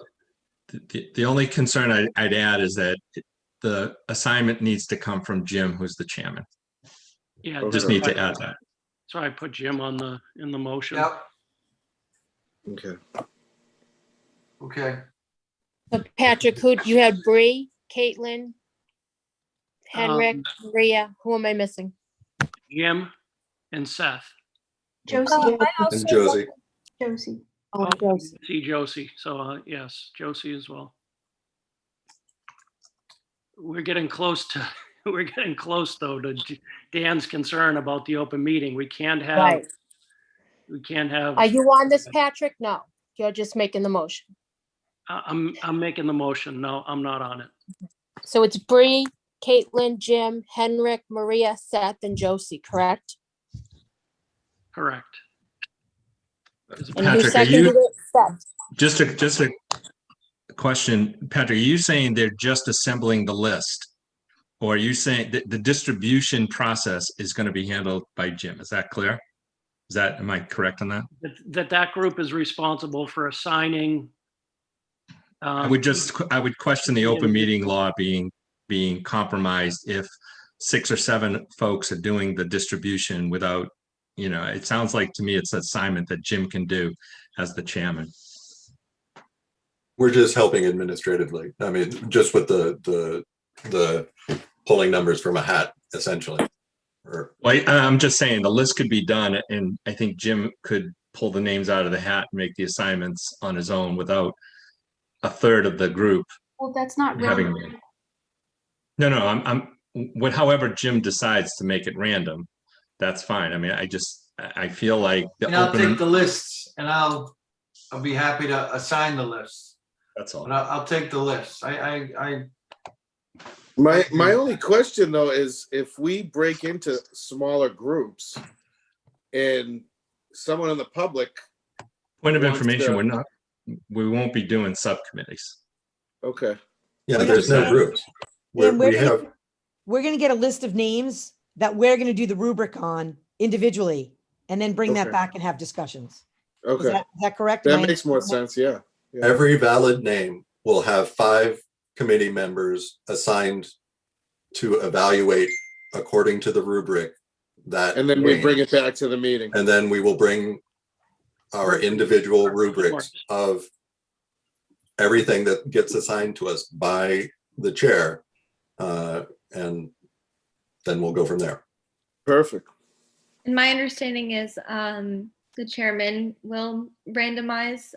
The only concern I'd add is that the assignment needs to come from Jim, who's the chairman. Yeah, Just need to add that. So I put Jim in the motion. Yep. Okay. So Patrick, you had Bree, Caitlin, Henrik, Maria. Who am I missing? Jim and Seth. Josie. And Josie. Josie. Oh, Josie. See Josie. So yes, Josie as well. we're getting close to, we're getting close though to Dan's concern about the open meeting. We can't have, Right. we can't have, Are you on this, Patrick? No, you're just making the motion. I'm making the motion. No, I'm not on it. So it's Bree, Caitlin, Jim, Henrik, Maria, Seth, and Josie, correct? Correct. And who Patrick, are seconded you, it? Seth. just a question, Patrick, are you saying they're just assembling the list? Or are you saying that the distribution process is going to be handled by Jim? Is that clear? Am I correct on that? That group is responsible for assigning. I would question the open meeting law being compromised if 6 or 7 folks are doing the distribution without, it sounds like to me it's an assignment that Jim can do as the chairman. We're just helping administratively. I mean, just with the pulling numbers from a hat, essentially. Well, I'm just saying the list could be done, and I think Jim could pull the names out of the hat and make the assignments on his own without a third of the group Well, that's not having. random. No, however Jim decides to make it random, that's fine. I mean, I feel like I'll take the lists and I'll be happy to assign the lists. That's all. But I'll take the lists. My only question though is if we break into smaller groups and someone in the public. Point of information, we won't be doing subcommittees. Okay. Yeah, there's no groups. We're going to get a list of names that we're going to do the rubric on individually and then bring that back and have discussions. Okay. Is that correct? That makes more sense. Yeah. Every valid name will have 5 committee members assigned to evaluate according to the rubric that. And then we bring it back to the meeting. And then we will bring our individual rubrics of everything that gets assigned to us by the chair. And then we'll go from there. Perfect. And my understanding is the chairman will randomize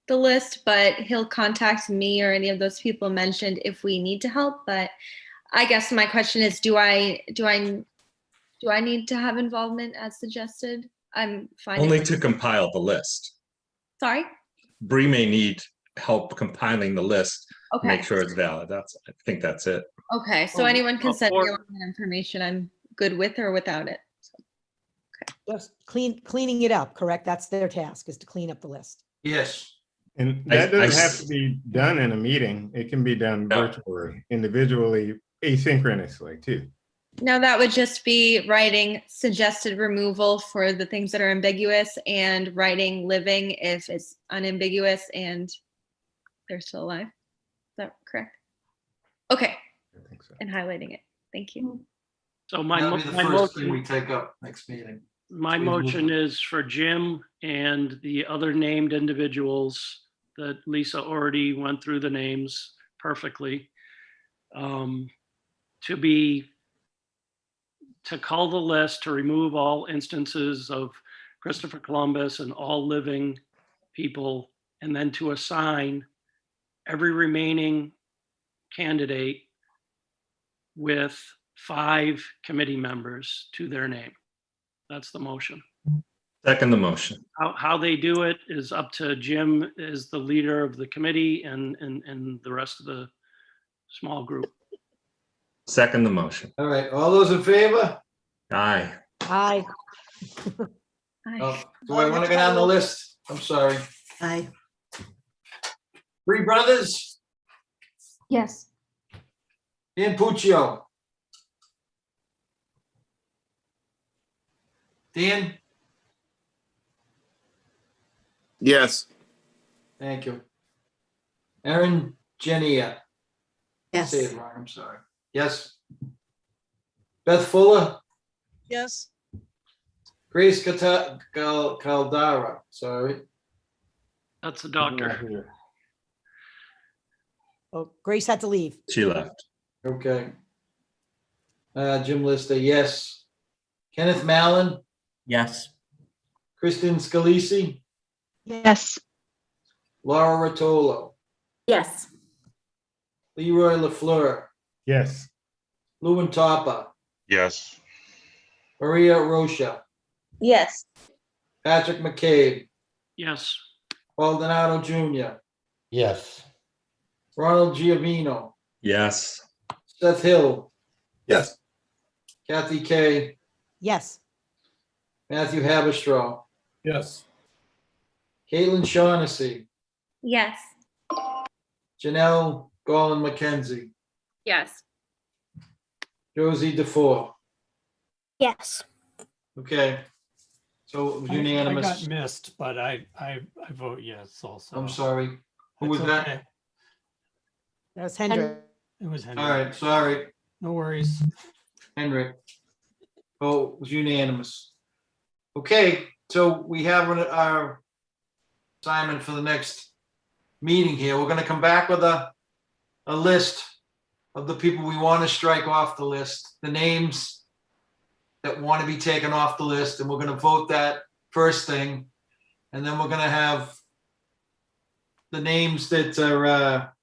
the list, but he'll contact me or any of those people mentioned if we need to help. But I guess my question is, do I need to have involvement as suggested? I'm fine. Only to compile the list. Sorry? Bree may need help compiling the list. Okay. Make sure it's valid. I think that's it. Okay, so anyone can send me all the information. I'm good with or without it. Just cleaning it up, correct? That's their task, is to clean up the list. Yes. And that doesn't have to be done in a meeting. It can be done virtually, individually, asynchronously too. Now that would just be writing suggested removal for the things that are ambiguous and writing living if it's unambiguous and they're still alive. Is that correct? Okay. I think so. And highlighting it. Thank you. So That'll be the first thing we take up next meeting. My motion is for Jim and the other named individuals that Lisa already went through the names perfectly, to cull the list, to remove all instances of Christopher Columbus and all living people, and then to assign every remaining candidate with 5 committee members to their name. That's the motion. Second the motion. How they do it is up to Jim as the leader of the committee and the rest of the small group. Second the motion. All right, all those in favor? Aye. Aye. Oh, do I want to go down the list? I'm sorry. Aye. Three Brothers, Yes. Dan Puccio. Dan? Yes. Thank you. Aaron Genia. Yes. Say it wrong, I'm sorry. Yes. Beth Fuller, Yes. Grace Caldara, sorry. That's the doctor. Oh, Grace had to leave. She left. Okay. Jim Lister, yes. Kenneth Mallon, Yes. Kristen Scalisi, Yes. Laura Rotolo, Yes. Leroy LaFleur, Yes. Lou Topper, Yes. Maria Rocha, Yes. Patrick McCabe, Yes. Paul Donato Jr., Yes. Ronald Giovino, Yes. Seth Hill, Yes. Kathy Kay, Yes. Matthew Haberstraw, Yes. Caitlin Shaughnessy, Yes. Janelle Gollan McKenzie, Yes. Josie DeFore. Yes. Okay. So it was I unanimous. got missed, but I vote yes also. I'm sorry. Who was It's that? okay. That was Hendrik. It was Henry. All right, sorry, No worries. Henrik. Oh, it was unanimous. Okay, so we have our assignment for the next meeting here. We're gonna come back with a list of the people we want to strike off the list, the names that want to be taken off the list, and we're gonna vote that first thing. And then we're gonna have the names that are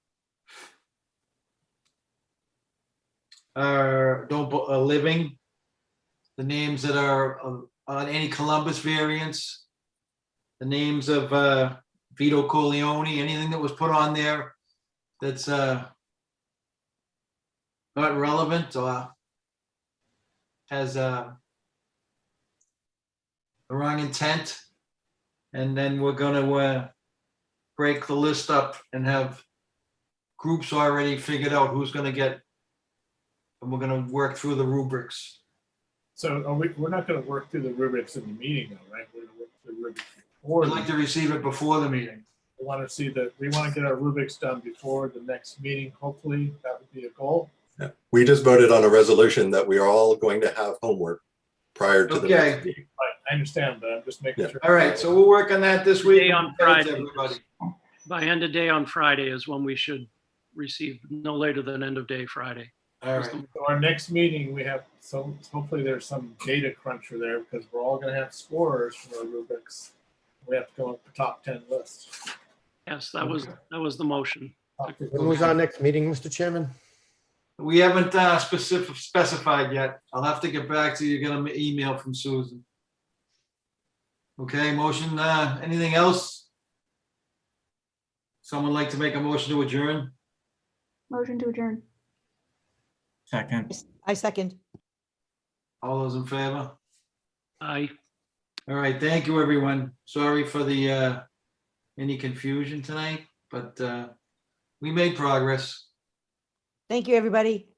living, the names that are on any Columbus variants, the names of Vito Corleone, anything that was put on there that's not relevant or has the wrong intent. And then we're gonna break the list up and have groups already figured out who's gonna get, and we're gonna work through the rubrics. So we're not going to work through the rubrics in the meeting though, right? We're going to work through the rubrics before. We'd like to receive it before the meeting. We want to get our rubrics done before the next meeting. Hopefully that would be a goal. Yeah. We just voted on a resolution that we are all going to have homework prior to the next meeting. Right, I understand, but I'm just making sure. All right, so we'll work on that this week. Day on We'll get it to Friday. everybody. By end of day on Friday is when we should receive, no later than end of day Friday. All right. So our next meeting, we have, so hopefully there's some data cruncher there because we're all going to have scorers for our rubrics. We have to go up the top 10 list. Yes, that was the motion. When was our next meeting, Mr. Chairman? We haven't specified yet. I'll have to get back to you, get an email from Susan. Okay, motion, anything else? Someone like to make a motion to adjourn? Motion to adjourn. Second. I second. All those in favor? Aye. All right, thank you, everyone. Sorry for the any confusion tonight, but we made progress. Thank you, everybody.